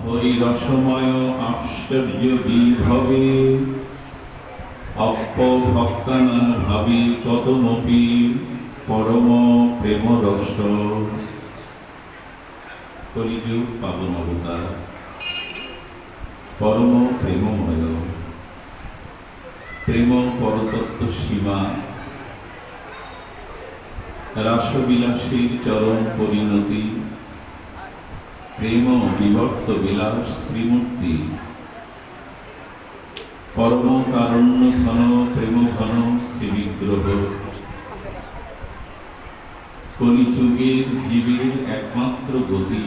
হরিরসময় আশ্চর্য বিভবে অপ্যভক্তানাং ভাবি কতমপি পরম প্রেম রস। কলিযুগ পাবন অবতার, পরম প্রেমময়, প্রেম পরতত্ত্ব সীমা, রাসবিলাসীর চরম পরিণতি, প্রেম বিভক্ত বিলাস শ্রীমূর্তি, পরম কারণ্য ঘন প্রেম ঘন শ্রীবিগ্রহ, কলিযুগের জীবের একমাত্র গতি,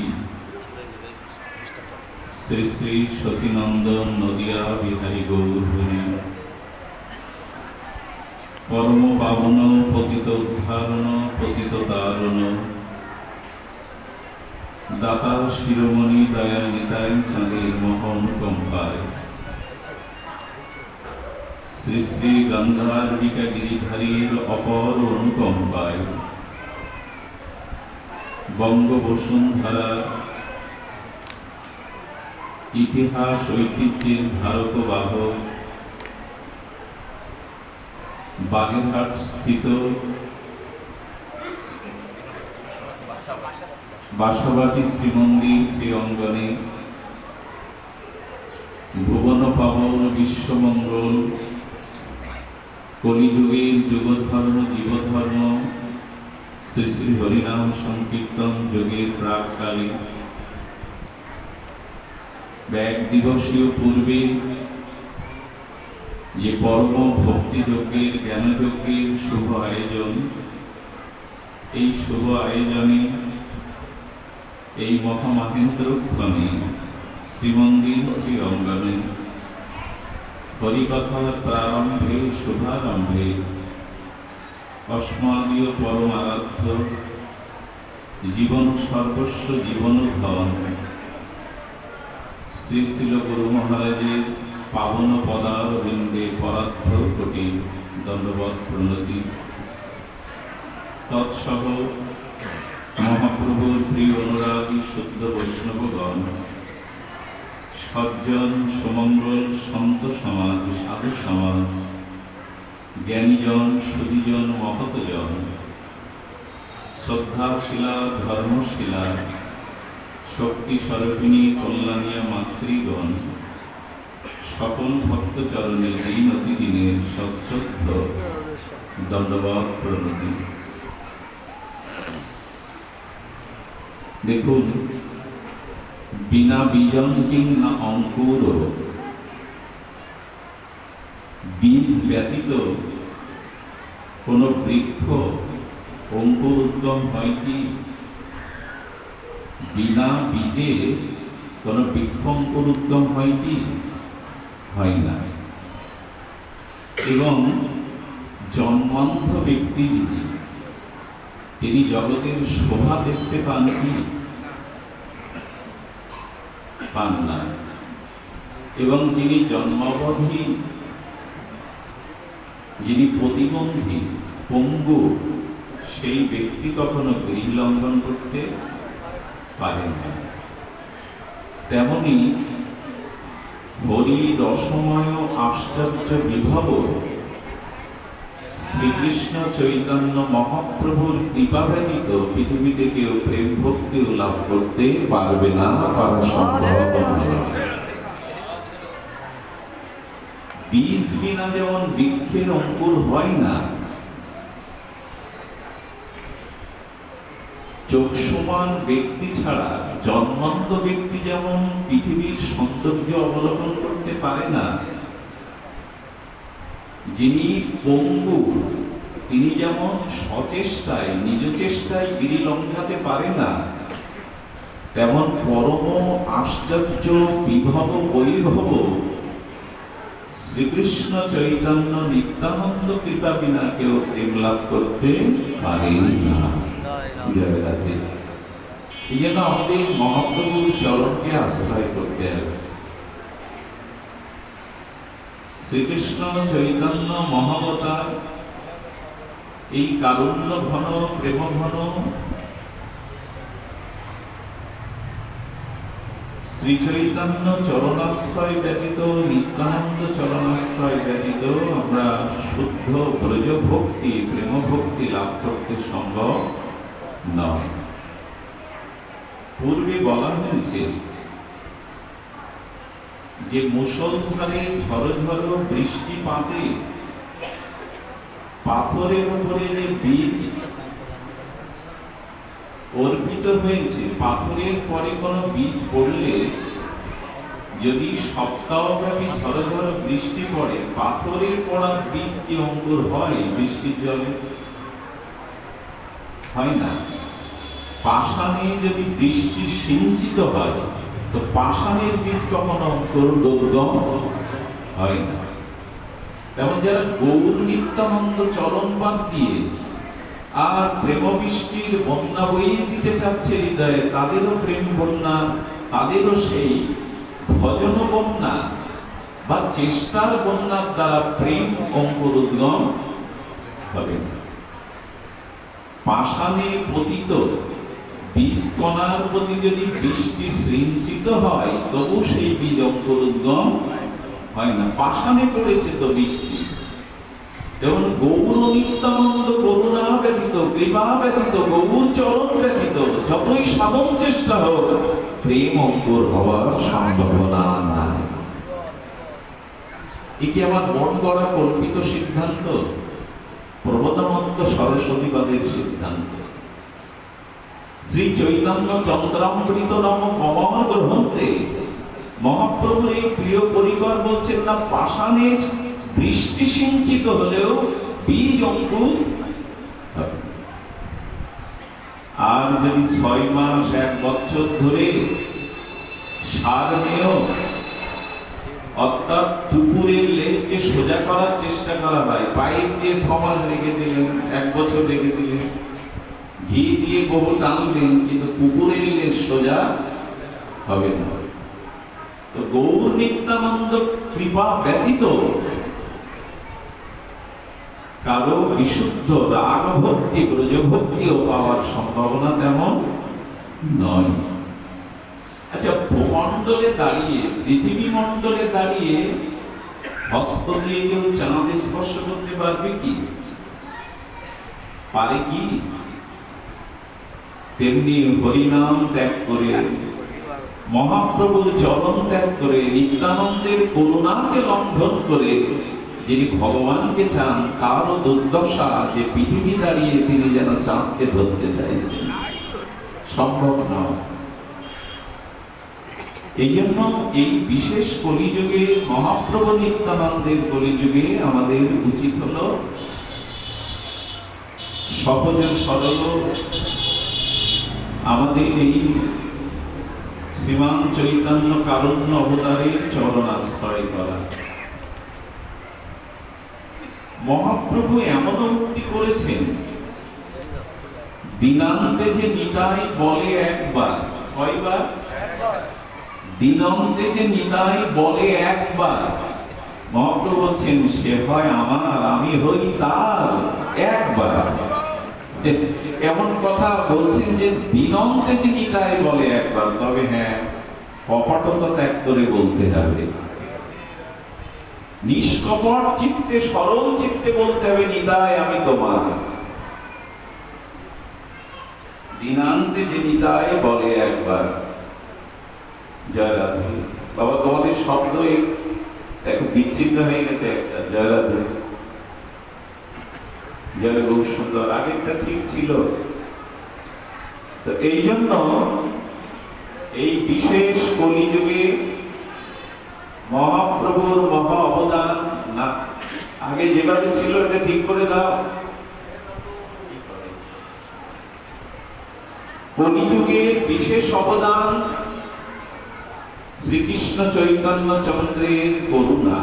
শ্রী শ্রী সচিনন্দন নদিয়া বিহারী গৌর হরি। পরম পাবন পতিত উদ্ধারণ পতিত তারণ, দাতা শিরোমণি দয়াল নিতাই চাঁদের মহানুকম্পায়, শ্রী শ্রী গন্ধার্বিকা গিরিধারীর অপর অনুকম্পায়, বঙ্গবসুন্ধরা ইতিহাস ঐতিহ্যের ধারক বাহক, বাগেরহাট স্থিত বাসাবাটি শ্রীমন্দির শ্রী অঙ্গনে ভুবন পাবন বিশ্বমঙ্গল, কলিযুগের যুগধর্ম জীবধর্ম, শ্রী শ্রী হরিনাম সংকীর্তন যুগের প্রাককালে এক দিবসীয় পূর্বে যে পরম ভক্তিযজ্ঞের জ্ঞানযজ্ঞের শুভ আয়োজন, এই শুভ আয়োজনে এই মহামহেন্দ্রক্ষণে শ্রীমন্দির শ্রী অঙ্গনে হরিকথার প্রারম্ভে শুভারম্ভে অস্মাদীয় পরম আরাধ্য জীবন সর্বস্ব জীবন ধন শ্রী শ্রীল গুরু মহারাজের পাবন পদারবিন্দে পরার্ধ কোটি দণ্ডবৎ প্রণতি। তৎসহ মহাপ্রভুর প্রিয় অনুরাগী শুদ্ধ বৈষ্ণবগণ, সজ্জন সুমঙ্গল সন্ত সমাজ, সাধু সমাজ, জ্ঞানীজন সুধীজন মহতজন, শ্রদ্ধাশীলা ধর্মশীলা শক্তি স্বরূপিণী কল্যাণীয় মাতৃগণ, সকল ভক্তচরণে দিনতি দিনের সশ্রদ্ধ দণ্ডবৎ প্রণতি। দেখুন, বিনা বীজন কিং না অঙ্কুর, বীজ ব্যতীত কোন বৃক্ষ অঙ্কুর উদ্গম হয় কি? বিনা বীজে কোন বৃক্ষ অঙ্কুর উদ্গম হয় কি? হয় না। এবং জন্মান্ধ ব্যক্তি যিনি, তিনি জগতের শোভা দেখতে পান কি? পান না। এবং যিনি জন্মাবধি, যিনি প্রতিবন্ধী পঙ্গু, সেই ব্যক্তি কখনো গৃহ লঙ্ঘন করতে পারেন না। তেমনি হরি রসময় আশ্চর্য বিভব শ্রীকৃষ্ণ চৈতন্য মহাপ্রভুর কৃপা ব্যতীত পৃথিবীতে কেউ প্রেম ভক্তি লাভ করতে পারবে না, পারা সম্ভব নয়। বীজ বিনা যেমন বৃক্ষের অঙ্কুর হয় না, চক্ষুমান ব্যক্তি ছাড়া জন্মান্ধ ব্যক্তি যেমন পৃথিবীর সৌন্দর্য অবলোকন করতে পারে না, যিনি পঙ্গু তিনি যেমন সচেষ্টায় নিজ চেষ্টায় গিরি লঙ্ঘাতে পারে না, তেমন পরম আশ্চর্য বিভব বৈভব শ্রীকৃষ্ণ চৈতন্য নিত্যানন্দ কৃপা বিনা কেউ প্রেম লাভ করতে পারে না। এই জন্য আমাদের মহাপ্রভুর চরণকে আশ্রয় করতে হবে। শ্রীকৃষ্ণ চৈতন্য মহাবতার এই কারুণ্য ঘন প্রেম ঘন শ্রী চৈতন্য চরণাশ্রয় ব্যতীত, নিত্যানন্দ চরণাশ্রয় ব্যতীত আমরা শুদ্ধ ব্রজ ভক্তি, প্রেম ভক্তি লাভ করতে সম্ভব নয়। পূর্বে বলা হয়েছে যে মুষলধারে ঝড় বৃষ্টিপাতে পাথরের উপরে যে বীজ অর্পিত হয়েছে, পাথরের পরে কোনো বীজ পড়লে যদি সপ্তাহব্যাপী ঝড় বৃষ্টি পড়ে, পাথরের পড়া বীজ কি অঙ্কুর হয় বৃষ্টির জলে? হয় না। পাষাণে যদি বৃষ্টি সিঞ্চিত হয়, তো পাষাণের বীজ কখনো অঙ্কুরোদ্গম হয় না। তেমন যারা গৌর নিত্যানন্দ চরণ বাদ দিয়ে আর প্রেম বৃষ্টির বন্যা বইয়ে দিতে চাচ্ছে হৃদয়ে, তাদেরও প্রেম বন্যা, তাদেরও সেই ভজন বন্যা বা চেষ্টার বন্যার দ্বারা প্রেম অঙ্কুরোদ্গম হবে না। পাষাণে পতিত বীজ কণার প্রতি যদি বৃষ্টি সিঞ্চিত হয়, তবু সেই বীজ অঙ্কুরোদ্গম হয় না। পাষাণে পড়েছে তো বৃষ্টি। যেমন গৌর নিত্যানন্দ করুণা ব্যতীত, কৃপা ব্যতীত, গৌর চরণ ব্যতীত যতই সাধন চেষ্টা হোক, প্রেম অঙ্কুর হওয়ার সম্ভাবনা নাই। এ কি আমার মন গড়া কল্পিত সিদ্ধান্ত? প্রবোধানন্দ সরস্বতীবাদের সিদ্ধান্ত। শ্রী চৈতন্য চন্দ্রামৃত নামক অমর গ্রন্থে মহাপ্রভুর এই প্রিয় পরিবার বলছেন না, পাষাণে বৃষ্টি সিঞ্চিত হলেও বীজ অঙ্কুর হবে। আর যদি 6 মাস 1 বছর ধরে সার নিয়েও, অর্থাৎ পুকুরের লেজকে সোজা করার চেষ্টা করা হয়, পাইপ দিয়ে 6 মাস রেখে দিলেন, 1 বছর রেখে দিলেন, ঘি দিয়ে বহু টানলেন, কিন্তু পুকুরের লেজ সোজা হবে না। তো গৌর নিত্যানন্দ কৃপা ব্যতীত কারো বিশুদ্ধ রাগ ভক্তি, ব্রজ ভক্তিও পাওয়ার সম্ভাবনা তেমন নয়। আচ্ছা, ভূমণ্ডলে দাঁড়িয়ে, পৃথিবী মণ্ডলে দাঁড়িয়ে হস্ত দিয়ে কেউ চাঁদ স্পর্শ করতে পারবে কি? পারে কি? তেমনি হরিনাম ত্যাগ করে, মহাপ্রভুর চরণ ত্যাগ করে, নিত্যানন্দের করুণাকে লঙ্ঘন করে যিনি ভগবানকে চান, তারও দুর্দশা যে পৃথিবী দাঁড়িয়ে তিনি যেন চাঁদকে ধরতে চাইছেন, সম্ভব নয়। এই জন্য এই বিশেষ কলিযুগে, মহাপ্রভু নিত্যানন্দের কলিযুগে আমাদের উচিত হলো সহজ সরল আমাদের এই শ্রীমান চৈতন্য কারুণ্য অবতারের চরণ আশ্রয় করা। মহাপ্রভু এমন উক্তি করেছেন, দিনান্তে যে নিতাই বলে একবার, কয়বার? দিনান্তে যে নিতাই বলে একবার, মহাপ্রভু বলছেন সে হয় আমার, আমি হই তার একবার। এমন কথা বলছেন যে দিনান্তে যে নিতাই বলে একবার, তবে হ্যাঁ, কপটতা ত্যাগ করে বলতে হবে, নিষ্কপট চিত্তে, সরল চিত্তে বলতে হবে, নিতাই আমি তোমার। দিনান্তে যে নিতাই বলে একবার। জয় রাধে। বাবা, তোমাদের শব্দ একটু বিচ্ছিন্ন হয়ে গেছে একটা। জয় রাধে। জয় গৌর সুন্দর। আগেরটা ঠিক ছিল। তো এই জন্য এই বিশেষ কলিযুগে মহাপ্রভুর মহা অবদান না, আগে যেভাবে ছিল এটা ঠিক করে দাও। কলিযুগে বিশেষ অবদান শ্রীকৃষ্ণ চৈতন্য চন্দ্রের করুণা।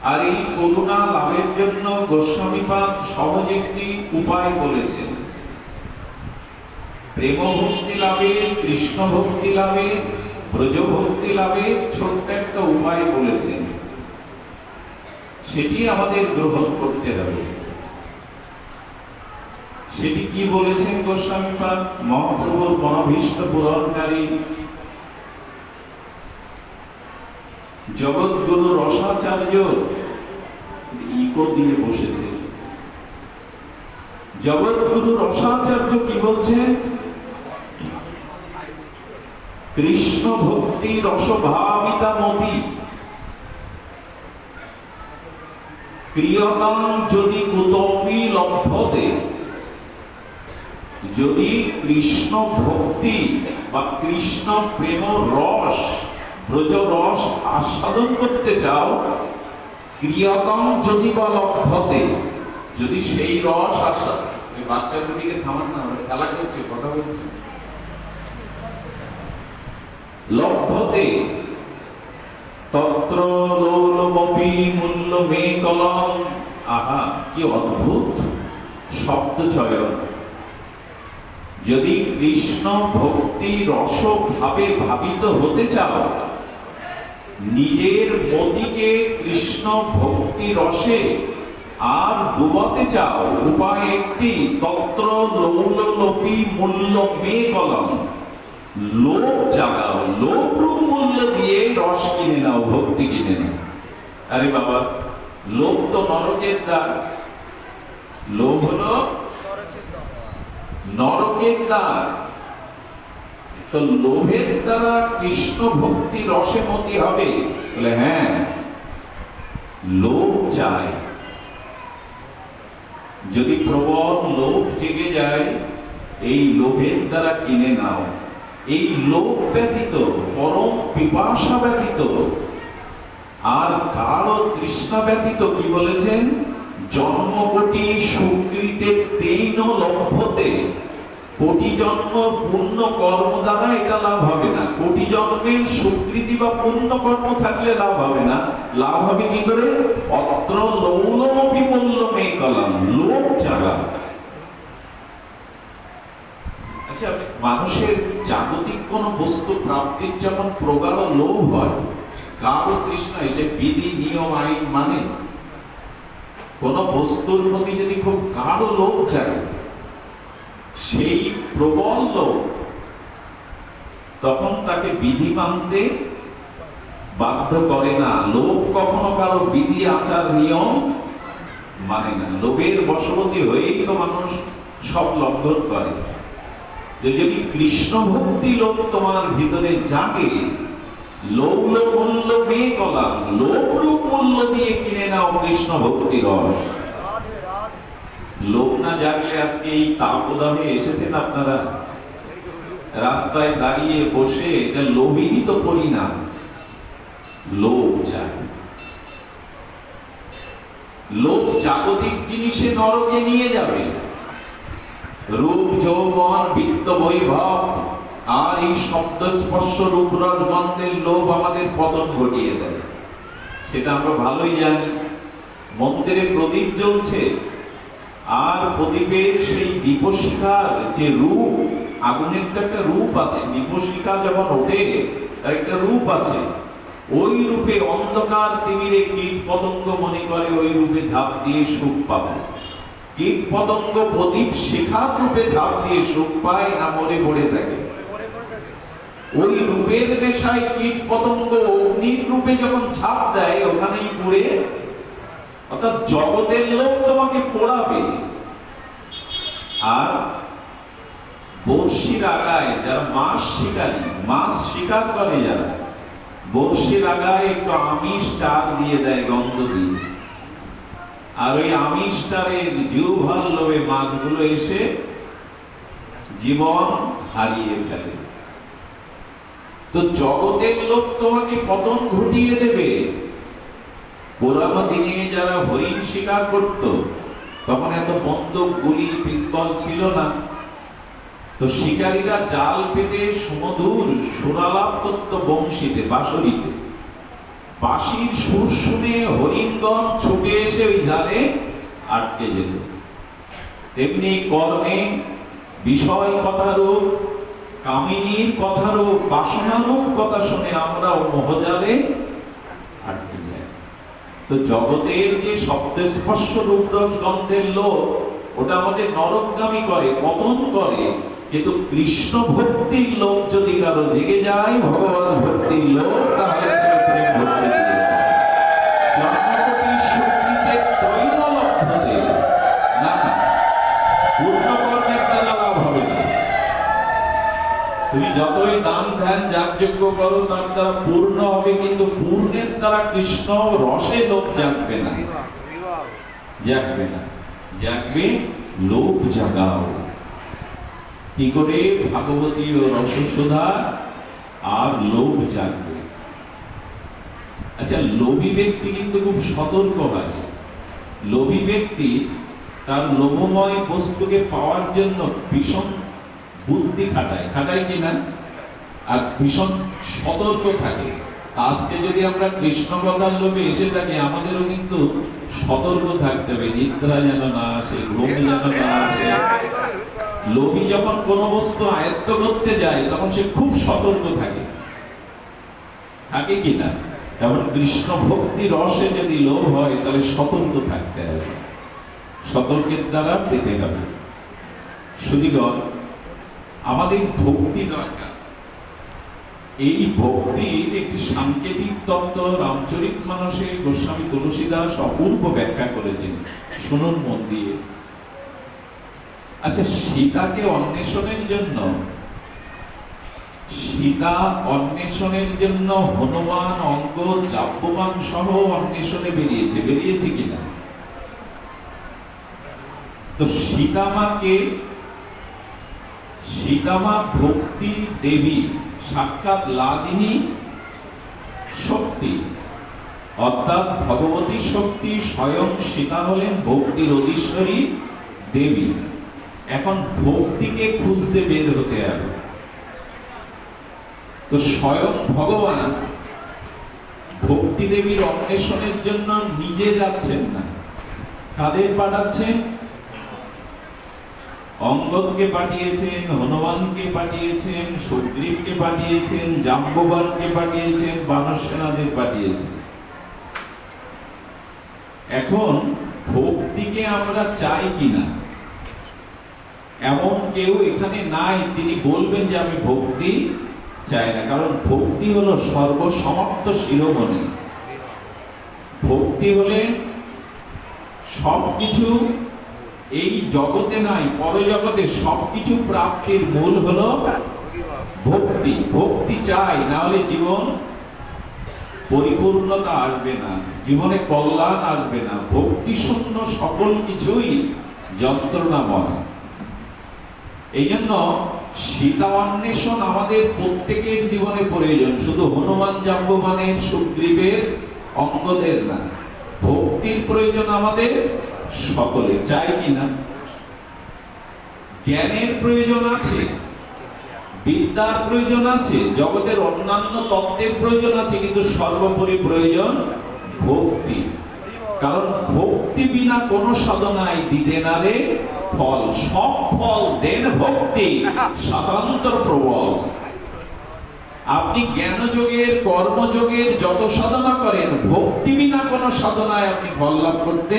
আর এই করুণা লাভের জন্য গোস্বামীপাদ সহজ একটি উপায় বলেছেন। প্রেম ভক্তি লাভে, কৃষ্ণ ভক্তি লাভে, ব্রজ ভক্তি লাভে ছোট্ট একটা উপায় বলেছেন, সেটি আমাদের গ্রহণ করতে হবে। সেটি কি বলেছেন গোস্বামীপাদ? মহাপ্রভুর মনোভীষ্ট পূরণকারী জগৎগুরু রসাচার্য ইকো দিয়ে বসেছে। জগৎগুরু রসাচার্য কি বলছেন? কৃষ্ণ ভক্তি রসভাবিতা মতি ক্রিয়তাং যদি কুতপি লভ্যতে। যদি কৃষ্ণ ভক্তি বা কৃষ্ণ প্রেম রস, ব্রজ রস আস্বাদন করতে চাও, ক্রিয়তাং যদি বা লভ্যতে, যদি সেই রস আস্বাদ, বাচ্চাগুলিকে থামান না, খেলা করছে, কথা বলছে, লভ্যতে তত্র লোলমপি মূল্য মে কলম। আহা, কি অদ্ভুত শব্দ চয়ন! যদি কৃষ্ণ ভক্তি রস ভাবে ভাবিত হতে চাও, নিজের মতিকে কৃষ্ণ ভক্তি রসে আর ডুবাতে চাও, উপায় একটি, তত্র লৌললোপি মূল্য মে কলম। লোভ জাগাও, লোভ রূপ মূল্য দিয়ে রস কিনে নাও, ভক্তি কিনে নাও। আরে বাবা, লোভ তো নরকের দ্বার। লোভ হলো নরকের দ্বার। তো লোভের দ্বারা কৃষ্ণ ভক্তি রসে মতি হবে? বলে হ্যাঁ, লোভ চায়। যদি প্রবল লোভ জেগে যায়, এই লোভের দ্বারা কিনে নাও। এই লোভ ব্যতীত, পরম পিপাসা ব্যতীত আর কালো তৃষ্ণা ব্যতীত কি বলেছেন? জন্মকোটি সুকৃতে তেইন লভ্যতে। কোটি জন্ম পূর্ণ কর্ম দ্বারা এটা লাভ হবে না। কোটি জন্মের সুকৃতি বা পূর্ণ কর্ম থাকলে লাভ হবে না। লাভ হবে কি করে? অত্র লৌলমপি মূল্য মে কলম। লোভ চালা। আচ্ছা, মানুষের জাগতিক কোন বস্তু প্রাপ্তির যখন প্রগাঢ় লোভ হয়, কালো তৃষ্ণা এসে বিধি নিয়ম আইন মানে, কোন বস্তুর প্রতি যদি খুব গাঢ় লোভ জাগে, সেই প্রবল লোভ, তখন তাকে বিধি মানতে বাধ্য করে না। লোভ কখনো কারো বিধি আচার নিয়ম মানে না। লোভের বশবর্তী হয়েই তো মানুষ সব লঙ্ঘন করে। যদি কৃষ্ণ ভক্তি লোভ তোমার ভিতরে জাগে, লৌল মূল্য মে কলা, লোভ রূপ মূল্য দিয়ে কিনে নাও কৃষ্ণ ভক্তি রস। লোভ না জাগলে আজকে এই তাপদাহে এসেছেন আপনারা, রাস্তায় দাঁড়িয়ে বসে, এটা লোভীরই তো পরিণাম। লোভ চাই। লোভ জাগতিক জিনিসে নরকে নিয়ে যাবে। রূপ যৌবন বিত্ত বৈভব আর এই শব্দ স্পর্শ রূপ রস গন্ধের লোভ আমাদের পতন ঘটিয়ে দেয়। সেটা আমরা ভালোই জানি। মন্দিরে প্রদীপ জ্বলছে, আর প্রদীপের সেই দীপশিখার যে রূপ, আগুনের তো একটা রূপ আছে, দীপশিখা যখন ওঠে তার একটা রূপ আছে। ওই রূপে অন্ধকার তিমিরে কীট পতঙ্গ মনে করে ওই রূপে ঝাঁপ দিয়ে সুখ পাবে। কীট পতঙ্গ প্রদীপ শিখার রূপে ঝাঁপ দিয়ে সুখ পায় না মরে পড়ে থাকে? ওই রূপের নেশায় কীট পতঙ্গ অগ্নির রূপে যখন ঝাঁপ দেয়, ওখানেই পুড়ে। অর্থাৎ জগতের লোক তোমাকে পোড়াবে। আর বর্ষির আগায় যারা মাছ শিকারী, মাছ শিকার করে যারা, বর্ষির আগায় একটু আমিষ চার দিয়ে দেয়, গন্ধ দিয়ে। আর ওই আমিষটারের জিহ্বার লোভে মাছগুলো এসে জীবন হারিয়ে ফেলে। তো জগতের লোক তোমাকে পতন ঘটিয়ে দেবে। পুরানো দিনে যারা হরিণ শিকার করত, তখন এত বন্দুক গুলি পিস্তল ছিল না। তো শিকারীরা জাল পেতে সুমধুর সুরালাপ করত বংশীতে, বাঁশরীতে। বাঁশির সুর শুনে হরিণগণ ছুটে এসে ওই জালে আটকে যেত। তেমনি কর্ণে বিষয় কথারূপ, কামিনীর কথারূপ, বাসনারূপ কথা শুনে আমরাও মোহজালে আটকে যাই। তো জগতের যে শব্দস্পর্শ রূপরস গন্ধের লোভ, ওটা আমাদের নরকগামী করে, পতন করে। কিন্তু কৃষ্ণ ভক্তির লোভ যদি কারো জেগে যায়, ভগবান ভক্তির লোভ, তাহলে প্রেম ভক্তি যতই দান ধ্যান যাগযজ্ঞ করো তার দ্বারা পূর্ণ হবে, কিন্তু পূর্ণের দ্বারা কৃষ্ণ রসে লোভ জাগবে না, জাগবে না। জাগবে লোভ জাগাও। কি করে? ভাগবতী ও রসসুধা আর লোভ জাগবে। আচ্ছা, লোভী ব্যক্তি কিন্তু খুব সতর্ক হয়। লোভী ব্যক্তি তার লোভময় বস্তুকে পাওয়ার জন্য ভীষণ বুদ্ধি খাটায়, খাটায় কিনা, আর ভীষণ সতর্ক থাকে। আজকে যদি আমরা কৃষ্ণ কথার লোভে এসে থাকি, আমাদেরও কিন্তু সতর্ক থাকতে হবে, নিদ্রা যেন না আসে, ঘুম যেন না আসে। লোভী যখন কোনো বস্তু আয়ত্ত করতে যায় তখন সে খুব সতর্ক থাকে, থাকে কিনা? যেমন কৃষ্ণ ভক্তি রসে যদি লোভ হয় তাহলে সতর্ক থাকতে হবে, সতর্কের দ্বারা পেতে হবে। শুধুগণ, আমাদের ভক্তি দরকার। এই ভক্তির একটি সাংকেতিক তত্ত্ব রামচরিতমানসে গোস্বামী তুলসীদাস অপূর্ব ব্যাখ্যা করেছেন, শুনুন মন দিয়ে। আচ্ছা, সীতাকে অন্বেষণের জন্য, সীতা অন্বেষণের জন্য হনুমান, অঙ্গ, জাম্ববান সহ অন্বেষণে বেরিয়েছে, বেরিয়েছে কিনা? তো সীতামাকে, সীতামা ভক্তি দেবী, সাক্ষাৎ লাদিনী শক্তি, অর্থাৎ ভগবতী শক্তি স্বয়ং সীতা হলেন ভক্তির অধীশ্বরী দেবী। এখন ভক্তিকে খুঁজতে বের হতে হবে। তো স্বয়ং ভগবান ভক্তি দেবীর অন্বেষণের জন্য নিজে যাচ্ছেন না, কাদের পাঠাচ্ছেন? অঙ্গদকে পাঠিয়েছেন, হনুমানকে পাঠিয়েছেন, সুগ্রীবকে পাঠিয়েছেন, জাম্ববানকে পাঠিয়েছেন, বানর সেনাদের পাঠিয়েছেন। এখন ভক্তিকে আমরা চাই কিনা? এমন কেউ এখানে নাই তিনি বলবেন যে আমি ভক্তি চাই না, কারণ ভক্তি হলো সর্বসমর্থ শিরোমণি। ভক্তি হলে সবকিছু এই জগতে নাই, পরজগতে সবকিছু প্রাপ্তির মূল হলো ভক্তি। ভক্তি চাই, না হলে জীবন পরিপূর্ণতা আসবে না, জীবনে কল্যাণ আসবে না। ভক্তি শূন্য সকল কিছুই যন্ত্রণাময়। এই জন্য সীতা অন্বেষণ আমাদের প্রত্যেকের জীবনে প্রয়োজন, শুধু হনুমান, জাম্ববানের, সুগ্রীবের, অঙ্গদের না। ভক্তির প্রয়োজন আমাদের সকলে, চাই কিনা? জ্ঞানের প্রয়োজন আছে, বিদ্যার প্রয়োজন আছে, জগতের অন্যান্য তত্ত্বের প্রয়োজন আছে, কিন্তু সর্বোপরি প্রয়োজন ভক্তি। কারণ ভক্তি বিনা কোন সাধনায় দিতে না রে ফল, সব ফল দেন ভক্তি স্বাতন্ত্র প্রবল। আপনি জ্ঞানযোগের, কর্মযোগের যত সাধনা করেন, ভক্তি বিনা কোন সাধনায় আপনি ফল লাভ করতে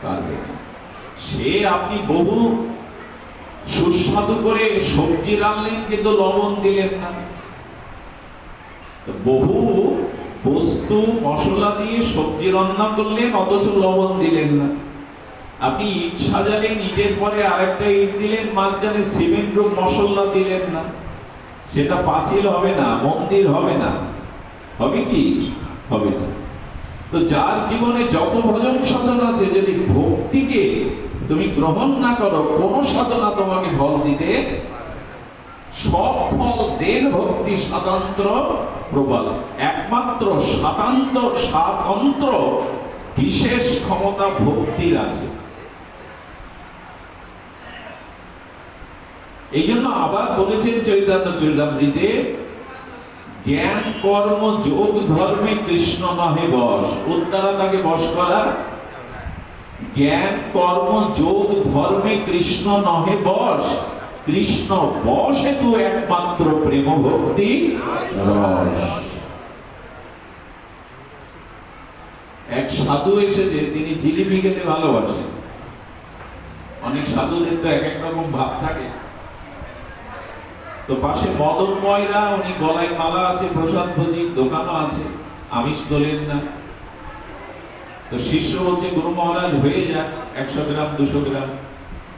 পারবেন না। সে আপনি বহু সুস্বাদু করে সবজি রান্নলেন কিন্তু লবণ দিলেন না, বহু বস্তু মশলা দিয়ে সবজি রান্না করলেন অথচ লবণ দিলেন না। আপনি ইট সাজালেন, ইটের পরে আরেকটা ইট দিলেন, মাঝখানে সিমেন্ট রূপ মশলা দিলেন না, সেটা পাঁচিল হবে না, মন্দির হবে না। হবে কি? হবে না। তো যার জীবনে যত ভজন সাধনা আছে, যদি ভক্তিকে তুমি গ্রহণ না করো, কোন সাধনা তোমাকে ফল দিতে, সব ফল দেন ভক্তি স্বাতন্ত্র প্রবল। একমাত্র স্বাতন্ত্র বিশেষ ক্ষমতা ভক্তির আছে। এই জন্য আবার বলেছেন চৈতন্য চরিতামৃতে, জ্ঞান কর্ম যোগ ধর্মে কৃষ্ণ নহে বশ। উদ্ধারা তাকে বশ করা। জ্ঞান কর্ম যোগ ধর্মে কৃষ্ণ নহে বশ, কৃষ্ণ বশ হেতু একমাত্র প্রেম ভক্তি রস। এক সাধু এসেছে, তিনি জিলিপি খেতে ভালোবাসেন। অনেক সাধুদের তো এক এক রকম ভাব থাকে। তো পাশে মদন ময়রা, উনি গলায় মালা আছে, প্রসাদ ভোজির দোকানও আছে, আমিষ তোলেন না। তো শিষ্য বলছে, গুরু মহারাজ হয়ে যাক 100 গ্রাম 200 গ্রাম।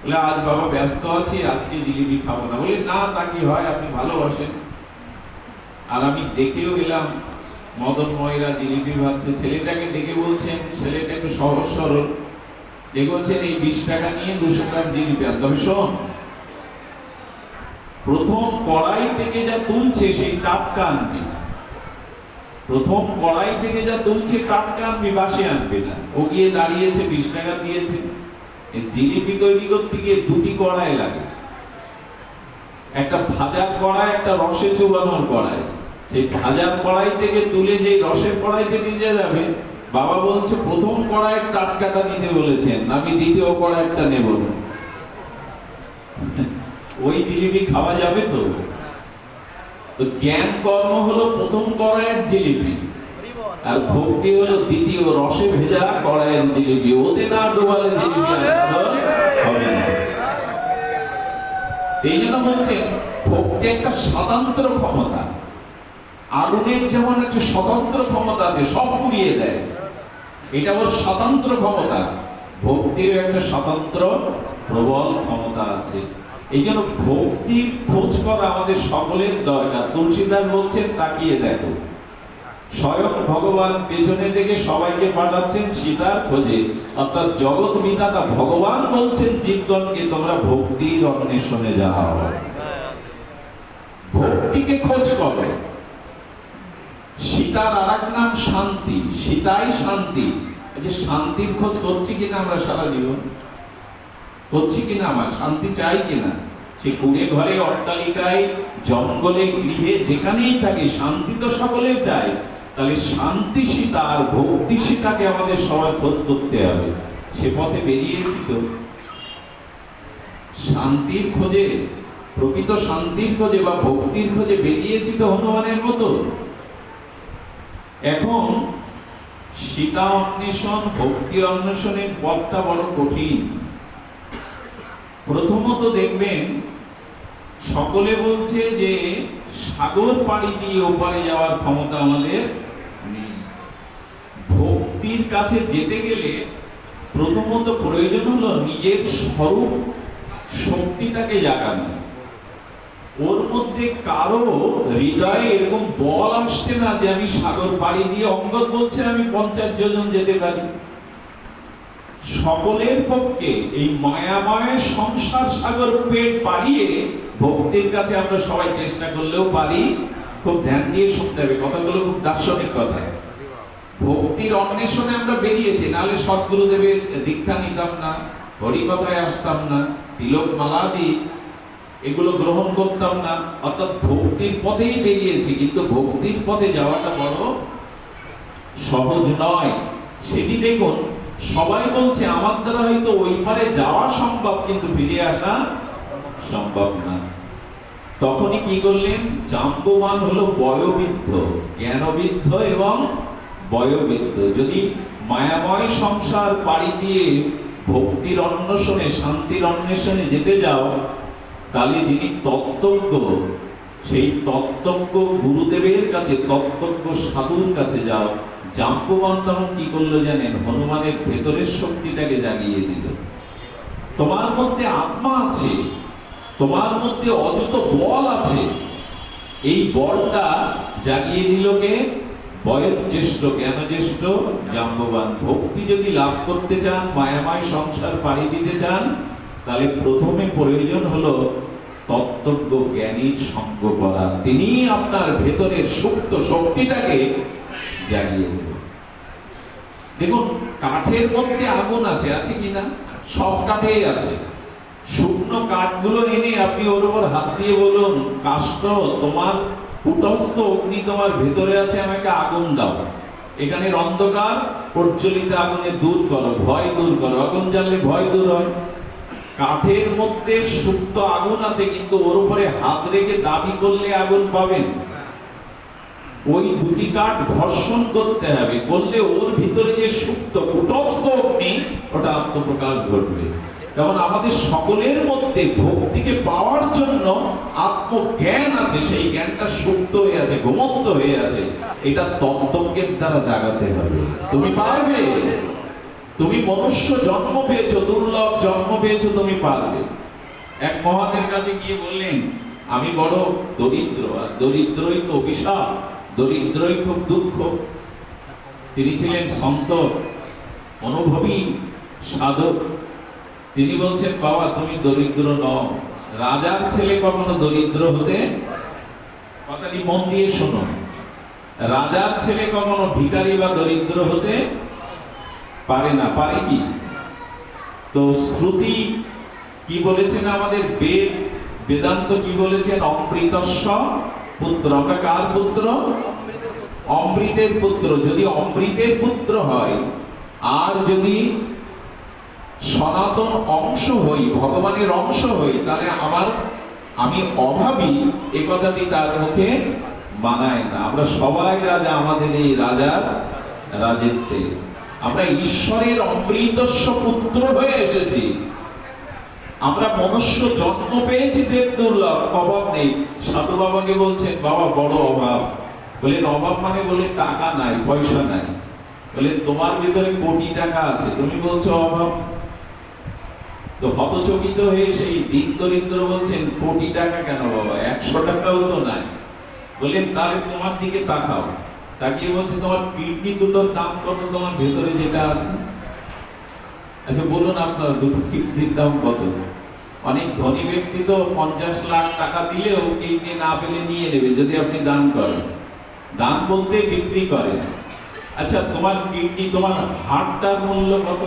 বলে আজ বাবা ব্যস্ত আছি, আজকে জিলিপি খাবো না। বলে না, তা কি হয়, আপনি ভালোবাসেন। আর আমি দেখেও এলাম মদন ময়রা জিলিপি ভাবছে, ছেলেটাকে ডেকে বলছেন, ছেলেটা একটু সহজ সরল, ডেকে বলছেন এই 20 টাকা নিয়ে 200 গ্রাম জিলিপি আন। তবে শোন, প্রথম কড়াই থেকে যা তুলছে সেই টাটকা আনবি, প্রথম কড়াই থেকে যা তুলছে টাটকা আনবি, বাসি আনবি না। ও গিয়ে দাঁড়িয়েছে, 20 টাকা দিয়েছে। জিলিপি তৈরি করতে গিয়ে 2টি কড়াই লাগে, একটা ভাজার কড়াই, একটা রসে চুবানোর কড়াই। সেই ভাজার কড়াই থেকে তুলে যে রসের কড়াইতে নিয়ে যাবে, বাবা বলছে প্রথম কড়াইয়ের টাটকাটা নিতে বলেছেন, আমি দ্বিতীয় কড়াইটা নেব না। ওই জিলিপি খাওয়া যাবে তো? তো জ্ঞান কর্ম হলো প্রথম কড়াইয়ের জিলিপি, আর ভক্তি হলো দ্বিতীয় রসে ভেজা কড়াইয়ের জিলিপি। ওতে না ডোবালে জিলিপি হবে না। এই জন্য বলছেন ভক্তি একটা স্বতন্ত্র ক্ষমতা। আগুনের যেমন একটা স্বতন্ত্র ক্ষমতা আছে, সব পুড়িয়ে দেয়, এটা ওর স্বতন্ত্র ক্ষমতা। ভক্তির একটা স্বতন্ত্র প্রবল ক্ষমতা আছে। এই জন্য ভক্তির খোঁজ করা আমাদের সকলের দরকার। তুলসীদাস বলছেন তাকিয়ে দেখো, স্বয়ং ভগবান পেছনে থেকে সবাইকে পাঠাচ্ছেন সীতার খোঁজে। অর্থাৎ জগৎ বিধাতা ভগবান বলছেন জীবগণকে তোমরা ভক্তির অন্বেষণে যাও, ভক্তিকে খোঁজ করো। সীতার আরেক নাম শান্তি, সীতাই শান্তি। যে শান্তির খোঁজ করছি কিনা আমরা সারা জীবন, করছি কিনা, আমার শান্তি চাই কিনা? সে কুড়ে ঘরে, অট্টালিকায়, জঙ্গলে, গৃহে, যেখানেই থাকে শান্তি তো সকলের চাই। তাহলে শান্তি সীতা আর ভক্তি সীতাকে আমাদের সবাই খোঁজ করতে হবে। সে পথে বেরিয়েছি তো, শান্তির খোঁজে, প্রকৃত শান্তির খোঁজে বা ভক্তির খোঁজে বেরিয়েছি তো হনুমানের মতো। এখন সীতা অন্বেষণ, ভক্তি অন্বেষণের পথটা বড় কঠিন। প্রথমত দেখবেন সকলে বলছে যে সাগর পাড়ি দিয়ে ওপারে যাওয়ার ক্ষমতা আমাদের নেই। ভক্তির কাছে যেতে গেলে প্রথমত প্রয়োজন হলো নিজের স্বরূপ শক্তিটাকে জাগানো। ওর মধ্যে কারো হৃদয়ে এরকম বল আসছে না যে আমি সাগর পাড়ি দিয়ে, অঙ্গদ বলছে আমি 50 যোজন যেতে পারি। সকলের পক্ষে এই মায়াময় সংসার সাগর পেট পাড়িয়ে ভক্তির কাছে আমরা সবাই চেষ্টা করলেও পারি। খুব ধ্যান দিয়ে শুনতে হবে কথাগুলো, খুব দার্শনিক কথা। ভক্তির অন্বেষণে আমরা বেরিয়েছি, নাহলে সদ্গুরুদেবের দীক্ষা নিতাম না, হরিকথায় আসতাম না, তিলক মালাদি এগুলো গ্রহণ করতাম না। অর্থাৎ ভক্তির পথেই বেরিয়েছি, কিন্তু ভক্তির পথে যাওয়াটা বড় সহজ নয়। সেটি দেখুন, সবাই বলছে আমার দ্বারা হয়তো ওই পারে যাওয়া সম্ভব, কিন্তু ফিরে আসা সম্ভব না। তখনই কি করলেন? জাম্ববান হলো বয়োবৃদ্ধ, জ্ঞানবৃদ্ধ এবং বয়োবৃদ্ধ। যদি মায়াময় সংসার পাড়ি দিয়ে ভক্তির অন্বেষণে, শান্তির অন্বেষণে যেতে যাও, তাহলে যিনি তত্ত্বজ্ঞ, সেই তত্ত্বজ্ঞ গুরুদেবের কাছে, তত্ত্বজ্ঞ সাধুর কাছে যাও। জাম্ববান তখন কি করলো জানেন? হনুমানের ভেতরের শক্তিটাকে জাগিয়ে দিল। তোমার মধ্যে আত্মা আছে, তোমার মধ্যে অযুত বল আছে, এই বলটা জাগিয়ে দিল কে? বয়োজ্যেষ্ঠ, জ্ঞানজ্যেষ্ঠ জাম্ববান। ভক্তি যদি লাভ করতে চান, মায়াময় সংসার পাড়ি দিতে চান, তাহলে প্রথমে প্রয়োজন হলো তত্ত্বজ্ঞ জ্ঞানীর সঙ্গ করা। তিনি আপনার ভেতরের সুপ্ত শক্তিটাকে জাগিয়ে দেবে। দেখুন, কাঠের মধ্যে আগুন আছে, আছে কিনা? সব কাঠেই আছে। শুকনো কাঠগুলো এনে আপনি ওর উপর হাত দিয়ে বলুন, কাষ্ঠ, তোমার কুটস্থ অগ্নি তোমার ভেতরে আছে, আমাকে আগুন দাও। এখানের অন্ধকার প্রজ্বলিত আগুনে দূর করো, ভয় দূর করো। আগুন জ্বাললে ভয় দূর হয়। কাঠের মধ্যে সুপ্ত আগুন আছে, কিন্তু ওর উপরে হাত রেখে দাবি করলে আগুন পাবেন। ওই দুটি কাঠ ঘর্ষণ করতে হবে, করলে ওর ভিতরে যে সুপ্ত কুটস্থ অগ্নি, ওটা আত্মপ্রকাশ ঘটবে। যেমন আমাদের সকলের মধ্যে ভক্তিকে পাওয়ার জন্য আত্মজ্ঞান আছে, সেই জ্ঞানটা সুপ্ত হয়ে আছে, ঘুমন্ত হয়ে আছে। এটা তত্ত্বজ্ঞের দ্বারা জাগাতে হবে। তুমি পারবে? তুমি মনুষ্য জন্ম পেয়েছো, দুর্লভ জন্ম পেয়েছো, তুমি পারবে। এক মহাদের কাছে গিয়ে বললেন, আমি বড় দরিদ্র, আর দরিদ্রই তো অভিশাপ, দরিদ্রই খুব দুঃখ। তিনি ছিলেন সন্ত, অনুভবী সাধক। তিনি বলছেন, বাবা তুমি দরিদ্র নও, রাজার ছেলে কখনো দরিদ্র হতে, কথাটি মন দিয়ে শোনো, রাজার ছেলে কখনো ভিখারি বা দরিদ্র হতে পারে না। পারে কি? তো শ্রুতি কি বলেছেন, আমাদের বেদ বেদান্ত কি বলেছেন, অমৃতস্য পুত্র। আমরা কার পুত্র? অমৃতের পুত্র। যদি অমৃতের পুত্র হয় আর যদি সনাতন অংশ হই, ভগবানের অংশ হই, তাহলে আমি অভাবী, এ কথাটি তার মুখে মানায় না। আমরা সবাই রাজা, আমাদের এই রাজার রাজত্বে আমরা ঈশ্বরের অমৃতস্য পুত্র হয়ে এসেছি। আমরা মনুষ্য জন্ম পেয়েছি, দেব দুর্লভ, অভাব নেই। সাধু বাবাকে বলছেন, বাবা বড় অভাব। বলেন অভাব মানে? বলে টাকা নাই, পয়সা নাই। বলে তোমার ভিতরে কোটি টাকা আছে, তুমি বলছো অভাব। তো হতচকিত হয়ে সেই দিন দরিদ্র বলছেন, কোটি টাকা কেন বাবা, 100 টাকাও তো নাই। বলেন তাহলে তোমার দিকে তাকাও। তাকিয়ে বলছে, তোমার কিডনি দুটোর দাম কত, তোমার ভেতরে যেটা আছে? আচ্ছা বলুন আপনার দুটো কিডনির দাম কত? অনেক ধনী ব্যক্তি তো 50 লাখ টাকা দিলেও কিডনি না পেলে নিয়ে নেবে, যদি আপনি দান করেন। দান বলতে বিক্রি করেন। আচ্ছা তোমার কিডনি, তোমার হার্টটার মূল্য কত?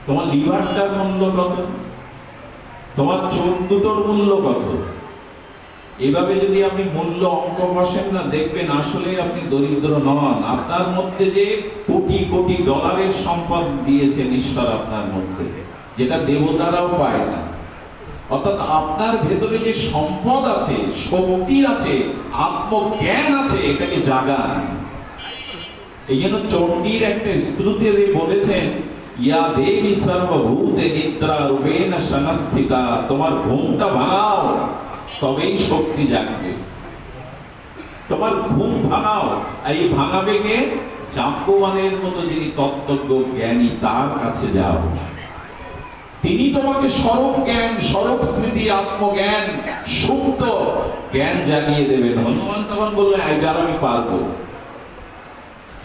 তোমার লিভারটার মূল্য কত? তোমার চোখ দুটোর মূল্য কত? এভাবে যদি আপনি মূল্য অঙ্ক বসেন না, দেখবেন আসলে আপনি দরিদ্র নন। আপনার মধ্যে যে কোটি কোটি ডলারের সম্পদ দিয়েছেন ঈশ্বর আপনার মধ্যে, যেটা দেবতারাও পায় না। অর্থাৎ আপনার ভেতরে যে সম্পদ আছে, শক্তি আছে, আত্মজ্ঞান আছে, এটাকে জাগান। এই জন্য চণ্ডীর একটা স্তুতিতে বলেছেন, ইয়া দেবী সর্বভূতে নিদ্রা রূপেণ সংস্থিতা। তোমার ঘুমটা ভাঙাও, তবেই শক্তি জাগবে। তোমার ঘুম ভাঙাও। এই ভাঙাবে কে? জাম্বুয়ানের মতো যিনি তত্ত্বজ্ঞ জ্ঞানী, তার কাছে যাও। তিনি তোমাকে স্বরূপ জ্ঞান, স্বরূপ স্মৃতি, আত্মজ্ঞান, সুপ্ত জ্ঞান জাগিয়ে দেবেন। হনুমান তখন বললেন, এবার আমি পারবো।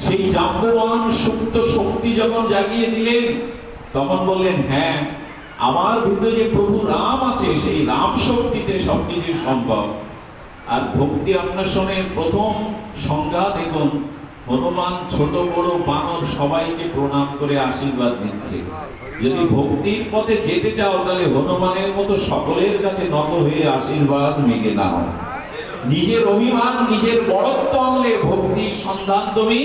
সেই জাম্বুয়ান সুপ্ত শক্তি যখন জাগিয়ে দিলেন, তখন বললেন, হ্যাঁ আমার ভিতরে যে প্রভু রাম আছে, সেই রাম শক্তিতে সবকিছু সম্ভব। আর ভক্তি অন্বেষণের প্রথম সংজ্ঞা দেখুন, হনুমান ছোট বড় বানর সবাইকে প্রণাম করে আশীর্বাদ দিচ্ছে। যদি ভক্তির পথে যেতে চাও, তাহলে হনুমানের মতো সকলের কাছে নত হয়ে আশীর্বাদ মেগে নাও। নিজের অভিমান, নিজের বড়ত্ব আনলে ভক্তির সন্ধান তুমি।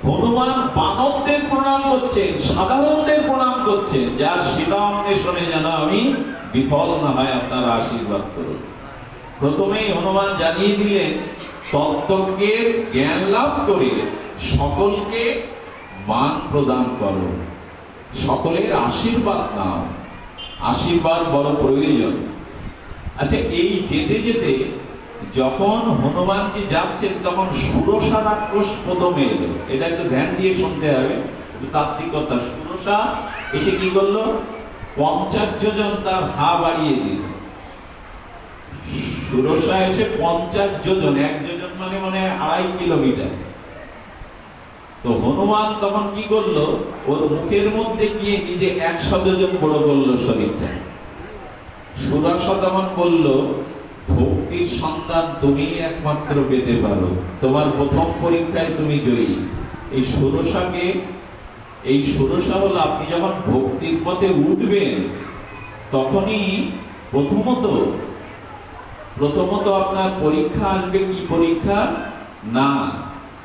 হনুমান বানরদের প্রণাম করছেন, সাধারণদের প্রণাম করছেন, যার সীতা অন্বেষণে যেন আমি বিফল না হয়, আপনারা আশীর্বাদ করুন। প্রথমেই হনুমান জানিয়ে দিলেন, তত্ত্বজ্ঞের জ্ঞান লাভ করে সকলকে মান প্রদান করো, সকলের আশীর্বাদ নাও। আশীর্বাদ বড় প্রয়োজন। আচ্ছা এই যেতে যেতে যখন হনুমানজি যাচ্ছেন, তখন সুরসা রাক্ষস প্রথমে এলো। এটা একটু ধ্যান দিয়ে শুনতে হবে, একটু তাত্ত্বিকতা। সুরসা এসে কি করলো? 50 যোজন তার হা বাড়িয়ে দিল। সুরসা এসে 50 যোজন, 1 যোজন মানে 2.5 কিলোমিটার। তো হনুমান তখন কি করলো? ওর মুখের মধ্যে গিয়ে নিজে 100 যোজন বড় করলো শরীরটা। সুরসা তখন বলল, ভক্তির সন্তান তুমি একমাত্র পেতে পারো, তোমার প্রথম পরীক্ষায় তুমি জয়ী। এই সুরসা হলো, আপনি যখন ভক্তির পথে উঠবেন, তখনই প্রথমত আপনার পরীক্ষা আসবে। কি পরীক্ষা? না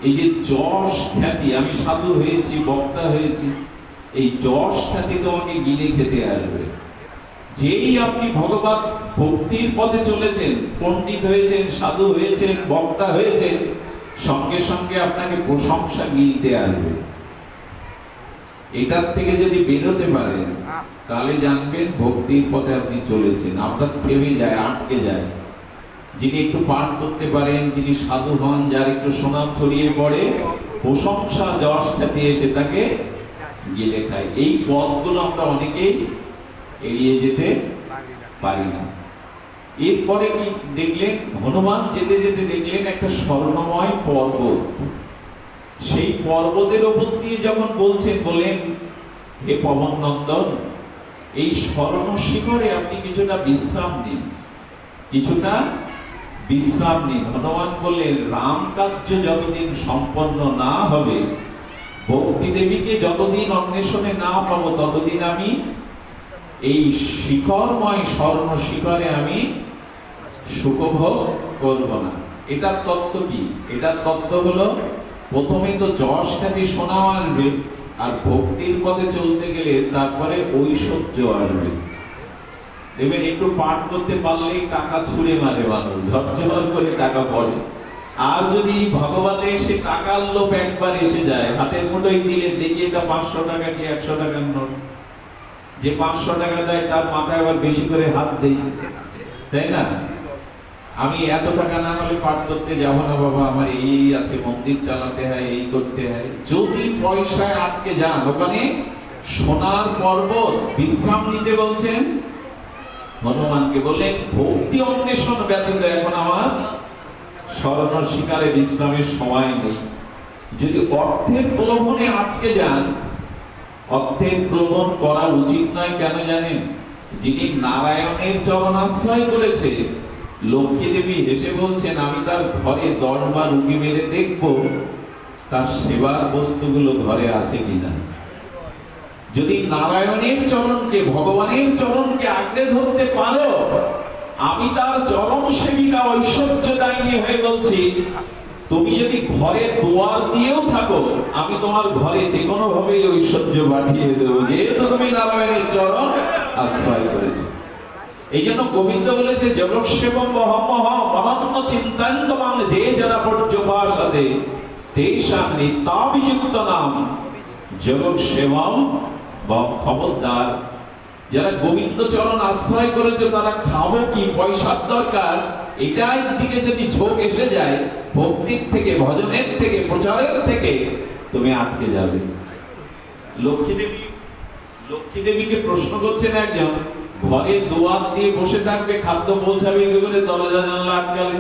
এই যে যশ খ্যাতি, আমি সাধু হয়েছি, বক্তা হয়েছি, এই যশ খ্যাতি তোমাকে গিলে খেতে আসবে। যেই আপনি ভগবত ভক্তির পথে চলেছেন, পণ্ডিত হয়েছেন, সাধু হয়েছেন, বক্তা হয়েছেন, সঙ্গে সঙ্গে আপনাকে প্রশংসা গিলতে আসবে। এটার থেকে যদি বেরোতে পারেন, তাহলে জানবেন ভক্তির পথে আপনি চলেছেন। আপনার থেমে যায়, আটকে যায়। যিনি একটু পাঠ করতে পারেন, যিনি সাধু হন, যার একটু সুনাম ছড়িয়ে পড়ে, প্রশংসা যশ খ্যাতি এসে তাকে গিলে খায়। এই পথগুলো আমরা অনেকেই এড়িয়ে যেতে পারি না। এরপরে কি দেখলেন, হনুমান যেতে যেতে দেখলেন একটা স্বর্ণময় পর্বত। সেই পর্বতের উপর দিয়ে যখন বলেন, হে পবন নন্দন, এই স্বর্ণ শিখরে আপনি কিছুটা বিশ্রাম নিন, কিছুটা বিশ্রাম নিন। হনুমান বললেন, রাম কার্য যতদিন সম্পন্ন না হবে, ভক্তি দেবীকে যতদিন অন্বেষণে না পাবো, ততদিন আমি এই শিখরময় স্বর্ণ শিখরে আমি সুখভোগ করব না। এটার তত্ত্ব কি? এটার তত্ত্ব হলো, প্রথমে তো যশ খ্যাতি সোনা আসবে, আর ভক্তির পথে চলতে গেলে তারপরে ঐশ্বর্য আসবে। দেখবেন একটু পাঠ করতে পারলেই টাকা ছুঁড়ে মারে মানুষ, ঝরঝর করে টাকা পড়ে। আর যদি ভগবতে সে টাকার লোভ একবার এসে যায়, হাতের মুঠোয় দিলে দেখি এটা 500 টাকা কি 100 টাকার নোট, যে 500 টাকা দেয় তার মাথায় আবার বেশি করে হাত দেই, তাই না? আমি এত টাকা না হলে পাঠ করতে যাব না বাবা, আমার এই আছে, মন্দির চালাতে হয়, এই করতে হয়। যদি পয়সায় আটকে যান, ওখানে সোনার পর্বত বিশ্রাম নিতে বলছেন হনুমানকে। বললেন, ভক্তি অন্বেষণ ব্যতীত এখন আমার স্বর্ণ শিকারে বিশ্রামের সময় নেই। যদি অর্থের প্রলোভনে আটকে যান, অর্থের প্রলোভন করা উচিত নয়। কেন জানেন? যিনি নারায়ণের চরণ আশ্রয় করেছে, লক্ষ্মী দেবী হেসে বলছেন, আমি তার ঘরে 10 বার উঁকি মেরে দেখব তার সেবার বস্তুগুলো ঘরে আছে কিনা। যদি নারায়ণের চরণকে, ভগবানের চরণকে আঁকড়ে ধরতে পারো, আমি তার চরণ সেবিকা ঐশ্বর্যদায়িনী হয়ে বলছি, তুমি যদি ঘরে দুয়ার দিয়েও থাকো, আমি তোমার ঘরে যে কোনো ভাবে ঐশ্বর্য পাঠিয়ে দেবো, যেহেতু তুমি নারায়ণের চরণ আশ্রয় করেছো। এই জন্য গোবিন্দ বলেছে, জগৎসেবম বহমহম অনন্য চিন্তান্তমাং যে যারা পর্যপাসাতে তেষাং নিত্যাভিযুক্ত নাম জগৎসেবম। খবরদার, যারা গোবিন্দ চরণ আশ্রয় করেছে তারা খাবো কি, পয়সার দরকার, এটার দিকে যদি ঝোঁক এসে যায়, ভক্তির থেকে, ভজনের থেকে, প্রচারের থেকে তুমি আটকে যাবে। লক্ষ্মী দেবীকে প্রশ্ন করছেন একজন, ঘরে দোয়ার দিয়ে বসে থাকবে, খাদ্য পৌঁছাবে কি করে, দরজা জানলা আটকালে?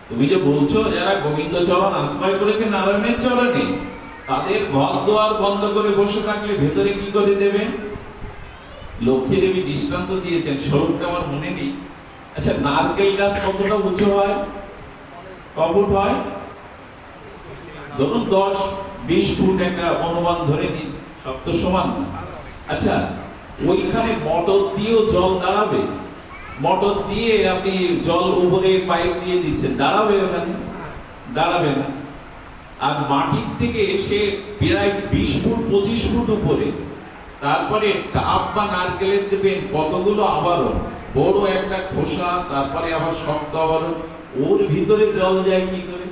তুমি যে বলছো যারা গোবিন্দ চরণ আশ্রয় করেছে নারায়ণের চরণে, তাদের ঘর দোয়ার বন্ধ করে বসে থাকলে ভেতরে কি করে দেবে? লক্ষ্মী দেবী দৃষ্টান্ত দিয়েছেন, স্বরূপটা আমার মনে নেই। আচ্ছা, নারকেল গাছ কতটা উঁচু হয়, কফুট হয়? ধরুন 10-20 ফুট একটা অনুমান ধরে নিন, সব তো সমান না। আচ্ছা, ওইখানে মোটর দিয়েও জল দাঁড়াবে? মোটর দিয়ে আপনি জল উপরে পাইপ দিয়ে দিচ্ছেন, দাঁড়াবে? ওখানে দাঁড়াবে না। আর মাটির থেকে সে প্রায় 20 ফুট 25 ফুট উপরে, তারপরে ডাব বা নারকেলের দেবেন কতগুলো আবরণ, বড় একটা খোসা, তারপরে আবার শক্ত আবরণ, ওর ভিতরে জল যায় কি করে?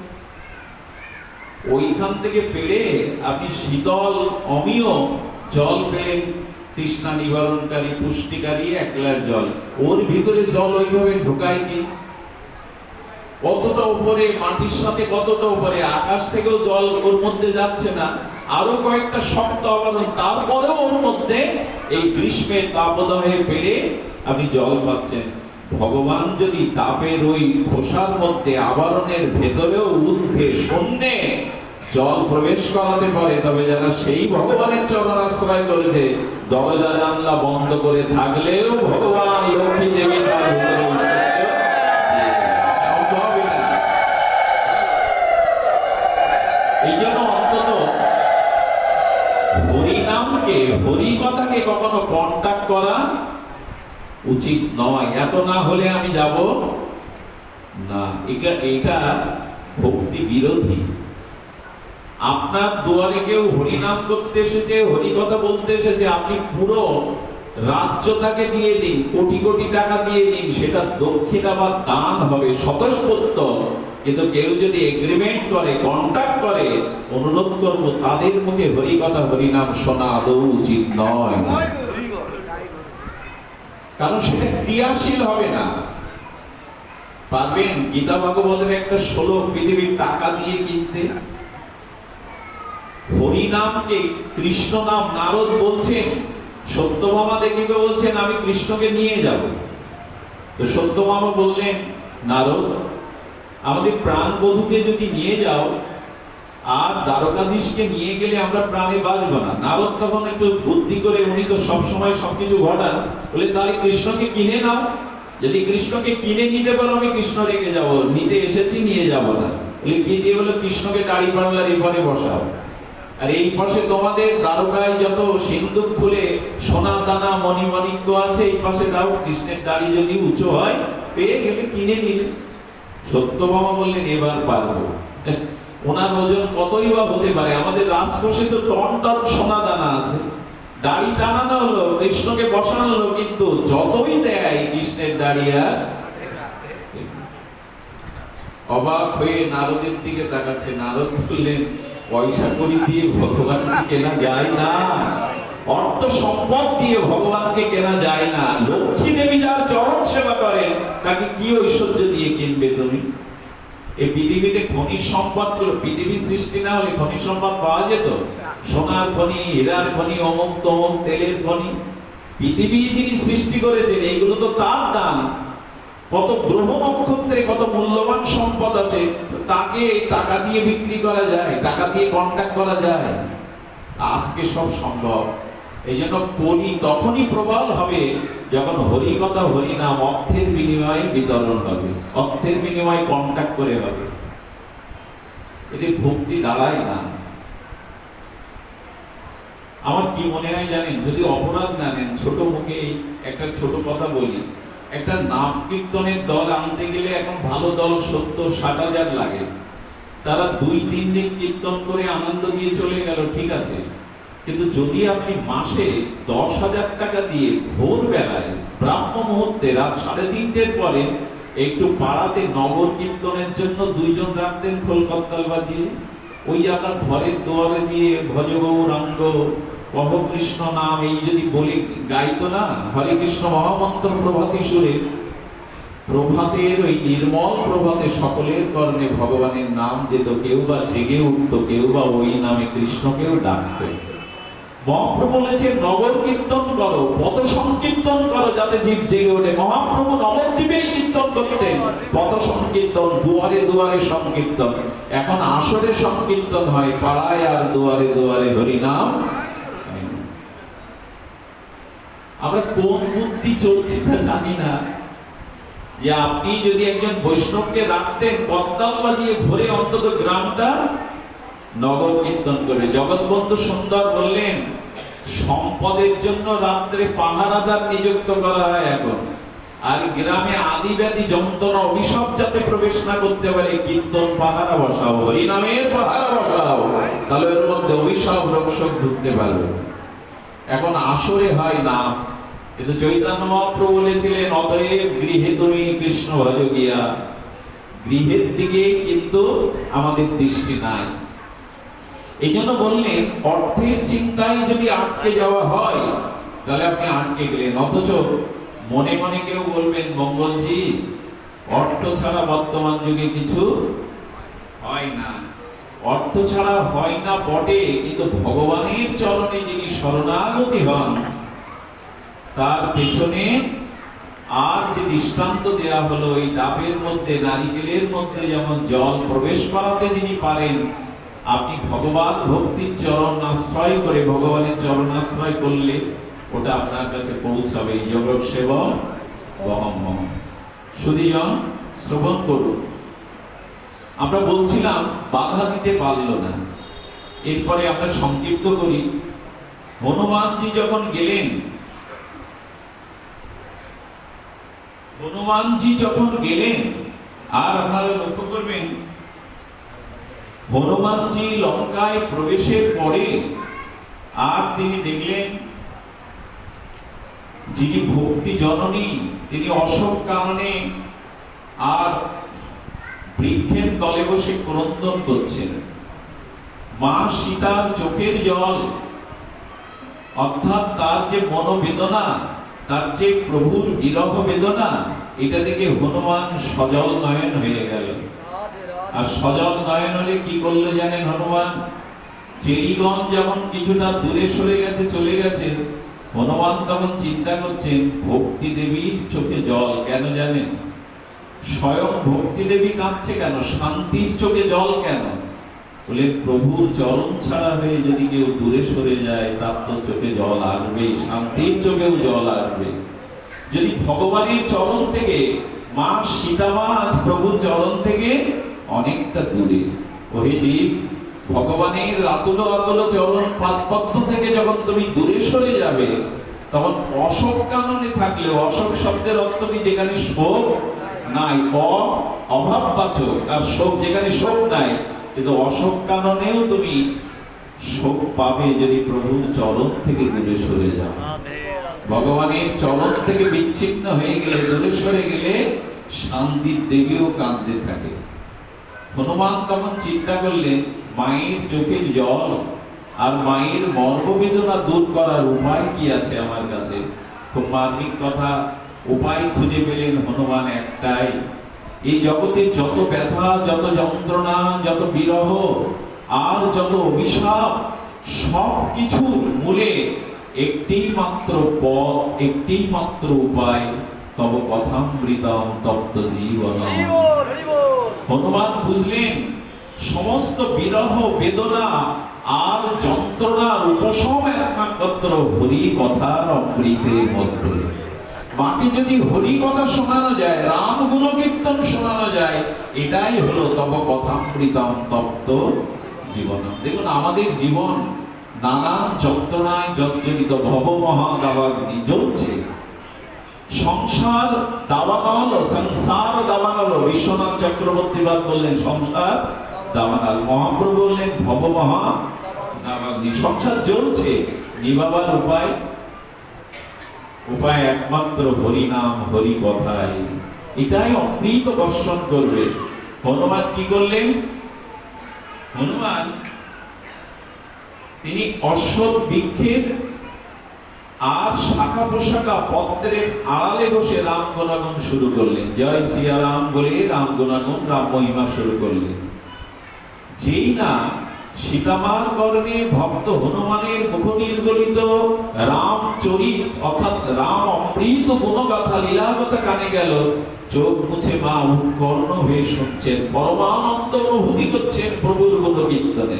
ওইখান থেকে পেড়ে আপনি শীতল অমীয় জল পেলেন, তৃষ্ণা নিবারণকারী, পুষ্টিকারী 1 গ্লাস জল, ওর ভিতরে জল ওইভাবে ঢোকায় কি? কতটা উপরে, মাটির সাথে কতটা উপরে, আকাশ থেকেও জল ওর মধ্যে যাচ্ছে না, আরো কয়েকটা শক্ত আবরণ, তারপরেও ওর মধ্যে এই গ্রীষ্মের তাপদাহে পেরে আপনি জল পাচ্ছেন। ভগবান যদি তাপের ওই খোসার মধ্যে, আবরণের ভেতরেও ঊর্ধ্বে শূন্যে জল প্রবেশ করাতে পারে, তবে যারা সেই ভগবানের চরণ আশ্রয় করেছে, দরজা জানলা বন্ধ করে থাকলেও ভগবান লক্ষ্মী দেবী তার ভিতরে সম্ভব। এই জন্য অন্তত হরিনামকে, হরি কথাকে কখনো কন্টাক্ট করা উচিত নয়। এত না হলে আমি যাব না, এটা ভক্তি বিরোধী। আপনার দুয়ারে কেউ হরিনাম করতে এসেছে, হরি কথা বলতে এসেছে, আপনি পুরো রাজ্যটাকে দিয়ে দিন, কোটি কোটি টাকা দিয়ে দিন, সেটা দক্ষিণা বা দান হবে, স্বতঃস্ফূর্ত। কিন্তু কেউ যদি এগ্রিমেন্ট করে, কন্ট্যাক্ট করে, অনুরোধ করব তাদের মুখে হরি কথা, হরিনাম শোনা আদৌ উচিত নয়, কারণ সেটা ক্রিয়াশীল হবে না। পারবেন গীতা ভাগবতের একটা শ্লোক পৃথিবীর টাকা দিয়ে কিনতে? হরিনামকে কৃষ্ণ নাম নারদ বলছেন, সত্যভামা দেবীকে বলছেন আমি কৃষ্ণকে নিয়ে যাব। তো সত্যভামা বললেন, নারদ, আমাদের প্রাণ বধূকে যদি নিয়ে যাও আর দ্বারকাধীশকে নিয়ে গেলে আমরা প্রাণে বাঁচবো না। নারদ তখন একটু বুদ্ধি করে, উনি তো সবসময় সবকিছু ঘটান, বলে তাহলে কৃষ্ণকে কিনে নাও, যদি কৃষ্ণকে কিনে নিতে পারো আমি কৃষ্ণ রেখে যাব, নিতে এসেছি নিয়ে যাব না। বলে কি দিয়ে? বলে কৃষ্ণকে দাড়ি পাল্লার এপারে বসাও, আর এই পাশে তোমাদের দ্বারকায় যত সিন্দুক খুলে সোনা দানা মণিমাণিক্য আছে এই পাশে দাও, কৃষ্ণের দাড়ি যদি উঁচু হয় পেয়ে গেলে কিনে নিলে। সত্যভামা বললেন এবার পারবো। ওনার ওজন কতই বা হতে পারে, আমাদের রাজকোষে তো টন টন সোনা দানা আছে, দাড়ি টানানো হলো, কৃষ্ণকে বসানো হলো, কিন্তু যতই দেয় কৃষ্ণের দাড়ি আর। অবাক হয়ে নারদের দিকে তাকাচ্ছে। নারদ বললেন, পয়সা কড়ি দিয়ে ভগবানকে কেনা যায় না, অর্থ সম্পদ দিয়ে ভগবানকে কেনা যায় না। লক্ষ্মী দেবী যার চরণ সেবা করেন তাকে কি ঐশ্বর্য দিয়ে কিনবে তুমি? এই পৃথিবীতে খনিজ সম্পদ, পৃথিবীর সৃষ্টি না হলে খনিজ সম্পদ পাওয়া যেত? সোনার খনি, হীরার খনি, অমুক তমুক তেলের খনি, পৃথিবী যিনি সৃষ্টি করেছেন এইগুলো তো তার দান। কত গ্রহ নক্ষত্রে কত মূল্যবান সম্পদ আছে, তাকে টাকা দিয়ে বিক্রি করা যায়, টাকা দিয়ে কন্ট্যাক্ট করা যায়? আজকে সব সম্ভব। এই জন্য কলি তখনই প্রবল হবে যখন হরিকথা হরিনাম অর্থের বিনিময়ে বিতরণ হবে, অর্থের বিনিময়ে কন্ট্যাক্ট করে হবে। এটি ভক্তি দাঁড়ায় না। আমার কি মনে হয় জানেন, যদি অপরাধ না নেন, ছোট মুখে একটা ছোট কথা বলি, একটা নাম কীর্তনের দল আনতে গেলে এখন ভালো দল 70-60 লাগে। তারা 2-3 দিন কীর্তন করে আনন্দ দিয়ে চলে গেল, ঠিক আছে, কিন্তু যদি আপনি মাসে 10,000 টাকা দিয়ে ভোর বেলায় ব্রাহ্ম মুহূর্তে রাত 3:30-র পরে একটু পাড়াতে নগর কীর্তনের জন্য 2 জন রাখতেন খোল করতাল বাজিয়ে, ওই আপনার ঘরের দুয়ারে দিয়ে ভজ গৌরাঙ্গ কহ কৃষ্ণ নাম এই যদি বলে গাইতো না, হরে কৃষ্ণ মহামন্ত্র প্রভাতী সুরে, প্রভাতের ওই নির্মল প্রভাতে সকলের কর্ণে ভগবানের নাম যেত, কেউ বা জেগে উঠতো, কেউ বা ওই নামে কৃষ্ণকেও ডাকতো। মহাপ্রভু বলেছেন নগর কীর্তন করো, পথ সংকীর্তন করো, যাতে জীব জেগে ওঠে। মহাপ্রভু নবদ্বীপেই কীর্তন করতেন, পথ সংকীর্তন, দুয়ারে দুয়ারে সংকীর্তন। এখন আসরে সংকীর্তন হয়, পাড়ায় আর দুয়ারে দুয়ারে হরিনাম। আমরা কোন বুদ্ধি চলছি তা জানি না, যে আপনি যদি একজন বৈষ্ণবকে রাখতেন করতাল বাজিয়ে ভরে, অন্তত গ্রামটা নগর কীর্তন করে। জগৎবন্ধু সুন্দর বললেন, সম্পদের জন্য রাত্রে পাহারাদার নিযুক্ত করা হয় এখন, আর গ্রামে আদিব্যাধি যন্ত্রণা অভিশাপ যাতে প্রবেশ না করতে পারে, কীর্তন পাহারা বসাও, হরিনামের পাহারা বসাও, তাহলে এর মধ্যে অভিশাপ রক্ষক ঢুকতে পারবে। এখন আসরে হয় নাম, কিন্তু চৈতন্য মহাপ্রভু বলেছিলেন, অতএব গৃহে তুমি কৃষ্ণ ভজ গিয়া। গৃহের দিকে কিন্তু আমাদের দৃষ্টি নাই। এই জন্য বললেন, অর্থের চিন্তায় যদি আটকে যাওয়া হয় তাহলে আপনি আটকে গেলেন। অথচ মনে মনে কেউ বলবেন, মঙ্গলজি, অর্থ ছাড়া বর্তমান যুগে কিছু হয় না। অর্থ ছাড়া হয় না বটে, কিন্তু ভগবানের চরণে যিনি শরণাগতি হন তার পেছনে আর যে দৃষ্টান্ত দেয়া হলো, এই ডাবের মধ্যে নারিকেলের মধ্যে যেমন জল প্রবেশ করাতে যিনি পারেন, আপনি ভগবান ভক্তির চরণ আশ্রয় করে ভগবানের চরণ আশ্রয় করলে ওটা আপনার কাছে পৌঁছাবে। এই জগৎ সেবক বহম বহম। সুধীজন শ্রবণ করুন। আমরা বলছিলাম বাধা দিতে পারল না, এরপরে আমরা সংক্ষিপ্ত করি। হনুমানজি যখন গেলেন, আর আপনারা লক্ষ্য করবেন, হনুমানজি লঙ্কায় প্রবেশের পরে আর তিনি দেখলেন যিনি ভক্তি জননী, তিনি অশোক কাননে আর বৃক্ষের তলে বসে ক্রন্দন করছেন। মা সীতার চোখের জল, অর্থাৎ তার যে মনোবেদনা, তার যে প্রভুর বিরহ বেদনা, এটা দেখে হনুমান সজল নয়ন হয়ে গেল। আর সজল নয়ন হলে কি করলে জানেন হনুমান? চেরিগঞ্জ যখন কিছুটা দূরে সরে গেছে, চলে গেছে, হনুমান তখন চিন্তা করছেন ভক্তি দেবীর চোখে জল কেন জানেন? স্বয়ং ভক্তি দেবী কাঁদছে কেন? শান্তির চোখে জল কেন? বলে প্রভুর চরণ ছাড়া হয়ে যদি কেউ দূরে সরে যায় তার তো চোখে জল আসবে, শান্তির চোখেও জল আসবে। যদি ভগবানের চরণ থেকে, মা সীতামা আজ প্রভুর চরণ থেকে অনেকটা দূরে। ওহে জীব, ভগবানের আতুলো আতুলো চরণ পাদপদ্ম থেকে যখন তুমি দূরে সরে যাবে, তখন অশোক কাননে থাকলে, অশোক শব্দের অর্থ কি? যেখানে শোক নাই, অভাববাচক, আর শোক যেখানে শোক নাই, কিন্তু অশোক কাননেও তুমি শোক পাবে যদি প্রভুর চরণ থেকে দূরে সরে যাও। ভগবানের চরণ থেকে বিচ্ছিন্ন হয়ে গেলে, দূরে সরে গেলে শান্তির দেবীও কাঁদতে থাকে। হনুমান তখন চিন্তা করলেন মায়ের চোখের জল আর মায়ের মর্মবেদনা দূর করার উপায় কি আছে আমার কাছে? খুব মার্মিক কথা, উপায় খুঁজে পেলেন হনুমান একটাই। এই জগতে যত ব্যথা, যত যন্ত্রণা, যত বিরহ আর যত অভিশাপ, সব কিছুর মূলে একটি মাত্র পথ, একটি মাত্র উপায়, তব কথামৃতম তপ্ত জীবনম। হনুমান বুঝলেন সমস্ত বিরহ, বেদনা আর যন্ত্রণার উপশম একমাত্র হরি কথার অমৃতের মধ্যে। বাকি যদি হরি কথা শোনানো যায়, রাম গুণ কীর্তন শোনানো যায়, এটাই হলো তব কথামৃতম তপ্ত জীবন। দেখুন আমাদের জীবন নানান যন্ত্রণায় জর্জরিত, ভব মহা দাবাগ্নি জ্বলছে। সংসার দাবানল, সংসার দাবানল। বিশ্বনাথ চক্রবর্তী বাদ বললেন সংসার দাবানল, মহাপ্রভু বললেন ভব মহা দাবাগ্নি। সংসার জ্বলছে, নিভাবার উপায় একমাত্র হরি নাম, হরি কথায়। এটাই অমৃত বর্ষণ করবে। হনুমান কি করলেন? হনুমান তিনি অশ্বত্থ বৃক্ষের আর শাখা পোশাকা পত্রের আড়ালে বসে রাম গুণাগুণ শুরু করলেন। জয় সিয়া রাম বলে রাম গুণাগুণ, রাম মহিমা শুরু করলেন। যেই না সীতামার বর্ণে ভক্ত হনুমানের মুখ নির্গলিত রাম চরিত অর্থাৎ রাম অমৃত গুণগাথা লীলাগতা কানে গেল, চোখ মুছে মা উৎকর্ণ হয়ে শুনছেন, পরমানন্দ অনুভূতি করছেন প্রভুর গুণ কীর্তনে।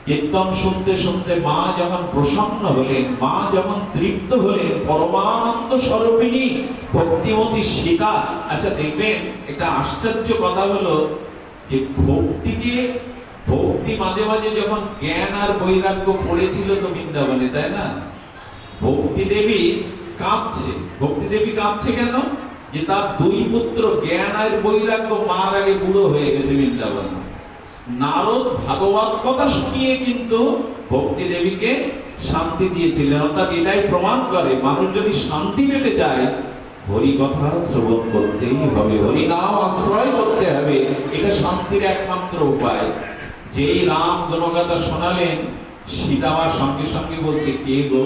কীর্তন শুনতে শুনতে মা যখন প্রসন্ন হলেন, মা যখন তৃপ্ত হলেন, পরমানন্দ স্বরূপিণী ভক্তিমতী সীতা। আচ্ছা দেখবেন একটা আশ্চর্য কথা হলো যে ভক্তি মাঝে মাঝে যখন জ্ঞান আর বৈরাগ্য পড়েছিল তো বৃন্দাবনে, তাই না? ভক্তি দেবী কাঁদছে। ভক্তি দেবী কাঁদছে কেন? যে তার দুই পুত্র জ্ঞান আর বৈরাগ্য মার আগে বুড়ো হয়ে গেছে বৃন্দাবনে। নারদ ভাগবত কথা শুনিয়ে কিন্তু ভক্তি দেবীকে শান্তি দিয়েছিলেন। অর্থাৎ এটাই প্রমাণ করে মানুষ যদি শান্তি পেতে চায় হরি কথা শ্রবণ করতেই হবে, হরি নাম আশ্রয় করতে হবে। এটা শান্তির একমাত্র উপায়। যেই রাম গুণগাথা শোনালেন, সীতামা সঙ্গে সঙ্গে বলছে কে গো,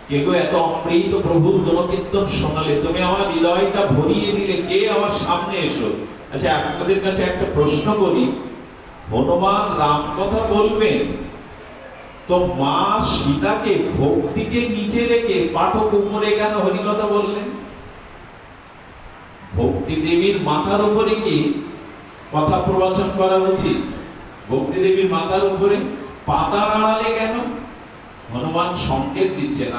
কে গো এত অমৃত প্রভুর গুণকীর্তন শোনালে, তুমি আমার হৃদয়টা ভরিয়ে দিলে, কে আমার সামনে এসো। আচ্ছা আপনাদের কাছে একটা প্রশ্ন করি, হনুমান রাম কথা বলবেন তো মা সীতাকে ভক্তিকে নিচে রেখে পাঠক উপরে কেন হরিকথা বললেন? ভক্তি দেবীর মাথার উপরে কি কথা প্রবচন করা উচিত? ভক্তি দেবীর মাথার উপরে, পাতার আড়ালে কেন? হনুমান সংকেত দিচ্ছেন,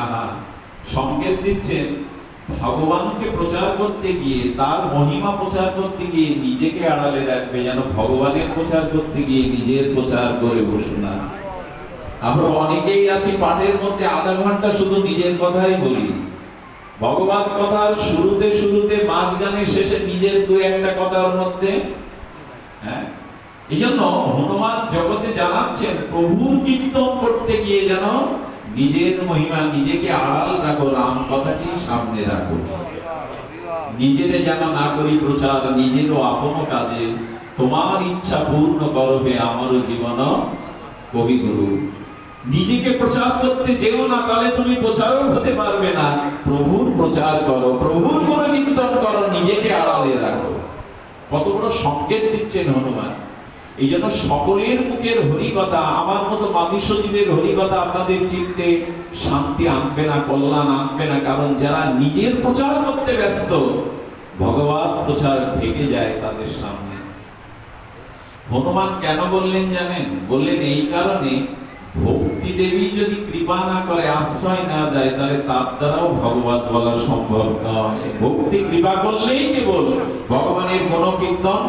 সংকেত দিচ্ছেন ভগবানকে প্রচার করতে গিয়ে, তার মহিমা প্রচার করতে গিয়ে নিজেকে আড়ালে রাখবে, যেন ভগবানের প্রচার করতে গিয়ে নিজের প্রচার করে বসে না। আমরা অনেকেই আছি পাঠের মধ্যে আধা ঘন্টা শুধু নিজের কথাই বলি, ভগবান কথার শুরুতে মাঝখানে শেষে নিজের দু একটা কথার মধ্যে। হ্যাঁ, এই জন্য হনুমান জগতে জানাচ্ছেন প্রভুর কীর্তন করতে গিয়ে যেন নিজের মহিমা, নিজেকে আড়াল রাখো, রাম কথাকে সামনে রাখো। নিজেরে যেন না করি প্রচার, নিজেরও আপন কাজে তোমার ইচ্ছা পূর্ণ করবে আমারও জীবন কবিগুরু। নিজেকে প্রচার করতে যেও না, তাহলে তুমি প্রচারক হতে পারবে না। প্রভুর প্রচার করো, প্রভুর গুণ কীর্তন করো, নিজেকে আড়ালে রাখো। কত বড় সংকেত দিচ্ছেন হনুমান। এই জন্য সকলের মুখের হরিকথা, আমার মতো মাতৃ সজীবের হরিকথা আপনাদের চিত্তে শান্তি আনবে না, কল্যাণ আনবে না। কারণ যারা নিজের প্রচার করতে ব্যস্ত, ভগবত প্রচার থেকে যায় তাদের সামনে। হনুমান কেন বললেন জানেন? বললেন এই কারণে, ভক্তি দেবী যদি কৃপা না করে, আশ্রয় না দেয়, তাহলে তার দ্বারাও ভগবত বলা সম্ভব নয়। ভক্তি কৃপা করলেই কেবল ভগবানের গুণকীর্তন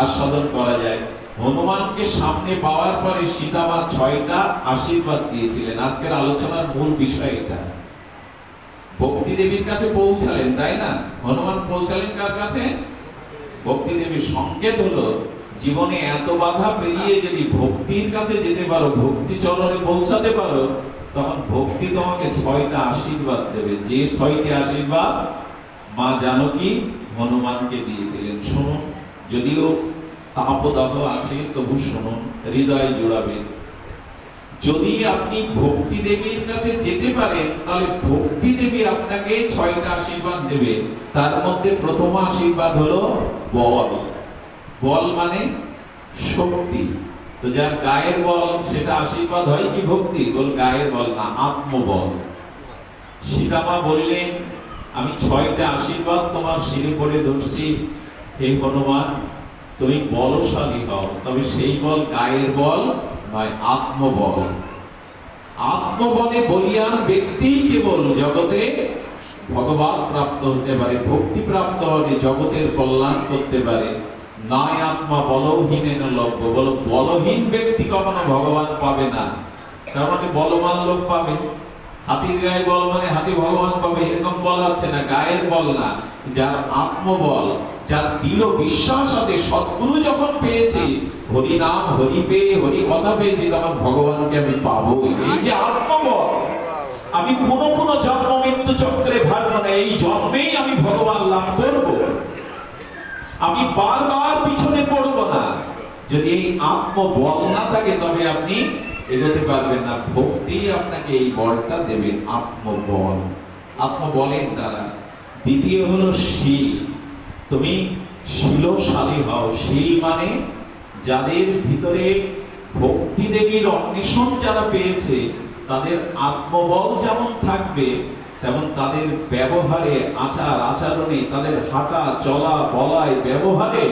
আস্বাদন করা যায়। হনুমানকে সামনে পাওয়ার পরে সীতামা 6টা আশীর্বাদ দিয়েছিলেন। আজকের আলোচনার মূল বিষয় এটা। ভক্তি দেবীর কাছে পৌঁছালেন, তাই না? হনুমান পৌঁছালেন কার কাছে? ভক্তি দেবীর। সংকেত হলো, জীবনে এত বাধা পেরিয়ে যদি ভক্তির কাছে যেতে পারো, ভক্তি চরণে পৌঁছাতে পারো, তখন ভক্তি তোমাকে 6টা আশীর্বাদ দেবে। যে 6টি আশীর্বাদ মা জানকী হনুমানকে দিয়েছিলেন। শুনুন, যদিও তাপদাহ আছে তবু শুনুন, হৃদয়ে জোড়াবে। যদি আপনি ভক্তি দেবীর কাছে যেতে পারেন, তাহলে ভক্তি দেবী আপনাকে 6টা আশীর্বাদ দেবে। তার মধ্যে প্রথম আশীর্বাদ হলো বল। বল মানে শক্তি। তো যার গায়ের বল, সেটা আশীর্বাদ হয় কি ভক্তি? বল গায়ের বল না, আত্মবল। সীতামা বললেন, আমি 6টা আশীর্বাদ তোমার শিরে পড়ে ধরছি, হে হনুমান, তুমি বলশালী হও। তবে সেই বল গায়ের বল নয়, আত্মবল। আত্মবলে বলিয়ান ব্যক্তি কেবল জগতে ভগবান প্রাপ্ত হতে পারে, ভক্তি প্রাপ্ত হলে জগতের কল্যাণ করতে পারে। নাই আত্মা বলহীন লভ্য। বলো, বলহীন ব্যক্তি কখনো ভগবান পাবে না। তার মানে বলবান লোক পাবে। হাতির গায়ে বল মানে হাতি ভগবান পাবে, এরকম বলা হচ্ছে না, গায়ের বল না। যার আত্মবল, যার দৃঢ় বিশ্বাস আছে, সদ্গুরু যখন পেয়েছি, হরি নাম হরি পেয়ে, হরি কথা পেয়েছি, তখন ভগবানকে আমি পাবো। এই যে আত্মবল, আমি পুনঃ পুনঃ জন্ম মৃত্যু চক্রে ভাববো না, এই জন্মেই আমি ভগবান লাভ করব। আমি বারবার পিছনে পড়বো না। যদি এই আত্মবল না থাকে, তবে আপনি এগোতে পারবেন না। ভক্তি আপনাকে এই বলটা দেবে, আত্মবল। আত্মবলের দ্বারা। দ্বিতীয় হলো শীল। তুমি শীলশালী হও। শীল মানে যাদের ভিতরে ভক্তি দেবীর অন্বেষণ যারা পেয়েছে, তাদের আত্মবল যেমন থাকবে, তেমন তাদের ব্যবহারে, আচার আচরণে, তাদের হাঁটা চলা বলায় ব্যবহারে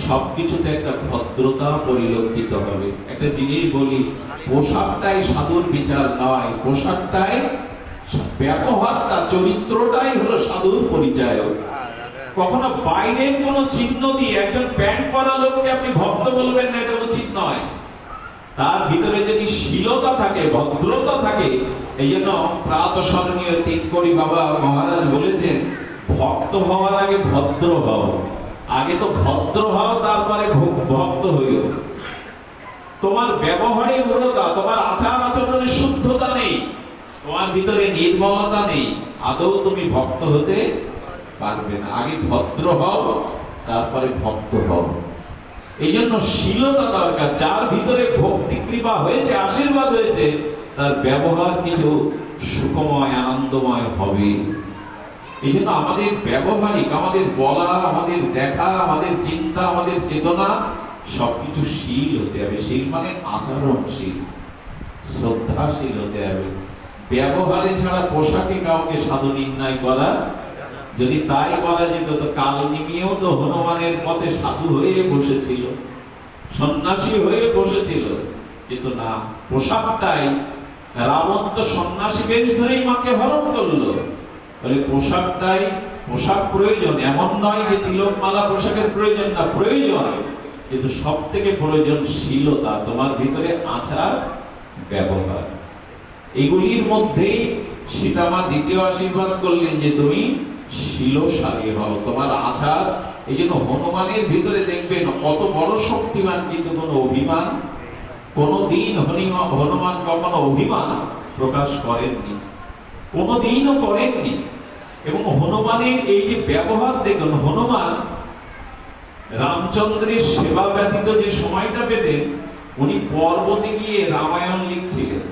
সবকিছুতে একটা ভদ্রতা পরিলক্ষিত হবে। একটা জিনিস বলি, পোশাকটাই সাধুর বিচার নয়, পোশাকটাই, ব্যবহারটা, চরিত্রটাই হলো সাধুর পরিচয়। কখনো বাইরের কোনো চিহ্ন দিয়ে একজন প্যান্ট পরা লোককে আপনি ভক্ত বলবেন না, এটা উচিত নয়। তার ভিতরে যদি শীলতা থাকে, ভদ্রতা থাকে। এই জন্য প্রাতঃস্মরণীয় তিনকড়ি বাবা মহারাজ বলেছেন, ভক্ত হওয়ার আগে ভদ্র হও। আগে তো ভদ্র হও, তারপরে ভক্ত হইও। তোমার ব্যবহারে উদারতা, তোমার আচার আচরণে শুদ্ধতা নেই, তোমার ভিতরে নির্মলতা নেই, আদৌ তুমি ভক্ত হতে পারবে না। আগে ভদ্র হও, তারপরে ভক্ত হও। এই জন্য শীলতা দরকার। যার ভিতরে ভক্তি কৃপা হয়েছে, আশীর্বাদ হয়েছে, তার ব্যবহার কিছু সুখময়, আনন্দময় হবে। এই জন্য আমাদের ব্যবহারিক, আমাদের বলা, আমাদের দেখা, আমাদের চিন্তা, আমাদের চেতনা সবকিছু শীল হতে হবে। শীল মানে আচরণশীল, শ্রদ্ধাশীল হতে হবে। ব্যবহারে ছাড়া পোশাকে কাউকে সাধু নির্ণয় করা, যদি তাই বলা যেত, তো কাল নিমিয়েও তো হনুমানের পথে সাধু হয়ে বসেছিল, সন্ন্যাসী হয়ে বসেছিল। কিন্তু না, পোশাকটাই, রাবণ তো সন্ন্যাসী বেশ ধরেই মাকে হরণ করলো। বলে পোশাকটাই, পোশাক প্রয়োজন, এমন নয় যে তিলক মালা পোশাকের প্রয়োজন না, প্রয়োজন। কিন্তু সব থেকে প্রয়োজন শীলতা, তোমার ভিতরে আচার ব্যবহার। এগুলির মধ্যেই সীতামা দ্বিতীয় আশীর্বাদ করলেন যে তুমি শীলশালী হও, তোমার আচার। এই জন্য হনুমানের ভিতরে দেখবেন কত বড় শক্তিমান, কিন্তু কোনো অভিমান, কোনদিন হনুমান কখনো অভিমান প্রকাশ করেননি, কোনদিনও করেননি। এবং হনুমানের এই যে ব্যবহার দেখুন, হনুমান রামচন্দ্রের সেবা ব্যতীত যে সময়টা পেতেন, উনি পর্বতে গিয়ে রামায়ণ লিখছিলেন।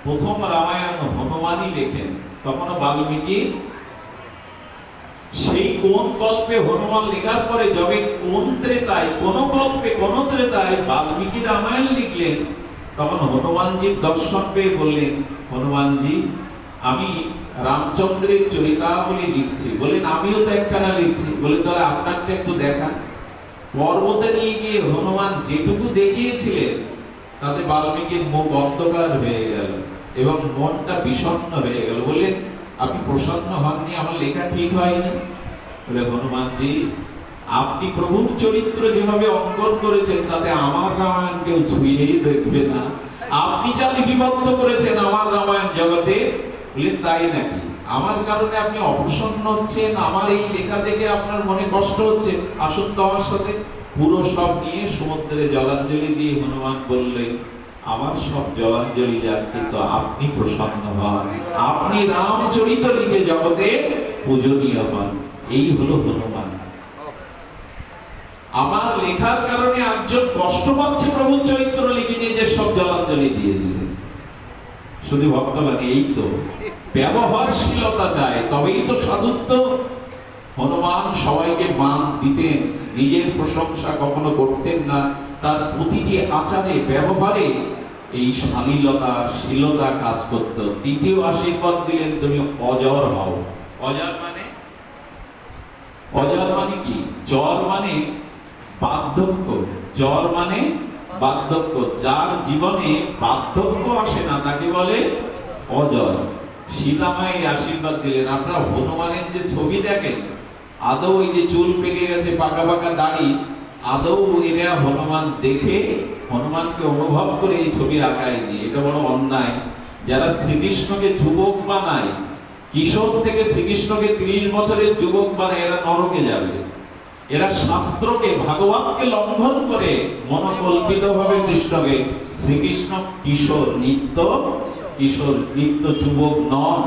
প্রথম রামায়ণ হনুমানই লেখেন, তখনও বাল্মীকি সেই কোন কল্পে হনুমান লেখার পরে যবে কোন ত্রেতায় কোন কল্পে কোন ত্রেতায় বাল্মীকি রামায়ণ লিখলেন, তখন হনুমানজির দর্শন পেয়ে বললেন, হনুমানজি আমি রামচন্দ্রের চরিতাবলী লিখছি। বলেন আমিও তো একখানা লিখছি। বলে তাহলে আপনারটা একটু দেখান। পর্বতে নিয়ে গিয়ে হনুমান যেটুকু দেখিয়েছিলেন তাতে বাল্মীকির মুখ অন্ধকার হয়ে গেল এবং মনটা বিষণ্ণ হয়ে গেল। বললেন আপনি প্রসন্ন হননি, আমার লেখা ঠিক হয়নি? বলে হনুমানজি আপনি প্রভুর চরিত্র যেভাবে অঙ্কন করেছেন তাতে আমার রামায়ণ কেউ ছুঁয়েই দেখবে না। আপনি যা লিপিবদ্ধ করেছেন আমার রামায়ণ জগতে, বললেন তাই নাকি? আমার কারণে আপনি অপ্রসন্ন হচ্ছেন, আমার এই লেখা দেখে আপনার মনে কষ্ট হচ্ছে, আসুন তো আমার সাথে। পুরো সব নিয়ে সমুদ্রে জলাঞ্জলি দিয়ে হনুমান বললেন, আমার সব জলাঞ্জলি যাক, কিন্তু আপনি প্রসন্ন হন, আপনি রামচরিত লিখে জগতে পূজনীয় হন। এই হলো হনুমান। আমার লেখার কারণে একজন কষ্ট পাচ্ছে প্রভুর চরিত্র লিখে নিয়ে যে সব জলাঞ্জলি দিয়ে দিলেন। শুধু ভক্তগণ এই তো ব্যবহারশীলতা চায়, তবেই তো সাধুত্ব। হনুমান সবাইকে মান দিতেন, নিজের প্রশংসা কখনো করতেন না। তার প্রতিটি আচারে ব্যবহারে এই শালীলতা শীলতা কাজ করত। তৃতীয় আশীর্বাদ দিলেন, তুমি অজর হও। অজর মানে, অজর মানে কি? জর মানে বার্ধক্য, জর মানে বার্ধক্য। যার জীবনে বার্ধক্য আসে না তাকে বলে অজর। সীতামায়ের আশীর্বাদ দিলেন। আপনারা হনুমানের যে ছবি দেখেন, আদৌ এই যে চুল পেকে গেছে, পাকা পাকা দাড়ি, আদৌ এরা হনুমান দেখে হনুমানকে অনুভব করে এই ছবি আঁকায়নি। এটা বড় অন্যায়। যারা শ্রীকৃষ্ণকে যুবক বানায়, কিশোর থেকে শ্রীকৃষ্ণকে 30 বছরের যুবক বানায়, এরা নরকে যাবে। এরা শাস্ত্রকে ভাগবতকে লঙ্ঘন করে মনোকল্পিত ভাবে কৃষ্ণকে, শ্রীকৃষ্ণ কিশোর, নিত্য কিশোর, নিত্য যুবক নন।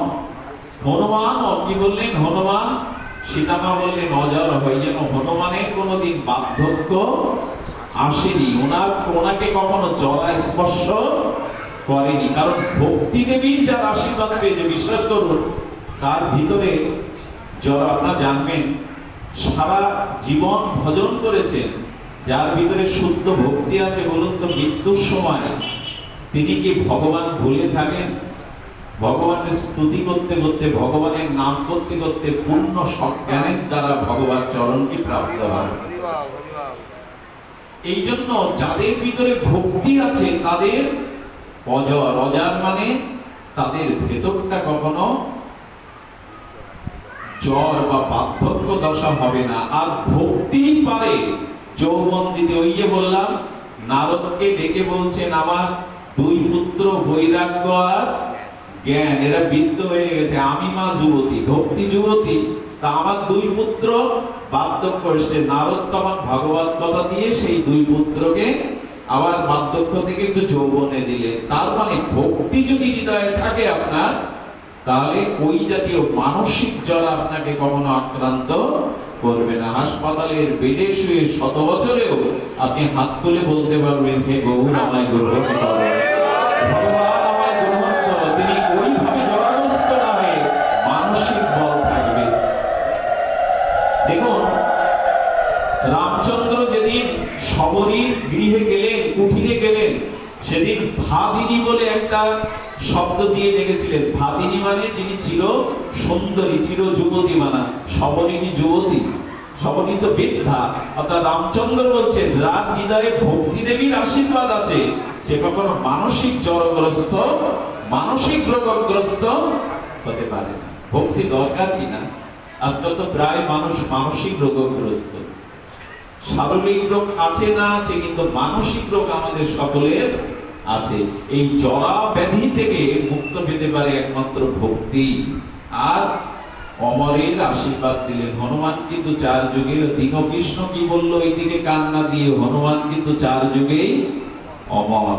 হনুমান কি বললেন? হনুমান, সীতামা বললেন অজর হয়, যেন হনুমানের কোনোদিন বার্ধক্য আসেনি, ওনাকে কখনো জরা স্পর্শ করেনি। কারণ ভক্তি দেবীর যার আশীর্বাদ পেয়েছে, বিশ্বাস করুন তার ভিতরে জরা, আপনারা জানবেন সারা জীবন ভজন করেছেন, যার ভিতরে শুদ্ধ ভক্তি আছে, বলুন তো মৃত্যুর সময় তিনি কি ভগবান ভুলে থাকেন? ভগবানের স্তুতি করতে করতে, ভগবানের নাম করতে করতে পূর্ণ সজ্ঞানের দ্বারা ভগবান চরণকে প্রাপ্ত হয়। এই জন্য যাদের ভিতরে ভক্তি আছে তাদের অজর, অজর মানে তাদের ভেতরটা কখনো জ্বর বা বার্ধক্য দশা হবে না। আর ভক্তি পারে যৌবন দিতে। ওই যে বললাম, নারদকে ডেকে বলছেন আমার 2 পুত্র বৈরাগ্য আর জ্ঞান, এরা বৃদ্ধ হয়ে গেছে, আমি মা যুবতী, ভক্তি যুবতী, তা আমার 2 পুত্র বার্ধক্য এসছে। নারদ তখন ভাগবত কথা দিয়ে সেই 2 পুত্রকে আবার বার্ধক্য থেকে একটু যৌবনে দিলেন। তার মানে ভক্তি যদি হৃদয়ে থাকে আপনার, তাহলে ওই জাতীয় মানসিক জ্বর আপনাকে কখনো আক্রান্ত করবে না। হাসপাতালের বেডে শুয়ে 100 বছরেও আপনি হাত তুলে বলতে পারবেন, হে গৌর আমায় গ্রহণ করো, ভগবান আমায় গ্রহণ করো। তিনি ওইভাবে জড়গ্রস্ত না হয়ে মানসিক বল থাকবে। দেখুন রামচন্দ্র যেদিন শবরীর গৃহে গেলেন, কুঠিরে গেলেন, সেদিন ভাদিনী বলে একটা শব্দ দিয়ে ডেকেছিলেন। ভাদিনী মানে যিনি চির সুন্দরী, চির যুবতী মানা। শবরী কি যুবতী? শবরী তো বৃদ্ধা। অর্থাৎ রামচন্দ্র বলছেন যার হৃদয়ে ভক্তি দেবীর আশীর্বাদ আছে সে কখনো মানসিক জড়গ্রস্ত, মানসিক রোগগ্রস্ত হতে পারে না। ভক্তি দরকার কিনা? আজকাল তো প্রায় মানুষ মানসিক রোগগ্রস্ত। শারীরিক রোগ আছে না আছে, কিন্তু মানসিক রোগ আমাদের সকলের আছে। এই জরা ব্যাধি থেকে মুক্ত পেতে পারে একমাত্র ভক্তি। আর অমরের আশীর্বাদ দিলেন। হনুমান কিন্তু 4 যুগে, দীনকৃষ্ণ কি বললো এইদিকে কান্না দিয়ে, হনুমান কিন্তু 4 যুগেই অমর।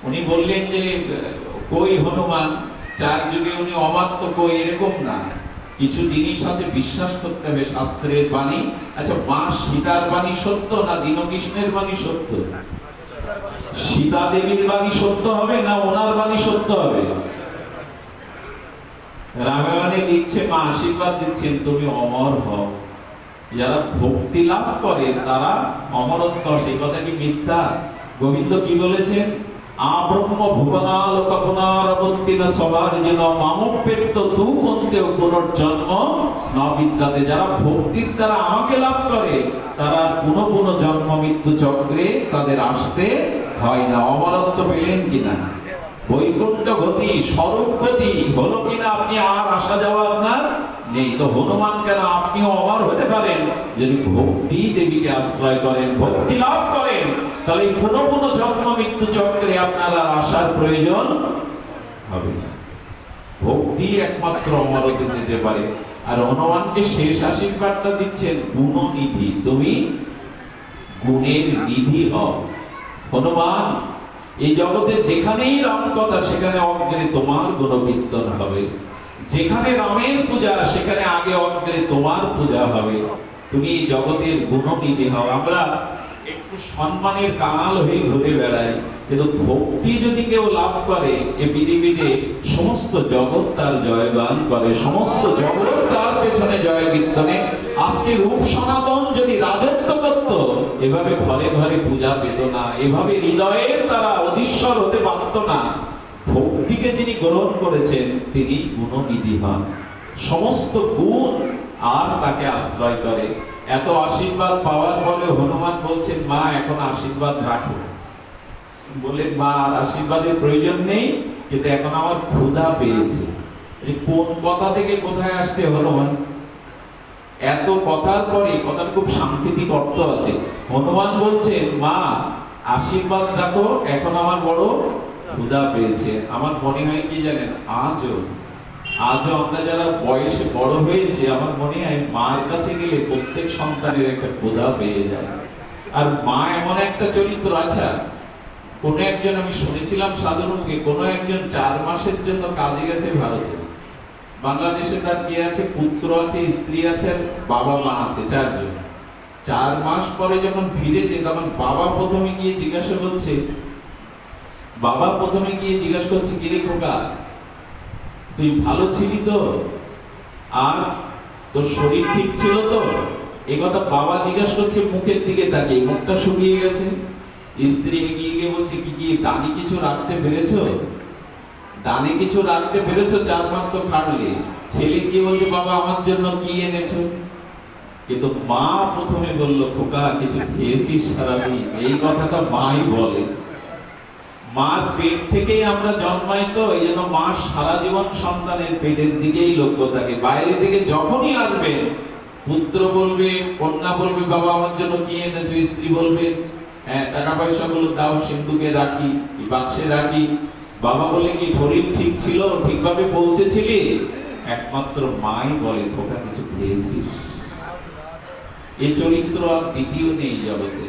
উনি বললেন যে কই হনুমান 4 যুগে উনি অমর তো কই, এরকম না। কিছু জিনিস আছে বিশ্বাস করতে হবে, শাস্ত্রের বাণী। আচ্ছা, মা সীতার বাণী সত্য না দীনকৃষ্ণের বাণী সত্য? সীতা দেবীর বাণী সত্য হবে না ওনার বাণী সত্য হবে? রামায়ণে লিখছে, মা আশীর্বাদ দিচ্ছেন তুমি অমর হও। যারা ভক্তি লাভ করে তারা অমরত্ব, সেই কথা কি মিথ্যা? গোবিন্দ কি বলেছেন? আব্রহ্ম ভুবনালোক পুনরাবর্তিন সবার্জুন মামপ্যেত্য তু কন্তেও পুনর্জন্ম ন বিদ্যাতে। যারা ভক্তির দ্বারা আমাকে লাভ করে তারা পুনঃ পুনঃ জন্ম মৃত্যু চক্রে তাদের আসতে হয় না। অমরত্ব পেলেন কিনা? বৈকুণ্ঠ গতি, স্বরূপ গতি হলো কিনা? আপনি আর আসা যাওয়া আপনার নেই। তো হনুমান কেন? আপনিও অমর হতে পারেন যদি ভক্তি দেবীকে আশ্রয় করেন, ভক্তি লাভ করেন, তাহলে পুনঃ পুনঃ জন্ম মৃত্যু চক্রে আপনার আর আসার প্রয়োজন হবে না। ভক্তি একমাত্র অমরত্ব দিতে পারে। আর হনুমানকে শেষ আশীর্বাদটা দিচ্ছেন, গুণনিধি, তুমি গুণের নিধি হও। হনুমান, এই জগতে যেখানেই রাম কথা সেখানে অগ্রে তোমার গুণকীর্তন হবে, যেখানে রামের পূজা সেখানে আগে অগ্রে তোমার পূজা হবে। তুমি এই জগতের গুণনিধি হও। আমরা একটু সম্মানের কাঙাল হয়ে ঘুরে বেড়াই, কিন্তু ভক্তি যদি কেউ লাভ করে এ পৃথিবীতে সমস্ত জগৎ তার জয়গান করে, সমস্ত জগৎ তার পেছনে জয় কীর্তনে। আজকে রূপ সনাতন যদি রাজত্ব করত, এভাবে ঘরে ঘরে পূজা পেত না, এভাবে হৃদয়ের তারা অধীশ্বর হতে পারত না। ভক্তিকে যিনি গ্রহণ করেছেন তিনি গুণনিধি হন, সমস্ত গুণ আর তাকে আশ্রয় করে। এত আশীর্বাদ পাওয়ার পরে হনুমান বলছেন, মা এখন আশীর্বাদ রাখো। বলে, মা আর আশীর্বাদের প্রয়োজন নেই, কিন্তু এখন আমার ক্ষুধা পেয়েছে। কোন কথা থেকে কোথায় আসছে হনুমান? এত কথার পরে কথার খুব সাংকেতিক অর্থ আছে। হনুমান বলছেন, মা আশীর্বাদ রাখো, এখন আমার বড় ক্ষুধা পেয়েছে। আমার মনে হয় কি জানেন, আজও আমরা যারা বয়সে বড় হয়েছে, আমার মনে হয় মার কাছে গেলে প্রত্যেক সন্তানের একটা ক্ষুধা পেয়ে যায়। আর মা এমন একটা চরিত্র। আচ্ছা, কোন একজন, আমি শুনেছিলাম সাধুর মুখে, কোন একজন 4 মাসের জন্য কাজে গেছে ভারতে। বাংলাদেশে তার কে আছে? পুত্র আছে, স্ত্রী আছে, বাবা মা আছে, 4 জন। 4 মাস পরে যখন ফিরেছে, তখন বাবা প্রথমে গিয়ে জিজ্ঞাসা করছে, কিরে খোকা, তুই ভালো ছিলি তো? আর তোর শরীর ঠিক ছিল তো? এই কথা বাবা জিজ্ঞাসা করছে মুখের দিকে তাকিয়ে, মুখটা শুকিয়ে গেছে। স্ত্রী গিয়ে বলছে, কি ডানে কিছু রাখতে পেরেছো? 4 মাস তো খাটলে। ছেলে গিয়ে বলছে, বাবা আমার জন্য কি এনেছো? কিন্তু মা প্রথমে বলল, খোকা কিছু খেয়েছিস সারাদিন? এই কথাটা মাই বলে। মার পেট থেকেই আমরা জন্মাই, তো এই জন্য মা সারা জীবন সন্তানের পেটের দিকেই লক্ষ্য থাকে। বাইরে থেকে যখনই আসবে, পুত্র বলবে, কন্যা বলবে, বাবা আমার জন্য কি এনেছো? স্ত্রী বলবে, হ্যাঁ টাকা পয়সা গুলো দাও, সিন্ধুকে রাখি, বাক্সে রাখি। বাবা বলে, কি শরীর ঠিক ছিল? ঠিকভাবে পৌঁছেছিলি? একমাত্র মাই বলে, খোকা কিছু খেয়েছিস? এই চরিত্র আর দ্বিতীয় নেই জগতে।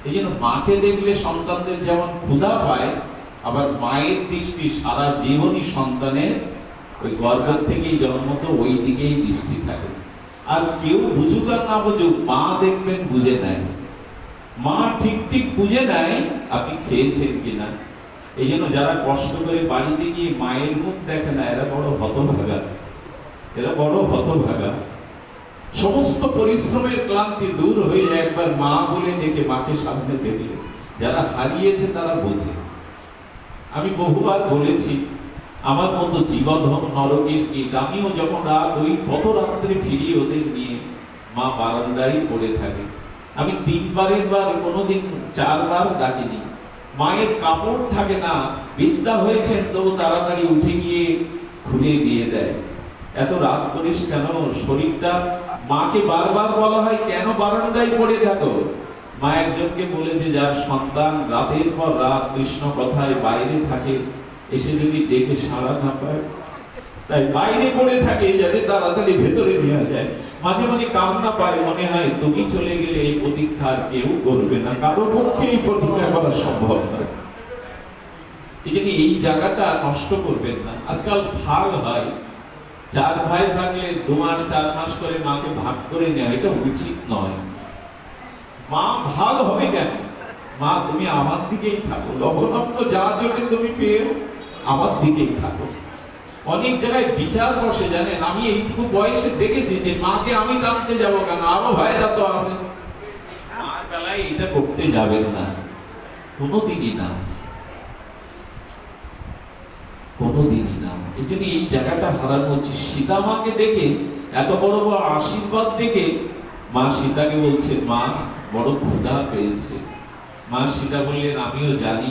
এই জন্য মাকে দেখলে সন্তানদের যেমন ক্ষুধা পায়, আবার মায়ের দৃষ্টি সারা জীবনই সন্তানের ওই গর্ভ থেকেই জন্ম, তো ওই দিকেই দৃষ্টি থাকে। আর কেউ বুঝুক আর না বুঝুক, মা দেখবেন বুঝে নেয়। মা ঠিক বুঝে নেয় আপনি খেয়েছেন কিনা। এই জন্য যারা কষ্ট করে বাড়িতে গিয়ে মায়ের মুখ দেখে না, এরা বড় হতভাগা। সমস্ত পরিশ্রমের ক্লান্তি দূর হয়ে যায় একবার মা বলে ডেকে, মাকে সামনে দেখলে। যারা হারিয়েছে তারা বোঝে। আমি বহুবার বলেছি, আমার মতো জীবধন নরকের কীট। আমিও যখন রাত ওই কত রাত্রে ফিরি ওদের নিয়ে, মা বারান্দায় পড়ে থাকে। আমি 3 বারের বার, কোনোদিন 4 বার ডাকিনি। মায়ের কাপড় থাকে না, বিদ্যা হয়েছেন তো তাড়াতাড়ি উঠে গিয়ে খুলে দিয়ে দেয়। এত রাত করিস কেন? শরীরটা, মাকে বারবার বলা হয়, কেন বারান্দায় পড়ে থাকো? মা একজনকে বলেছে, যার সন্তান রাতের পর রাত কৃষ্ণ কথায় বাইরে থাকে, এসে যদি ডেকে সাড়া না পায়, তাই বাইরে পড়ে থাকে যাতে তাড়াতাড়ি ভেতরে নেওয়া যায়। মাঝে মাঝে কান্না পায়, মনে হয় তুমি চলে গেলে এই প্রতীক্ষা আর কেউ করবে না, কারো পক্ষে এই প্রতীক্ষা করা সম্ভব না। এই জন্য এই জায়গাটা নষ্ট করবেন না। আজকাল ভাগ হয়, 4 ভাই থাকলে 2 মাস 4 মাস করে মাকে ভাগ করে নেওয়া, এটা উচিত নয়। মা ভাগ হবে কেন? মা তুমি আমার দিকেই থাকো, লবণাক্ত যা জোটে তুমি পেও আমার দিকেই থাকো। অনেক জায়গায় বিচার বসে, জানেন, আমি এইটুকু বয়সে দেখেছি যে মাকে আমি টানতে যাবো কেন, আরো ভাইরা তো আছে, আর বেলায় এটা করতে যাবেন না, কোনোদিনই না, কোনোদিনই না। এই জন্য এই জায়গাটা হারানো হচ্ছে। সীতা মাকে দেখে, এত বড় বড় আশীর্বাদ দেখে মা সীতাকে বলছে, মা বড় ক্ষুধা পেয়েছে। মা সীতা বললেন, আমিও জানি।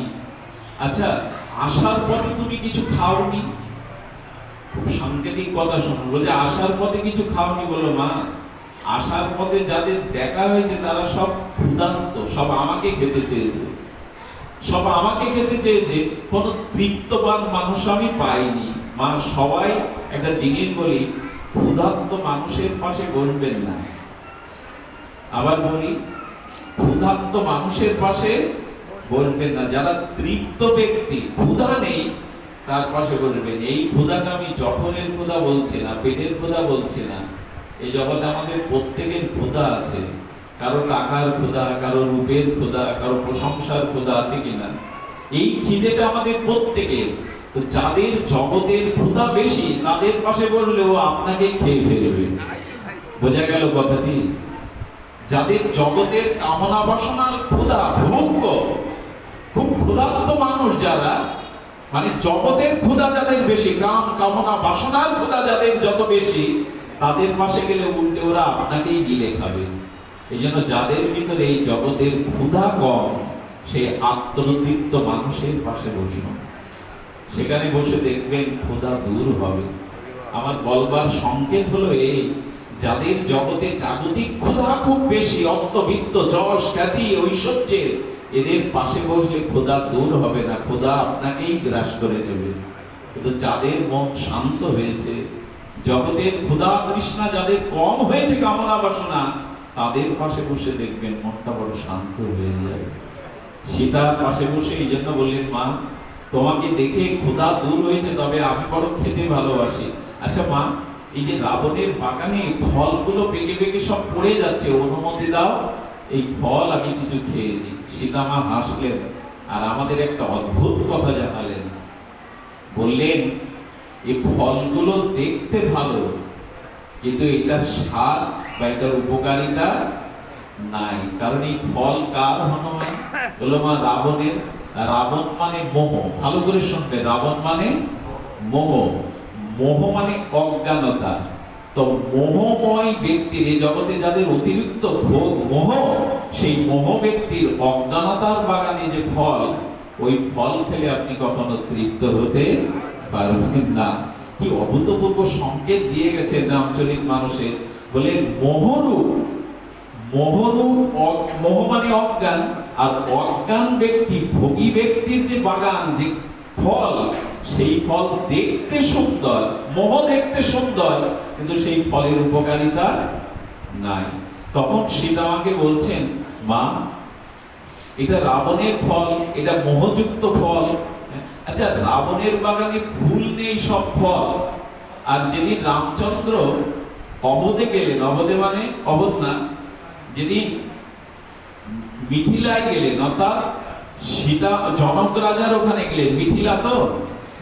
আচ্ছা, আসার পথে তুমি কিছু খাওনি? খুব সাংকেতিক কথা শুনুন, বলছে আসার পথে কিছু খাওনি? বলো, মা আসার পথে যাদের দেখা হয়েছে তারা সব ক্ষুধার্ত, সব আমাকে খেতে চেয়েছে, সব আমাকে খেতে চেয়েছে, কোনো তৃপ্তবান মানুষ আমি পাইনি। মা, সবাই একটা জিনিস বলি, ক্ষুধার্ত মানুষের পাশে বসবেন না। আবার বলি, ক্ষুধার্ত মানুষের পাশে বসবেন না। যারা তৃপ্ত ব্যক্তি, ক্ষুধা নেই, তার পাশে বসবেন। এই ক্ষুধাটা আমি জঠরের ক্ষুধা বলছি না, পেটের ক্ষুধা বলছি না। এই জগতে আমাদের প্রত্যেকের ক্ষুধা আছে। কারো টাকার ক্ষুধা, কারো রূপের ক্ষুধা, কারো প্রশংসার ক্ষুধা আছে কিনা? এই খিদেটা আমাদের প্রত্যেকের। তো যাদের জগতের ক্ষুধা বেশি, তাদের পাশে বললেও আপনাকে খেয়ে ফেলবে। বোঝা গেল কথাটি? যাদের জগতের কামনা বাসনার ক্ষুধা, ভোগ্য, খুব ক্ষুধার্ত মানুষ যারা, মানে জগতের ক্ষুধা যাদের বেশি, কাম কামনা বাসনার ক্ষুধা যাদের যত বেশি, তাদের পাশে গেলে উল্টে ওরা আপনাকেই গিলে খাবে। এই জন্য যাদের ভিতরে এই জগতের ক্ষুধা কম, সেই আত্মতৃপ্ত মানুষের পাশে বসুন। সেখানে বসে দেখবেন ক্ষুধা দূর হবে। আমার বলবার সংকেত হলো এই, যাদের জগতে জাগতিক ক্ষুধা খুব বেশি, অর্থবিত্ত, যশ, খ্যাতি, ঐশ্বর্যের, এদের পাশে বসলে ক্ষুধা দূর হবে না, ক্ষুধা আপনাকেই গ্রাস করে নেবে। কিন্তু যাদের মন শান্ত হয়েছে, জগতের ক্ষুধা তৃষ্ণা যাদের কম হয়েছে, কামনা বাসনা, তাদের পাশে বসে দেখবেন মনটা বড় শান্ত হয়ে যাবে। সীতার পাশে বসে এই জন্য বললেন, মা তোমাকে দেখে ক্ষুধা দূর হয়েছে, তবে আমি বড় খেতে ভালোবাসি। আচ্ছা মা, এই যে রাবণের বাগানে ফলগুলো পেকে পেকে সব পড়ে যাচ্ছে, অনুমতি দাও, এই ফল আমি কিছু খেয়ে নিই। সীতা মা হাসলেন আর আমাদের একটা অদ্ভুত কথা জানালেন। বললেন, এই ফলগুলো দেখতে ভালো, কিন্তু এটার স্বাদ বা এটার উপকারিতা নাই। কারণ এই ফল কার হনুমান? বললো, মা রাবণের। রাবণ মানে মোহ। ভালো করে শুনবে, রাবণ মানে মোহ। মোহ মানে অজ্ঞানতা। তো মোহময় ব্যক্তির, এই জগতে যাদের অতিরিক্ত ভোগ, মোহ, সেই মোহ ব্যক্তির অজ্ঞানতার বাগানে যে ফল, ওই ফল খেলে আপনি কখনো তৃপ্ত হতে পারবেন না। কি অভূতপূর্ব সংকেত দিয়ে গেছে রামচরিত মানুষের। বলে মোহরূপ, মোহরূপ, মোহ মানে অজ্ঞান, আর অজ্ঞান ব্যক্তি, ভোগী ব্যক্তির যে বাগান, যে ফল, সেই ফল দেখতে সুন্দর, মোহ দেখতে সুন্দর, কিন্তু সেই ফলের উপকারিতা নাই। তখন সীতা মাকে বলছেন, মা এটা রাবণের ফল, এটা মোহযুক্ত ফল। আচ্ছা, রাবণের বাগানে ফুল নেই, সব ফল। আর যেদিন রামচন্দ্র অবধে গেলেন, অবধে মানে অবধ না, যেদিন মিথিলায় গেলেন, অর্থাৎ সীতা জনক রাজার ওখানে গেলেন, মিথিলা তো,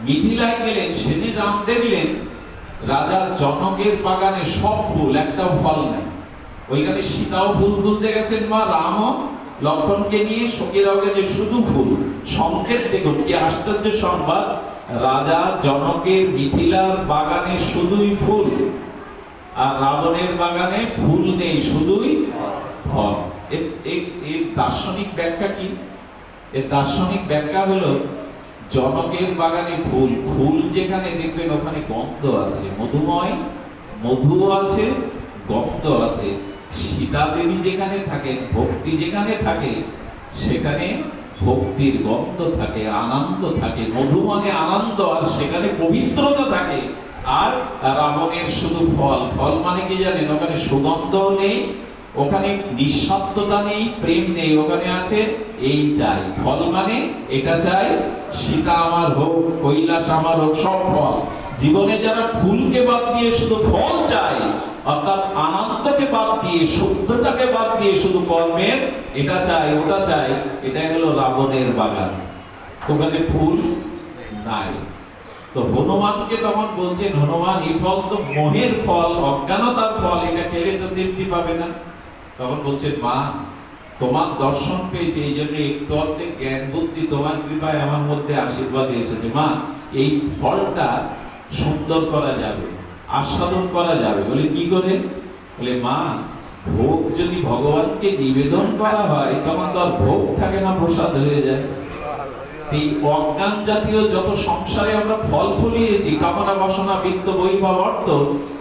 মিথিলায় গেলেন, সেদিন রাম দেখলেন রাজা জনকের বাগানে সব ফুল, একটাও ফল নাই। ওইখানে সীতাও ফুল তুলতে গেছেন, মা রামও লক্ষ্মণকে নিয়ে, সখীরাও গেছে, শুধু ফুল। সংকেত দেখুন কি আশ্চর্য সংবাদ। রাজা জনকের মিথিলার বাগানে শুধুই ফুল, আর রাবণের বাগানে ফুল নেই, শুধুই ফল। এর দার্শনিক ব্যাখ্যা কি? এর দার্শনিক ব্যাখ্যা হলো, জনকের বাগানে ফুল, ফুল যেখানে দেখবেন ওখানে গন্ধ আছে, মধুময়, মধু আছে, গন্ধ আছে। সীতা দেবী যেখানে থাকেন, ভক্তি যেখানে থাকে, সেখানে ভক্তির গন্ধ থাকে, আনন্দ থাকে। মধু মানে আনন্দ, আর সেখানে পবিত্রতা থাকে। আর রাবণের শুধু ফল, ফল মানে কি জানেন? ওখানে সুগন্ধ নেই, ওখানে নিঃস্বার্থতা নেই, প্রেম নেই, ওখানে আছে এই চাই। ফল মানে এটা চাই, সীতা আমার হোক, কৈলাস আমার হোক, সব ফল। জীবনে যারা ফুলকে বাদ দিয়ে শুধু ফল চাই, অর্থাৎ আনন্দকে বাদ দিয়ে, শুদ্ধতাকে বাদ দিয়ে শুধু কর্মের এটা চাই, ওটা চাই, এটাই হলো রাবণের বাগান। ওখানে ফুল নাই। তো হনুমানকে তখন বলছেন, হনুমান এই ফল তো মোহের ফল, অজ্ঞানতার ফল, এটা খেলে তো তৃপ্তি পাবে না। তখন বলছেন, মা তোমার দর্শন পেয়েছে, এই জন্য একটু অর্ধেক জ্ঞান বুদ্ধি তোমার কৃপায় আমার মধ্যে আশীর্বাদ এসেছে। মা এই ফলটা সুন্দর করা যাবে, আস্বাদন করা যাবে। বলে কি করে? বলে মা ভোগ যদি ভগবানকে নিবেদন করা হয় তখন তো আর ভোগ থাকে না, প্রসাদ হয়ে যায়। এই অজ্ঞান জাতীয় যত সংসারে আমরা ফল ফলিয়েছি, কামনা বাসনা বিত্ত বৈভব অর্থ,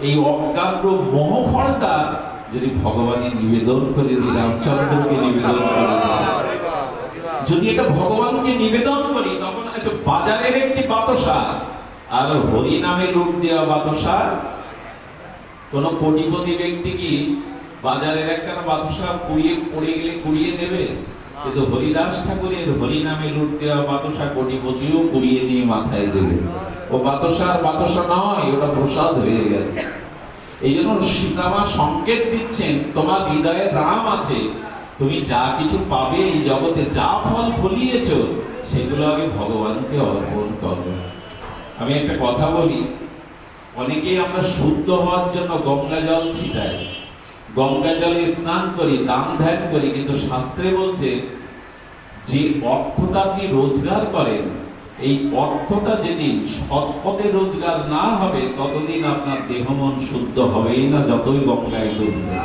এই অজ্ঞান রূপ মোহ ফলটা যদি ভগবানের নিবেদন করে দিই, রামচন্দ্রকে নিবেদন করে দিই, যদি এটা ভগবানকে নিবেদন করি, তখন আছে বাজারের একটি বাতাসা আর হরি নামে রূপ দেওয়া বাতাসা। কোন কোটিপতি ব্যক্তি কি বাজারের একটা বাতাসা কুড়িয়ে পড়ে গেলে কুড়িয়ে দেবে? কিন্তু হরিদাস ঠাকুরের হরি নামে লুট দেওয়া বাতাসা কোটিপতিও কুড়িয়ে নিয়ে মাথায় দেবে। ও বাতাসার বাতাসা নয়, ওটা প্রসাদ হয়ে গেছে। এই জন্য সীতামা সংকেত দিচ্ছেন, তোমার হৃদয়ে রাম আছে, তুমি যা কিছু পাবে এই জগতে, যা ফল ফলিয়েছ সেগুলো আগে ভগবানকে অর্পণ করো। আমি একটা কথা বলি, অনেকেই আমরা শুদ্ধ হওয়ার জন্য গঙ্গা জল ছিটাই, গঙ্গা জলে স্নান করি, দান ধ্যান করি, কিন্তু শাস্ত্রে বলছে যে অর্থটা আপনি রোজগার করেন, এই অর্থটা যেদিন সৎ পথে রোজগার না হবে ততদিন আপনার দেহ মন শুদ্ধ হবেই না, যতই গঙ্গায় ডুববে।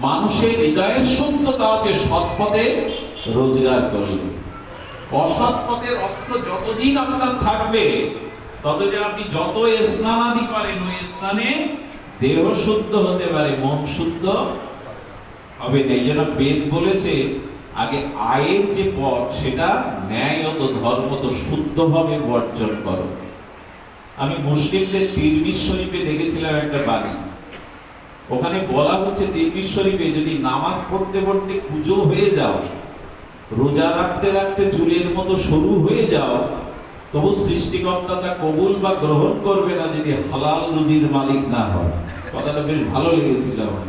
মানুষের হৃদয়ের শুদ্ধতা আছে সৎ পথে রোজগার করলে। অসৎ পথের অর্থ যতদিন আপনার থাকবে ততদিন আপনি যত স্নান আদি করেন, ওই স্নানে দেহ শুদ্ধ হতে পারে, মন শুদ্ধ হবে না। এই জন্য বেদ বলেছে আগে আয়ের যে পথ সেটা ন্যায়ত ধর্মত শুদ্ধভাবে বর্জন করো। আমি মুসলিমদের তিরমিজ শরীফে দেখেছিলাম একটা বাণী, ওখানে বলা হচ্ছে তিরমিজ শরীফে যদি নামাজ পড়তে পড়তে কুঁজো হয়ে যাও, রোজা রাখতে রাখতে চুলের মতো সরু হয়ে যাও, তবু সৃষ্টিকর্তা তা কবুল বা গ্রহণ করবে না যদি হালাল রুজির মালিক না হয়। কথাটা বেশ ভালো লেগেছিল আমার।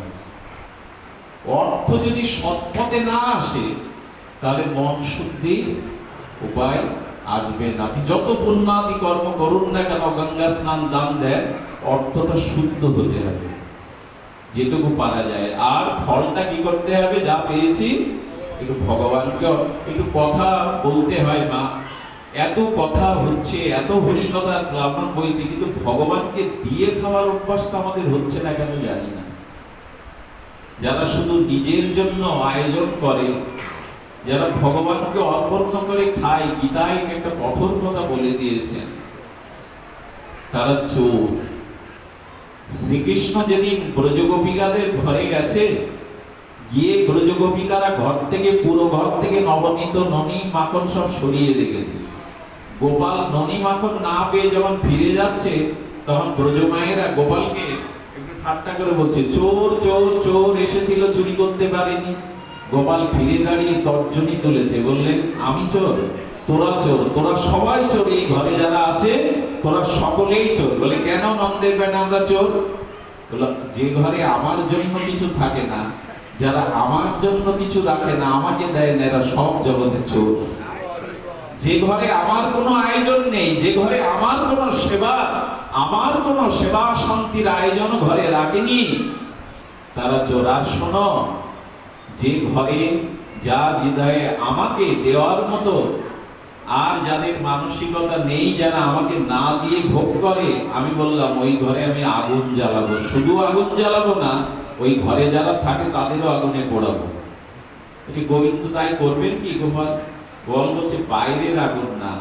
অর্থ যদি সৎপথে না আসে তাহলে মন শুদ্ধির উপায় আসবে না। যত পুণ্যাদি কর্ম করুন না কেন, গঙ্গা স্নান দান দেন, অর্থটা শুদ্ধ হতে হবে যেটুকু পারা যায়। আর ফলটা কি করতে হবে? যা পেয়েছি একটু ভগবানকে একটু কথা বলতে হয়। মা এত কথা হচ্ছে, এত হরি কথা প্লাবন বইছে, কিন্তু ভগবানকে দিয়ে খাওয়ার অভ্যাসটা আমাদের হচ্ছে না কেন জানি না। যারা শুধু নিজের জন্য আয়োজন করে, যারা ভগবানকে অর্পণ করে খায়, গীতায় একটা কঠোর কথা বলে দিয়েছেন, তারা চোর। শ্রীকৃষ্ণ যেদিন ব্রজগোপিকাদের ঘরে গেছে, গিয়ে ব্রজগোপিকারা ঘর থেকে, পুরো ঘর থেকে নবনীত ননি মাখন সব সরিয়ে রেখেছে। গোপাল ননি মাখন না পেয়ে যখন ফিরে যাচ্ছে, তখন ব্রজমায়েরা গোপালকে একটু ঠাট্টা করে বলছে, চোর চোর চোর এসেছিল, চুরি করতে পারেনি। গোপাল ফিরে দাঁড়িয়ে তর্জনী তুলেছে, বললেন আমি চোর, তোরা চোর, তোরা সবাই চোর, এই ঘরে যারা আছে তোরা সকলেই চোর। বলে কেন নন্দের বেন আমরা চোর? বলল যে ঘরে আমার জন্য কিছু থাকে না, যারা আমার জন্য কিছু রাখে না, আমাকে দেয় না, এরা সব জগতে চোর। যে ঘরে আমার কোনো আয়োজন নেই, যে ঘরে আমার কোনো সেবা শান্তির আয়োজন ঘরে রাখেনি, তারা চোর। আর শোনো, যে ঘরে যার হৃদয়ে আমাকে দেওয়ার মতো আর যাদের মানসিকতা নেই, যারা আমাকে না দিয়ে ভোগ করে, আমি বললাম ওই ঘরে আমি আগুন জ্বালাবো। শুধু আগুন জ্বালাবো না, ওই ঘরে যারা থাকে তাদেরও আগুনে পোড়াবো। গোবিন্দ তাই করবেন কি? গোপাল বলছে বাইরের আগুন না,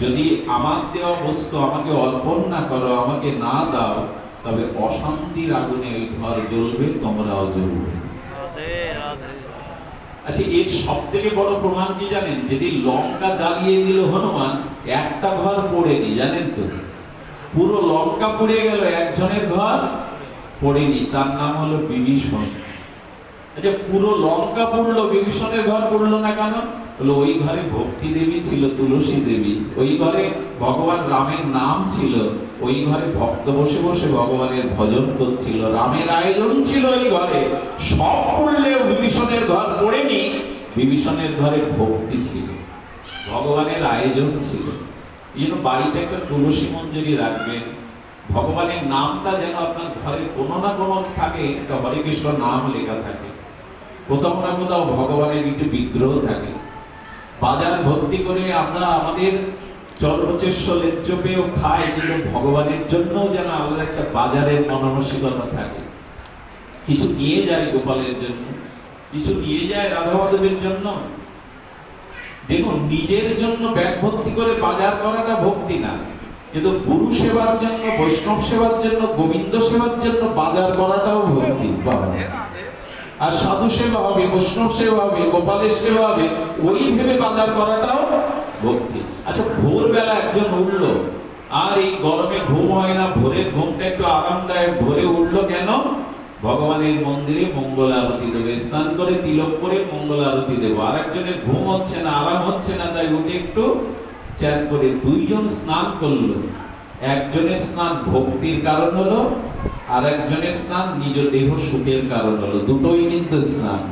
যদি আমার দেওয়া বস্তু আমাকে অর্পণ না করো, আমাকে না দাও, তবে অশান্তির আগুনে ওই ঘর জ্বলবে, তোমরাও জ্বলবে। আচ্ছা, এর সব থেকে বড় প্রমাণ কি জানেন? যেদিন লঙ্কা জ্বালিয়ে দিল হনুমান, একটা ঘর পড়েনি, জানেন তো? পুরো লঙ্কা পুড়ে গেল, একজনের ঘর পড়েনি, তার নাম হলো বিভীষণ। আচ্ছা, পুরো লঙ্কা পুড়লো, বিভীষণের ঘর পুড়লো না কেন? বলে ওই ঘরে ভক্তি দেবী ছিল, তুলসী দেবী, ওই ঘরে ভগবান রামের নাম ছিল, ওই ঘরে ভক্ত বসে বসে ভগবানের ভজন করছিল, রামের আয়োজন ছিল ওই ঘরে। সব পড়লেও বিভীষণের ঘর পড়েনি, বিভীষণের ঘরে ভক্তি ছিল, ভগবানের আয়োজন ছিল। এই জন্য বাড়িতে একটা তুলসী মঞ্জুরি রাখবেন। ভগবানের নামটা যেন আপনার ঘরে কোনো না কোনো থাকে, একটা হরে কৃষ্ণ নাম লেখা থাকে, কোথাও না কোথাও ভগবানের একটু বিগ্রহ থাকে। বাজার ভর্তি করে আমরা আমাদের চর্বচেষ্য লেজ্জ পেয়েও খাই, কিন্তু ভগবানের জন্য যেন আমাদের একটা বাজারের মানসিকতা থাকে। কিছু নিয়ে যায় গোপালের জন্য, কিছু নিয়ে যায় রাধা মাধবের জন্য। দেখুন, নিজের জন্য ব্যাগ ভর্তি করে বাজার করাটা ভক্তি না, কিন্তু গুরু সেবার জন্য, বৈষ্ণব সেবার জন্য, গোবিন্দ সেবার জন্য বাজার করাটাও ভক্তি। আর সাধু সেবা হবে, বৈষ্ণব সেবা হবে, গোপালের সেবা হবে, ওই ভেবে বাজার করাটাও ভক্তি। আচ্ছা, ভোরবেলা একজন উঠলো, আর এই গরমে ঘুম হয় না, ভোরের ঘুমটা একটু আরামদায়ক, ভোরে উঠলো কেন? ভগবানের মন্দিরে মঙ্গল আরতি দেবে, স্নান করে তিলক করে মঙ্গল আরতি দেবো। আর একজনের ঘুম হচ্ছে না, আরাম হচ্ছে না, তাই উঠে একটু চ্যান করে। দুইজন স্নান করলো, একজনের স্নান ভক্তির কারণ হলো, আর একজনের স্নান নিজ দেহ সুখের কারণ হলো। দুটোই কিন্তু স্নান।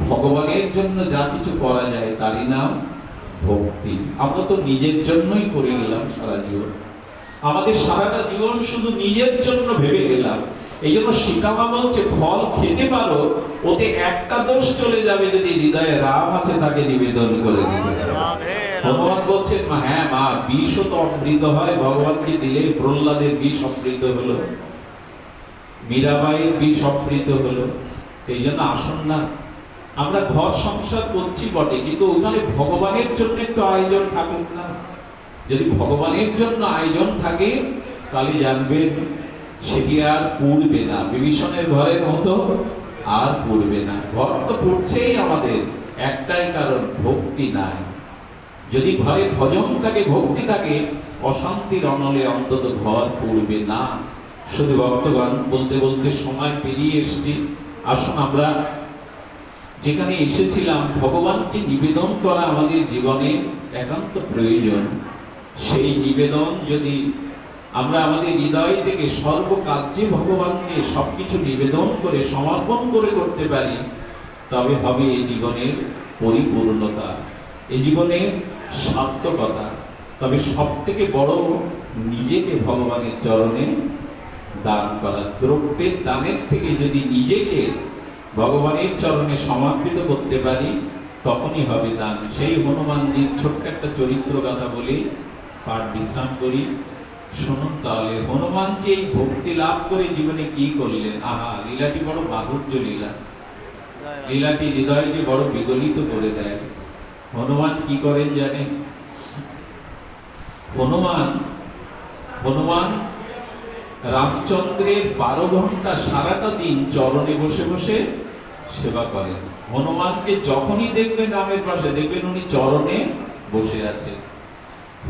ভগবানের জন্য যা কিছু করা যায় তারই নাম ভক্তি। আমরা তো নিজের জন্যই করে গেলাম সারা জীবন, আমাদের সারাটা জীবন শুধু নিজের জন্য ভেবে গেলাম। এই জন্য সীতামা বলছে, ফল খেতে পারো, ওতে একটা দোষ চলে যাবে, যদি হৃদয়ে রাম আছে তাকে নিবেদন করে দিবে। ভগবান বলছেন, হ্যাঁ মা, বিষও তো অমৃত হয়, ভগবানকে দিলে প্রহ্লাদের বিষ অমৃত হলো, মীরাবাইয়ের বিষ অমৃত হলো। এই জন্য আসুন না, আমরা ঘর সংসার করছি বটে, কিন্তু ওখানে ভগবানের জন্য একটু আয়োজন থাকুক না। যদি ভগবানের জন্য আয়োজন থাকে, তাহলে জানবেন সেটি আর পুড়বে না, বিভীষণের ঘরের মতো আর পুড়বে না। ঘর তো পুড়ছেই আমাদের, একটাই কারণ, ভক্তি নাই। যদি ঘরে ভজন থাকে, ভক্তি থাকে, অশান্তির অনলে অন্তত ঘর পুড়বে না। শুধু ভক্তগণ, বলতে বলতে সময় পেরিয়ে এসছি। আসুন, আমরা যেখানে এসেছিলাম, ভগবানকে নিবেদন করা আমাদের জীবনে একান্ত প্রয়োজন। সেই নিবেদন যদি আমরা আমাদের হৃদয় থেকে সর্বকার্যে ভগবানকে সবকিছু নিবেদন করে সমর্পণ করে করতে পারি, তবে হবে এই জীবনের পরিপূর্ণতা, এই জীবনের সার্থকতা। তবে সব থেকে বড়, নিজেকে ভগবানের চরণে দান করা। দ্রব্যের দানের থেকে যদি নিজেকে ভগবানের চরণে সমর্পিত করতে পারি, তখনই হবে দান। সেই হনুমানজির ছোট্ট একটা চরিত্র কথা বলে পাঠ বিশ্রাম করি। শুনুন তাহলে, হনুমানজি এই ভক্তি লাভ করে জীবনে কি করলেন। আহা, লীলাটি বড় মাধুর্য লীলা, লীলাটি হৃদয়কে বড় বিগলিত করে দেয়। হনুমান কি করেন জানেন? হনুমান রামচন্দ্রের 12 ঘন্টা সারাটা দিন চরণে বসে বসে সেবা করেন। হনুমানকে যখনই দেখবেন রামের পাশে, দেখবেন উনি চরণে বসে আছেন।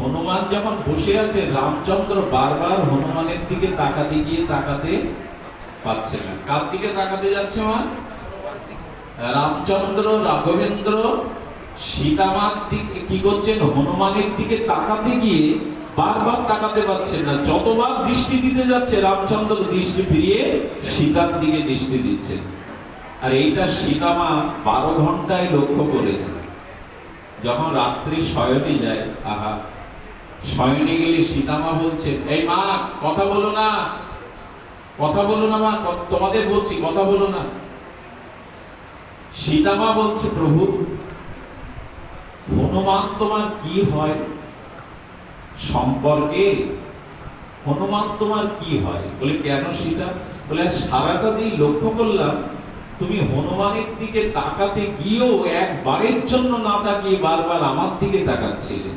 হনুমান যখন বসে আছে, রামচন্দ্র বারবার হনুমানের দিকে তাকাতে গিয়ে তাকাতে পাচ্ছে না। কার দিকে তাকাতে যাচ্ছে? রামচন্দ্র, রাঘবেন্দ্র, সীতামার দিকে কি করছেন? হনুমানের দিকে তাকাতে গিয়ে বারবার তাকাতে পারছেন না। যতবার দৃষ্টি দিতে যাচ্ছে, রামচন্দ্র দৃষ্টি ফিরিয়ে সীতার দিকে দৃষ্টি দিচ্ছেন। আর এইটা সীতামা 12 ঘন্টায় লক্ষ্য করেছে। যখন রাত্রি শয়নে যায়, আহা, শয়নে গেলে সীতামা বলছে, এই মা, কথা বলো না, কথা বলো না মা, তোমাদের বলছি, কথা বলো না। সীতামা বলছে, প্রভু, হনুমান তোমার কি হয় সম্পর্কে? হনুমান তোমার কি হয়? বলে, কেন সীতা? বলে, সারাটা দিন লক্ষ্য করলাম তুমি হনুমানের দিকে তাকাতে গিয়েও একবারের জন্য না তাকিয়ে বারবার আমার দিকে তাকাচ্ছিলে।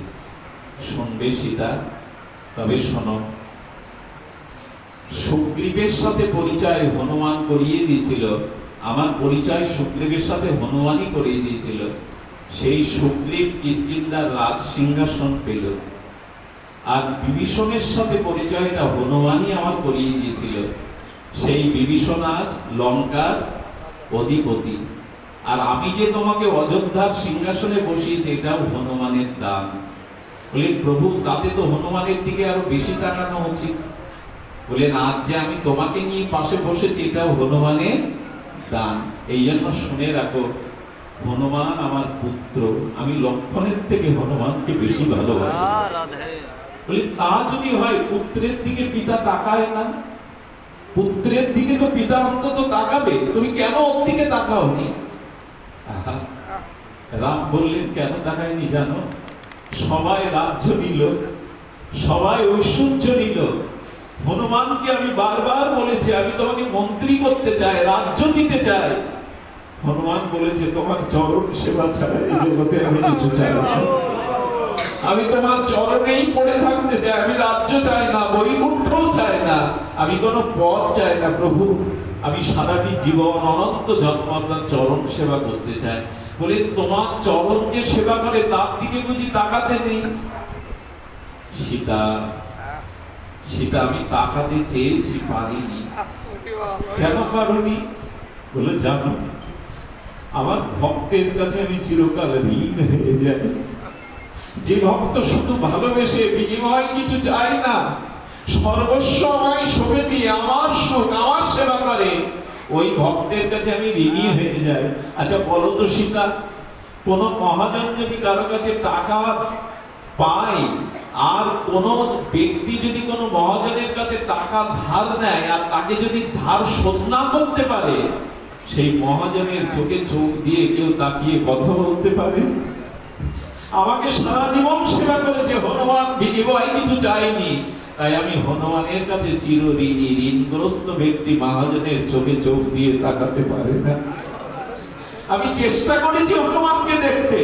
শুনবে সীতা? তবে শোনো, সুগ্রীবের সাথে পরিচয় হনুমান করিয়ে দিয়েছিল, আমার পরিচয় সুগ্রীবের সাথে হনুমানই করিয়ে দিয়েছিল। সেই সুগ্রীব কিষ্কিন্ধার রাজ সিংহাসন পেল, আর বিভীষণের সাথে পরিচয়টা হনুমানই আমার করিয়ে দিয়েছিল। সেই বিভীষণ আজ লঙ্কার অধিপতি, আর আমি যে তোমাকে অযোধ্যার সিংহাসনে বসিয়েছি, এটাও হনুমানের দান। বলে, প্রভু, তাতে তো হনুমানের দিকে আরো বেশি তাকানো উচিত। বলেন, আজ যে আমি তোমাকে নিয়ে পাশে বসেছি, এটাও হনুমানের দান। এই জন্য শুনে রাখো, হনুমান আমার পুত্র, আমি লক্ষণের থেকে হনুমানকে বেশি ভালোবাসি। বলে তা যদি হয় পুত্রের দিকে পিতা তাকায় না? পুত্রের দিকে তো পিতা অন্তত তাকাবে, তুমি কেন ওর দিকে তাকাওনি? রাম বললেন কেন তাকায়নি জানো? সবাই রাজ্য নিল, সবাই ঐশ্বর্য নিল, হনুমানকে আমি বারবার বলেছি আমি তোমাকে মন্ত্রী করতে চাই, রাজ্য দিতে চাই। হনুমান বলেছে তোমার চরণ সেবা ছাড়া এই জগতে আমি কিছু চাই না, আমি তোমার চরণেই পড়ে থাকতে চাই, আমি রাজ্য চাই না, বৈকুণ্ঠও চাই না, আমি কোনো পদ চাই না প্রভু, আমি সারাটি জীবন অনন্ত জন্ম আপনার চরণ সেবা করতে চাই। বলে তোমার চরণ যে সেবা করে তার দিকে বুঝি তাকাতে নেই? সীতা সীতা আমি তাকাতে চেয়েছি, পারিনি। কেন পারোনি? বলে জানো আমার ভক্তের কাছে আমি চিরকাল ঋণ হয়ে যাই। যে ভক্ত শুধু ভালোবেসে বিনিময় কিছু চায় না, সর্বস্ব আমায় সঁপে দিয়ে আমার সুখ আমার সেবা করে, ওই ভক্তের কাছে আমি ঋণী হয়ে যাই। আচ্ছা বলো তো সীতা, কোন মহাজন যদি কারো কাছে টাকা পায়, আর কোন ব্যক্তি যদি কোন মহাজনের কাছে টাকা ধার নেয় আর তাকে যদি ধার শোধ না করতে পারে, সেই মহাজনের চোখে চোখ দিয়ে কেউ তাকিয়ে কথা বলতে পারে? আমাকে সারা জীবন সেবা করেছে হনুমান, বিনিময় কিছু চাইনি, তাই আমি হনুমানের কাছে চির ঋণী। ঋণগ্রস্ত ব্যক্তি মহাজনের চোখে চোখ দিয়ে তাকাতে পারে না। আমি চেষ্টা করেছি হনুমানকে দেখতে,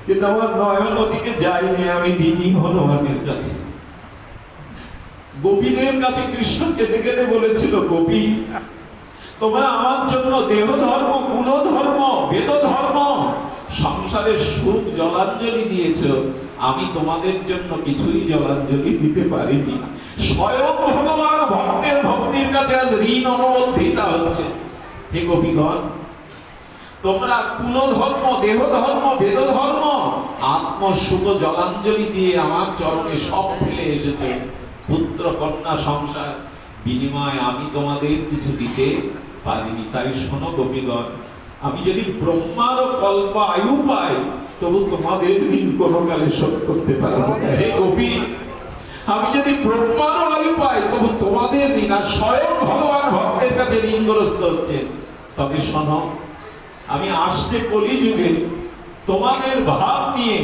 কিন্তু আমার নয়ন ওদিকে যায়নি, আমি ঋণী হনুমানের কাছে। গোপীদের কাছে কৃষ্ণকে দেখে বলেছিল, গোপী তোমরা আমার জন্য দেহ ধর্ম, কুল ধর্ম, বেদ ধর্ম, সংসারের সুখ জলাঞ্জলি দিয়েছ, আমি তোমাদের জন্য কিছুই জলাঞ্জলি দিতে পারিনি। স্বয়ং ভগবান ভক্তের ভক্তির কাছে আজ ঋণ অনুবন্ধিতা হচ্ছে। হে গোপীগণ, তোমরা কুল ধর্ম, দেহ ধর্ম, বেদ ধর্ম, আত্মসুখ জলাঞ্জলি দিয়ে আমার চরণে সব ফেলে এসেছে। পুত্র কন্যা সংসার বিনিময় আমি তোমাদের কিছু দিতে পারিনি। তাই শোনো গোপীগণ, আমি যদি ব্রহ্মারও কল্প আয়ু পাই, তবু তোমাদের ঋণ কোনো কালে শোধ করতে পারবো না। হে গোপী, আমি যদি ব্রহ্মারও আয়ু পাই, তবু তোমাদের ঋণ, আর স্বয়ং ভগবান ভক্তের কাছে ঋণগ্রস্ত হচ্ছে। তবে শোনো, আমি আসছে কলিযুগে তোমাদের ভাব নিয়ে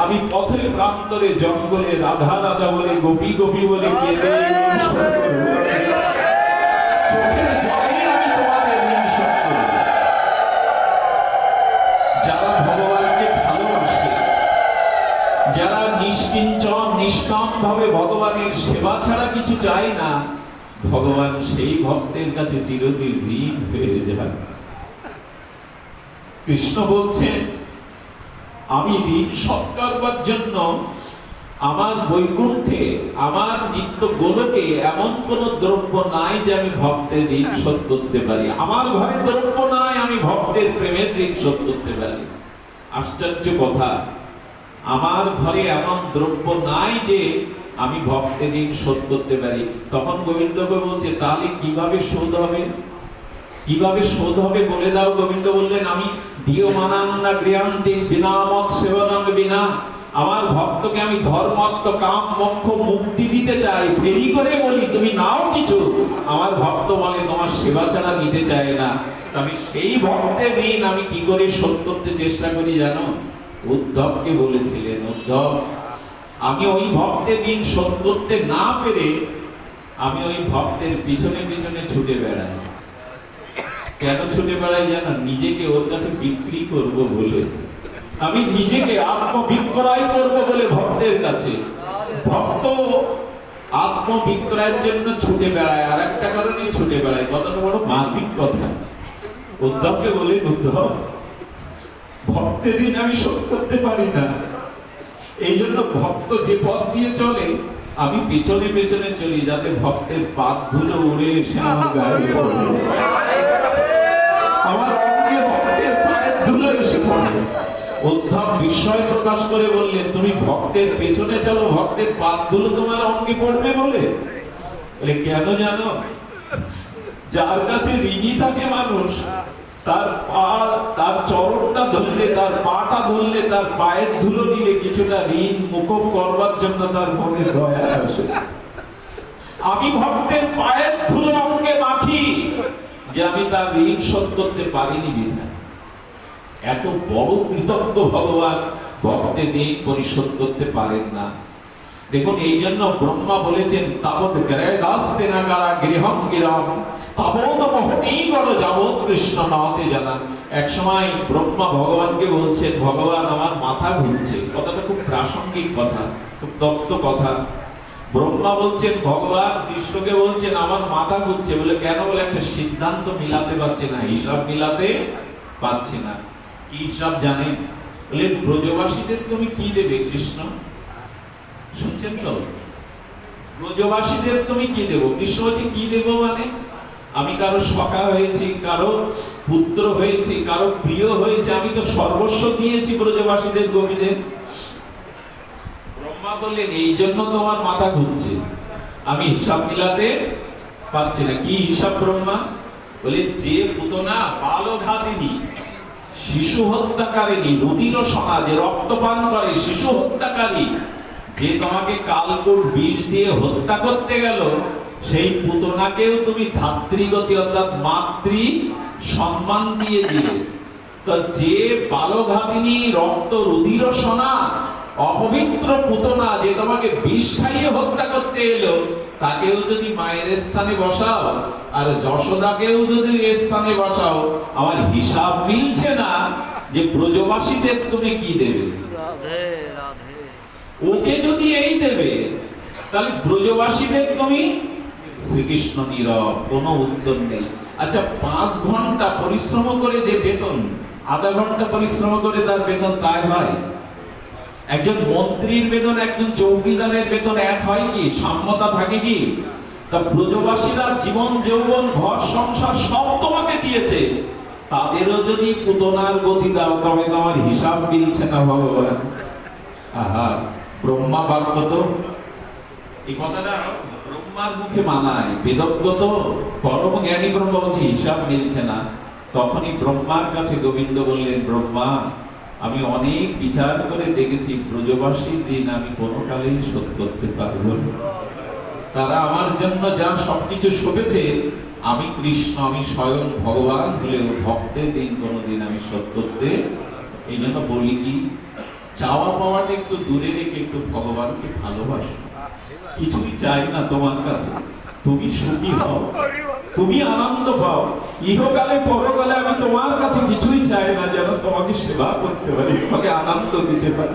আমি পথের প্রান্তরে জঙ্গলে রাধা রাধা বলে, গোপী গোপী বলে কেঁদে চোখের জলে আমি তোমাদের ঋণ শোধ করব। যারা ভগবানকে ভালোবাসে, যারা নিষ্কিঞ্চন নিষ্কাম ভাবে ভগবানের সেবা ছাড়া কিছু চায় না, ভগবান সেই ভক্তের কাছে চিরদিন ঋণ হয়ে যায়। কৃষ্ণ বলছেন, আমি ঋণ শোধ করবার জন্য আমার বৈকুণ্ঠে, আমার নিত্য গোলকে এমন কোন দ্রব্য নাই যে আমি ভক্তের ঋণ শোধ করতে পারি। আমার ঘরে দ্রব্য নাই আমি ভক্তের প্রেমের ঋণ শোধ করতে পারি। আশ্চর্য কথা, আমার ঘরে এমন দ্রব্য নাই যে আমি ভক্তের ঋণ শোধ করতে পারি। তখন গোবিন্দকে বলছে, তাহলে কিভাবে শোধ হবে? কিভাবে শোধ হবে বলে দাও। গোবিন্দ বললেন, আমি দিও মানাং না গৃহান্তি বিনামত সেবনং বিনা, আমার ভক্তকে আমি ধর্মাত্ম কাম মোক্ষ মুক্তি দিতে চাই। ফেরি করে বলি তুমি নাও কিছু, আমার ভক্ত বলে তোমার সেবা ছাড়া নিতে চায় না। আমি সেই ভক্তের ঋণ আমি কি করে শোধ করতে চেষ্টা করি জানো? উদ্ধবকে বলেছিলেন, উদ্ধব আমি ওই ভক্তের ঋণ শোধ করতে না পেরে আমি ওই ভক্তের পিছনে পিছনে ছুটে বেড়াই। কেন ছুটে বেড়াই জানো? নিজেকে ওর কাছে বিক্রি করব বলে। আমি নিজেকে আত্মবিক্রয় করব বলে ভক্তের কাছে। ভক্ত আত্মবিক্রয়ের জন্য ছুটে বেড়ায়, আর একটা কারণে ছুটে বেড়ায়। কতটা বড় মার্মিক কথা। উদ্ধবকে বলে, উদ্ধব ভক্তের ঋণ আমি শোধ করতে পারি না, এই জন্য ভক্ত যে পথ দিয়ে চলে আমি পেছনে পেছনে চলি, যাতে ভক্তের পাত ধুলো উড়ে এসে আমার গায়ে পড়ে, আমার অঙ্গে ভক্তের পায়ের ধুলো এসে পড়ে। উদ্ধব বিস্ময় প্রকাশ করে বললেন, তুমি ভক্তের পেছনে চলো, ভক্তের পাত ধুলো তোমার অঙ্গে পড়বে বলে? কেন জানো? যার কাছে ঋণী থাকে মানুষ, তার পা, তার চরণটা ধরলে, তার পাটা ধরলে, তার পায়ের ধুলো নিলে কিছুটা ঋণ মুকুব করবার জন্য তার মনে দয়া আসে। আমি ভক্তের পায়ের ধুলো আমাকে মাখি যে আমি তার ঋণ শোধ করতে পারিনি বিধায়। এত বড় কৃতজ্ঞ ভগবান, ভক্তের ঋণ পরিশোধ করতে পারেন না। দেখুন, এই জন্য ব্রহ্মা বলেছেন তাবৎ গ্রহদাস্তে নাগারা গৃহম গিরম তাবৎ মোহনী গড় যাবৎ কৃষ্ণ নতে জানা। এক সময় ব্রহ্মা ভগবানকে বলছেন, ভগবান আমার মাথা ঘুরছে। কথাটা খুব প্রাসঙ্গিক কথা, খুব তত্ত্ব কথা। ব্রহ্মা বলছেন, ভগবান কৃষ্ণকে বলছেন আমার মাথা ঘুরছে। বলে কেন? বলে একটা সিদ্ধান্ত মিলাতে পারছে না, হিসাব মিলাতে পারছে না। কি হিসাব জানেন? বলে ব্রজবাসীদের তুমি কি দেবে কৃষ্ণ? শুনছেন তো? ব্রজবাসীদের তুমি কি দেবো? কৃষ্ণ বলছে কি দেবো মানে? আমি কারো সখা হয়েছি, কারো পুত্র হয়েছি, কারো প্রিয় হয়েছে, আমি তো সর্বস্ব দিয়েছি ব্রজবাসীদের, গোপীদের। ব্রহ্মা বললেন এই জন্য তোমার মাথা ঘুরছে, আমি হিসাব মিলাতে পারছি না। কি হিসাব ব্রহ্মা? বলে যে পুতনা বালঘাতিনী, শিশু হত্যাকারিনী, রুদির সনা, যে রক্তপান করে, শিশু হত্যাকারী, যে তোমাকে কালকুট বিষ দিয়ে হত্যা করতে গেল, সেই পুতনাকেও তুমি ধাত্রীগতি অর্থাৎ মাতৃ সম্মান দিয়ে দিলে। তো যে বালঘাতিনী, রক্ত রুধির সনা, অপবিত্র পুতনা, যে তোমাকে বিষ খাইয়ে হত্যা করতে এলো, তাকেও যদি মায়ের স্থানে বসাও, আর যশোদাকেও যদি এ স্থানে বসাও, আমার হিসাব মিলছে না যে ব্রজবাসীদের তুমি কি দেবে। ওকে যদি এই দেবে, তাহলে ব্রজবাসীদের তুমি, শ্রীকৃষ্ণ নীরব, কোনো উত্তর নেই। আচ্ছা, 5 ঘন্টা পরিশ্রম করে যে বেতন, আধা ঘন্টা পরিশ্রম করে তার বেতন তাই হয়? একজন মন্ত্রীর বেতন, একজন চৌকিদারের বেতন এক হয় কি? সাম্যতা থাকে কি? তা ব্রজবাসীরা জীবন যৌবন ঘর সংসার সব তোমাকে দিয়েছে, তাদেরও যদি পুতনার গতি দাও, তবে তোমার হিসাব মিলছে না ভগবান। আহা, ব্রহ্মা বাক্য তো, এই কথাটা ব্রহ্মার মুখে মানায়, বেদজ্ঞ তো, পরম জ্ঞানী ব্রহ্মা বলছে হিসাব মিলছে না। তখনই ব্রহ্মার কাছে গোবিন্দ বললেন, ব্রহ্মা আমি অনেক বিচার করে দেখেছি, ব্রজবাসীর ঋণ আমি কোনোকালেই শোধ করতে পারব না। তারা আমার জন্য যা সবকিছু শোধেছে, আমি কৃষ্ণ, আমি স্বয়ং ভগবান হলেও ভক্তের ঋণ কোনোদিন আমি শোধ করতে। এই জন্য বলি কি, চাওয়া পাওয়াটা একটু দূরে রেখে একটু ভগবানকে ভালোবাসো। কিছুই চাই না তোমার কাছে, তুমি সুখী হও, তুমি আনন্দ পাও। ইহকালে পরকালে আমি তোমার কাছে কিছুই চাই না, যেন তোমাকে সেবা করতে পারি, তোমাকে আনন্দ দিতে পারি।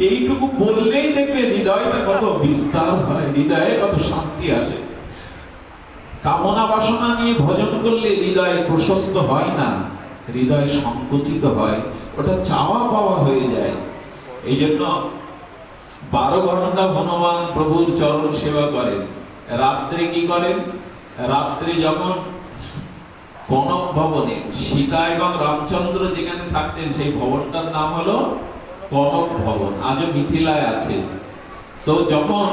এইটুকু বললেই দেখবে হৃদয়টা কত বিস্তার হয়, হৃদয়ে কত শান্তি আসে। কামনা বাসনা নিয়ে ভজন করলে হৃদয় প্রশস্ত হয় না, হৃদয় সংকুচিত হয়, ওটা চাওয়া পাওয়া হয়ে যায়। এই জন্য 12 ঘন্টা হনুমান প্রভুর চরণ সেবা করেন। রাত্রে কি করেন? রাত্রে যখন কনক ভবনে সীতা এবং রামচন্দ্র যেখানে থাকতেন, সেই ভবনটার নাম হলো কনক ভবন, আজও মিথিলায় আছে। তো যখন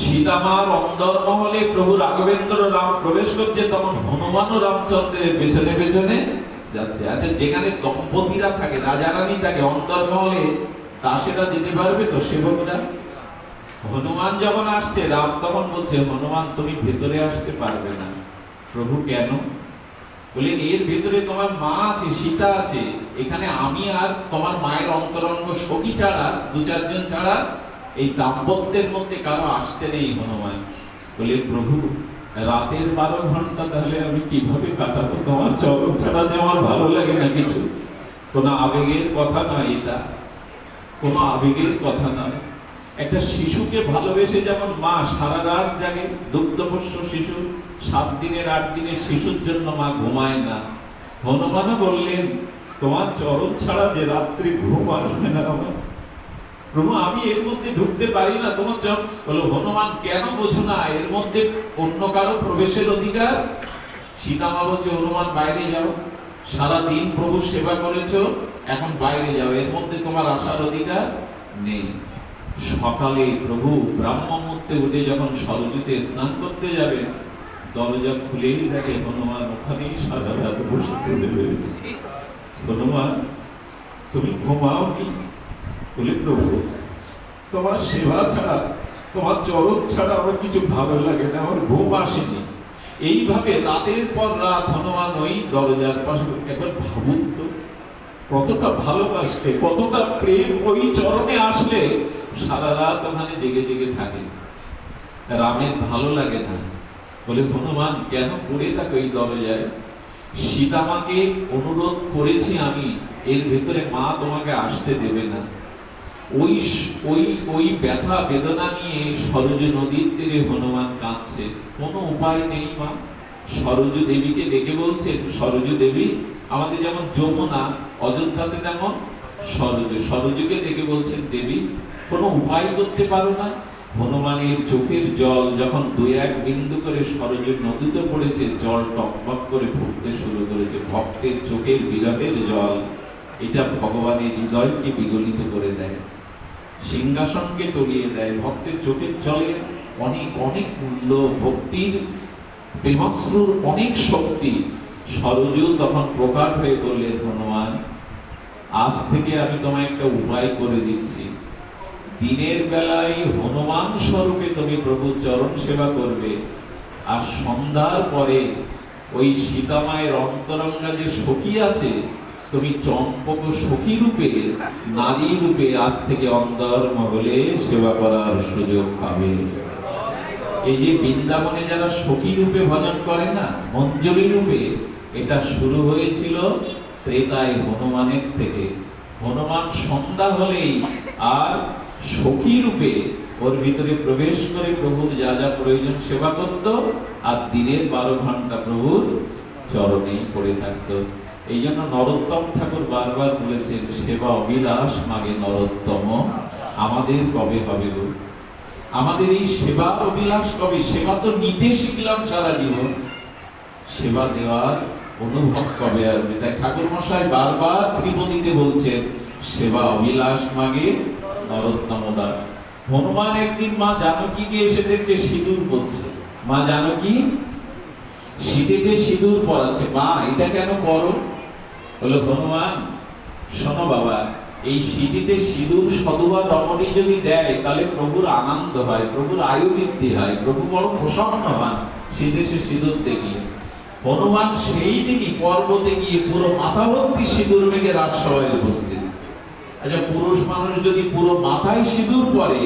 সীতামার অন্দরমহলে প্রভু রাঘবেন্দ্র রাম প্রবেশ করছে, তখন হনুমান ও রামচন্দ্রের পেছনে পেছনে যাচ্ছে। আচ্ছা, যেখানে দম্পতিরা থাকে, রাজা রানী থাকে, অন্দরমহলে দাসেরা যেতে পারবে তো, সেবকরা? হনুমান যখন আসছে, রাম তখন বলছে, হনুমান তুমি ভেতরে আসতে পারবে না। প্রভু কেন? বলেন এর ভেতরে তোমার মা আছে, সীতা আছে, এখানে আমি আর তোমার মায়ের অন্তরঙ্গ সখী ছাড়া, 2-4 জন ছাড়া এই দাম্পত্যের মধ্যে কারো আসতে নেই। হনুমান বলে, প্রভু রাতের 12 ঘন্টা তাহলে আমি কিভাবে কাটাবো? তোমার চরণ ছাড়া যে আমার ভালো লাগে না কিছু। কোনো আবেগের কথা নয় এটা, কোনো আবেগের কথা নয়। একটা শিশুকে ভালোবেসে যেমন মা সারা রাত জাগে, দুগ্ধপোষ্য শিশু, 7 দিনের 8 দিনের শিশুর জন্য মা ঘুমায় না। হনুমানও বললেন, তোমার চরণ ছাড়া যে রাত্রি ঘুম আসবে না আমার। প্রভু আমি এর মধ্যে ঢুকতে পারি না, তোমার চরণ। বলো, হনুমান কেন বোঝো না? এর মধ্যে অন্য কারো প্রবেশের অধিকার। সীতামা বলছে, হনুমান বাইরে যাও, সারাদিন প্রভু সেবা করেছো, এখন বাইরে যাও, এর মধ্যে তোমার আসার অধিকার নেই। সকালে প্রভু ব্রাহ্ম মুহূর্তে উঠে যখন সরযূতে স্নান করতে যাবে, দরজা খুলেই দেখে হনুমান ওখানেই সারা রাত বসে পড়ে রয়েছে। হনুমান, তুমি ঘুমাওনি? বলে, প্রভু, তোমার সেবা ছাড়া, তোমার চরণ ছাড়া আমার কিছু ভালো লাগে না, আমার ঘুম আসেনি। এইভাবে রাতের পর রাত হনুমান ওই দরজার পাশে। একবার ভাবুন তো, কতটা ভালোবাসলে, কতটা প্রেম ওই চরণে আসলে সারা রাত ওখানে জেগে জেগে থাকে। রামের ভালো লাগে না, বলে, হনুমান কেন পড়ে থাকো এই দরজায়? সীতামাকে অনুরোধ করেছি আমি, এর ভেতরে মা তোমাকে আসতে দেবে না। ওই ওই ওই ব্যথা বেদনা নিয়ে সরজ নদীর তীরে হনুমান কাঁদছে। কোনো উপায় নেই মা। সরজু দেবীকে ডেকে বলছেন, সরজু দেবী, আমাদের যেমন যমুনা, অযোধ্যাতে তেমন সরজু, সরজুকে ডেকে বলছেন, দেবী কোনো উপায় করতে পারো না? হনুমানের চোখের জল যখন দুই এক বিন্দু করে সরজু নদীতে পড়েছে, জল টকবক করে ফুটতে শুরু করেছে। ভক্তের চোখের বিরহের জল, এটা ভগবানের হৃদয়কে বিগলিত করে দেয়, সিংহাসনকে টলিয়ে দেয়। ভক্তের চোখের জলের অনেক অনেক মূল্য, ভক্তির প্রেমাশ্রুর অনেক শক্তি। সরজু তখন প্রকাট হয়ে বললেন, হনুমান, আজ থেকে আমি তোমায় একটা উপায় করে দিচ্ছি। দিনের বেলায় হনুমান স্বরূপে তুমি প্রভু চরণ সেবা করবে, আর সন্ধ্যার পরে ওই সীতামায়ের অন্তরঙ্গা যে সখী আছে, তুমি চম্পক সখী রূপে, নারী রূপে আজ থেকে অন্দর মহলে সেবা করার সুযোগ পাবে। এই যে বৃন্দাবনে যারা সখী রূপে ভজন করে না, মঞ্জরী রূপে, এটা শুরু হয়েছিল ত্রেতায় হনুমানের থেকে। হনুমান সন্ধ্যা হলেই আর সখী রূপে ওর ভিতরে প্রবেশ করে প্রভুর যা যা প্রয়োজন সেবা করত, আর দিনের 12 ঘন্টা প্রভুর চরণেই পড়ে থাকত। এই জন্য নরোত্তম ঠাকুর বারবার বলেছেন, সেবা অবিলাস মাগে নরোত্তম, আমাদের কবে হবে গো? আমাদের এই সেবা অবিলাস কবে? সেবা তো নিতে শিখলাম সারা জীবন, সেবা দেওয়ার অনুভব কবে আসবে? তাই ঠাকুর মশাই বারবার ত্রিপদীতে বলছেন, সেবা অবিলাস মাগে নরোত্তম দাস। হনুমান একদিন মা জানকীকে এসে দেখছে সিঁদুর পরছে। মা জানকী শীতেতে সিঁদুর পরাচ্ছে। মা, এটা কেন করো? বলে, হনুমান শোনো বাবা, এই শীতিতে সিঁদুর সধবা রমণী যদি দেয়, তাহলে প্রভুর আনন্দ হয়, প্রভুর আয়ু বৃদ্ধি হয়, প্রভু বড় প্রসন্ন হন শীতে সে সিঁদুর দেখলে। হনুমান সেই দিনই পর্বতে গিয়ে পুরো মাথা ভর্তি সিঁদুর মেঘে রাজসভায় উপস্থিত। আচ্ছা, পুরুষ মানুষ যদি পুরো মাথায় সিঁদুর পরে,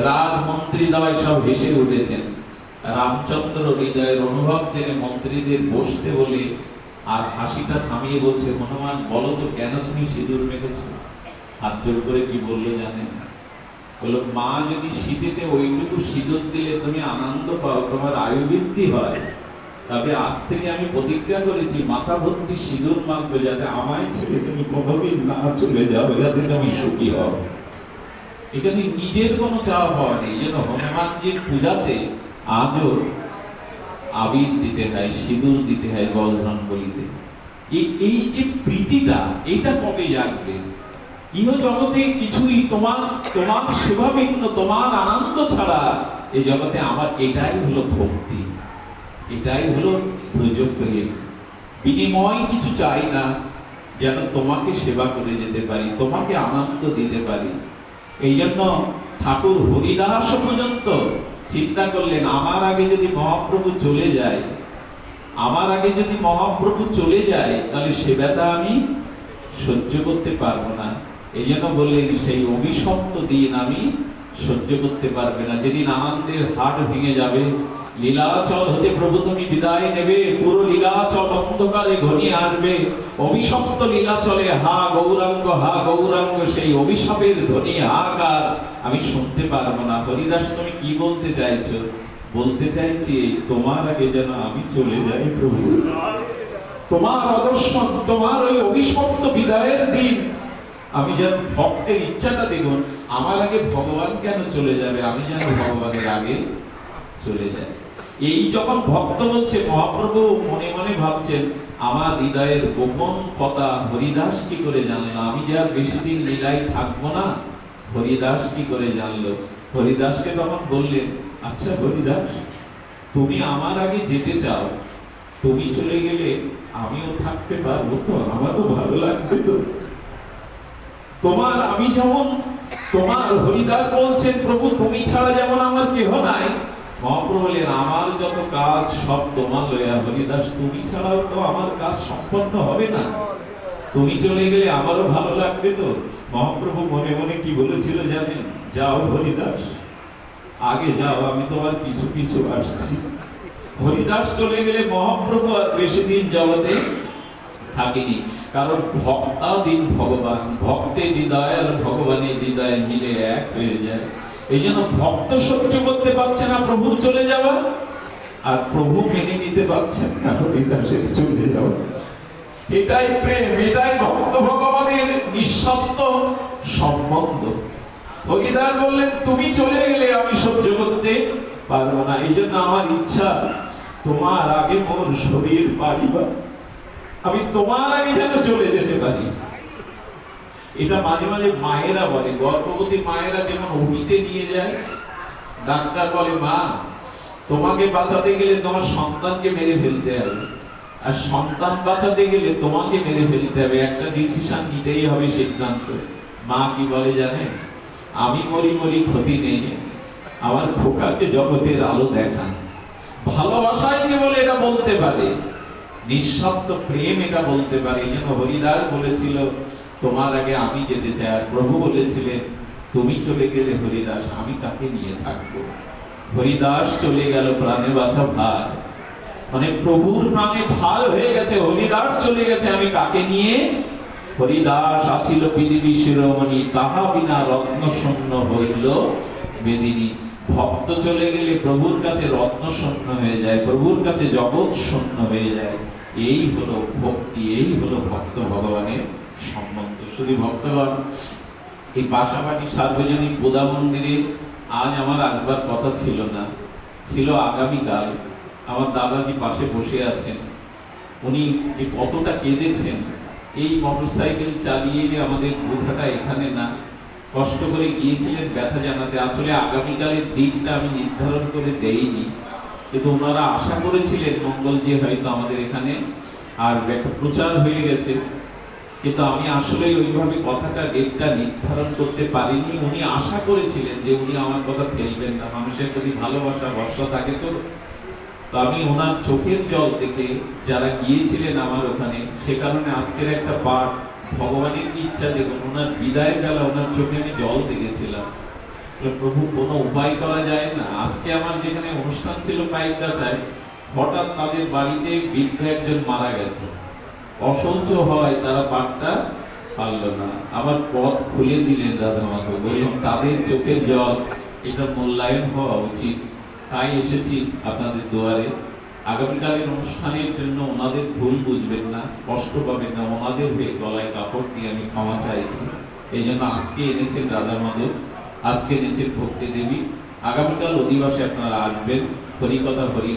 রাজমন্ত্রী দাওয়ায় সব হেসে উঠেছেন। রামচন্দ্র হৃদয়ের অনুভব জেনে মন্ত্রীদের বসতে বলে আর হাসিটা থামিয়ে বলছে, হনুমান বলো তো কেন তুমি সিঁদুর মেখেছো? হাত জোর করে কি বললো জানেন? বললো, মা যদি শীতেতে ওইটুকু সিঁদুর দিলে তুমি আনন্দ পাও, তোমার আয়ু বৃদ্ধি হয়, তবে আজ থেকে আমি প্রতিজ্ঞা করেছি মাথা ভর্তি সিঁদুর মাখবে, যাতে আমায় ছেড়ে তুমি কোনোদিন না চলে যাও, যাতে আমি সুখী হও। এখানে নিজের কোনো চাওয়া পাওয়া নেই। যেন হনুমানজির পূজাতে আজও আবির দিতে হয়, সিঁদুর দিতে হয় বজরং বলিতে। এই যে প্রীতিটা, এইটা কবে জাগবে? ইহ জগতে কিছুই তোমার সেবা বিঘ্ন, তোমার আনন্দ ছাড়া এই জগতে আমার এটাই হলো ভক্তি, এটাই হলো ব্রজপ্রেম। বিনিময় কিছু চাই না, যেন তোমাকে সেবা করে যেতে পারি, তোমাকে আনন্দ দিতে পারি। এই জন্য ঠাকুর হরিদাস পর্যন্ত চিন্তা করলেন, আমার আগে যদি মহাপ্রভু চলে যায়, আমার আগে যদি মহাপ্রভু চলে যায়, তাহলে সে ব্যথা আমি সহ্য করতে পারবো না। এই জন্য বললেন, সেই অভিশপ্ত দিন আমি সহ্য করতে পারবে না, যেদিন আনন্দের হাট ভেঙে যাবে। লীলাচল হতে প্রভু তুমি বিদায় নেবে, পুরো লীলাচল অন্ধকারে ঘনিয়ে আসবে। অভিশপ্ত লীলাচলে হা গৌরাঙ্গ, হা গৌরাঙ্গ, সেই অভিশাপের ধ্বনি হাহাকার আমি শুনতে পারবো না। হরিদাস, তুমি কি বলতে চাইছো? বলতে চাইছি, তোমার আগে যেন আমি চলে যাই প্রভু। তোমার অদর্শন, তোমার ওই অভিশপ্ত বিদায়ের দিন আমি যেন ভক্তের ইচ্ছাটা দেখুন, আমার আগে ভগবান কেন চলে যাবে, আমি যেন ভগবানের আগে চলে যাই। এই যখন ভক্ত বলছে, মহাপ্রভু মনে মনে ভাবছেন, আমার হৃদয়ের গোপন কথা হরিদাস কি করে জানলো? আমি যে আর বেশি দিন লীলায় থাকবো না, হরিদাস কি করে জানলো? হরিদাসকে তখন বললেন, আচ্ছা হরিদাস, তুমি আমার আগে যেতে চাও, তুমি চলে গেলে আমিও থাকতে পারবো তো, আমারও ভালো লাগবে তো। তোমার আমি যেমন, তোমার হরিদাস বলছেন প্রভু তুমি ছাড়া যেমন আমার কেহ নাই, মহাপ্রভু বললেন আমার যত কাজ সব তোমার লয়া হরিদাস, তুমি ছাড়াও তো আমার কাজ সম্পন্ন হবে না, তুমি চলে গেলে আমারও ভালো লাগবে তো। মহাপ্রভু মনে মনে কি বলেছিল জানেন? যাও হরিদাস, আগে যাও, আমি তোমার পিছু পিছু আসছি। হরিদাস চলে গেলে মহাপ্রভু আর বেশি দিন জগতে থাকেনি, কারণ ভক্তাধীন ভগবান, ভক্তের হৃদয় আর ভগবানের হৃদয় মিলে এক হয়ে যায়। এই জন্য ভক্ত সহ্য করতে পারছে না প্রভুর চলে যাওয়া, আর প্রভু মেনে নিতে পারছেন না হরিদাসের চলে যাওয়া। এটাই প্রেম, এটাই ভক্ত ভগবানের নিঃশব্দ সম্বন্ধ। হরিদাস বললেন তুমি চলে গেলে আমি সহ্য করতে পারবো না, এই জন্য আমার ইচ্ছা তোমার আগে মোর শরীর পারিবা, আমি তোমার আগে যেন চলে যেতে পারি। এটা মাঝে মাঝে মায়েরা বলে, গর্ভবতী মায়েরা যেমন অভিতে নিয়ে যায়, ডাক্তার বলে মা তোমাকে বাঁচাতে গেলে তোমার সন্তানকে মেরে ফেলতে হবে, আর সন্তান বাঁচাতে গেলে তোমাকে মেরে ফেলতে হবে, একটা ডিসিশন নিতেই হবে, সিদ্ধান্ত। মা কি বলে জানেন? আমি মরি মরি ক্ষতি নেই, আমার খোকাকে জগতের আলো দেখান। ভালোবাসায় কেবল এটা বলতে পারে, নিঃশব্দ প্রেম এটা বলতে পারে। এই জন্য হরিদাস বলেছিল তোমার আগে আমি যেতে চাই, আর প্রভু বলেছিলেন তুমি চলে গেলে হরিদাস আমি কাকে নিয়ে থাকবো। হরিদাস চলে গেল প্রাণে বাঁচা ভার, মানে প্রভুর প্রাণে ভার হয়ে গেছে, হরিদাস চলে গেছে আমি কাকে নিয়ে। হরিদাস আছিল পৃথিবী শিরোমণি, তাহা বিনা রত্ন শূন্য হইল বেদিনী। ভক্ত চলে গেলে প্রভুর কাছে রত্ন শূন্য হয়ে যায়, প্রভুর কাছে জগৎ শূন্য হয়ে যায়। এই হলো ভক্তি, এই হলো ভক্ত ভগবানের সম্বন্ধ। শুধু ভক্তগণ, এই পাশাপাশি সার্বজনীন বোধা মন্দিরে আজ আমার আসবার কথা ছিল না, ছিল আগামীকাল। আমার দাদাজি পাশে বসে আছেন, উনি যে কতটা কেঁদেছেন, এই মোটরসাইকেল চালিয়ে আমাদের বোঝাটা এখানে না, কষ্ট করে গিয়েছিলেন ব্যথা জানাতে। আসলে আগামীকালের দিনটা আমি নির্ধারণ করে দেইনি, কিন্তু ওনারা আশা করেছিলেন মঙ্গল যে হয়তো আমাদের এখানে আর একটা প্রচার হয়ে গেছে, কিন্তু আমি আসলে ওইভাবে কথাটা ডেটটা নির্ধারণ করতে পারিনি। উনি আশা করেছিলেন যে উনি আমার কথা ফেলবেন না, মানুষের প্রতি ভালোবাসা ভরসা থাকে তো। তো আমি ওনার চোখের জল থেকে যারা গিয়েছিলেন আমার ওখানে, সে কারণে আজকের একটা পাঠ ভগবানের কি ইচ্ছা দেখুন, ওনার বিদায় বেলা ওনার চোখে আমি জল দেখেছিলাম। প্রভু কোনো উপায় করা যায় না। আজকে আমার যেখানে অনুষ্ঠান ছিল পাইকগাছায়, হঠাৎ তাদের বাড়িতে বৃদ্ধ একজন মারা গেছে, অসহ্য হয় তারা পাঠটা পারল না, আবার পথ খুলে দিলেন রাধা মাধব। বললাম তাদের চোখের জল এটা মূল্যায়ন হওয়া উচিত, তাই এসেছি আপনাদের দুয়ারে। আগামীকালের অনুষ্ঠানের জন্য ওনাদের ভুল বুঝবেন না, কষ্ট পাবেন না, ওনাদের হয়ে গলায় কাপড় দিয়ে আমি ক্ষমা চাইছি। এই জন্য আজকে এনেছেন রাধা মাধব, আজকে এনেছেন ভক্তি দেবী, আগামীকাল অধিবাসে আপনারা আসবেন, হরিকথা হরি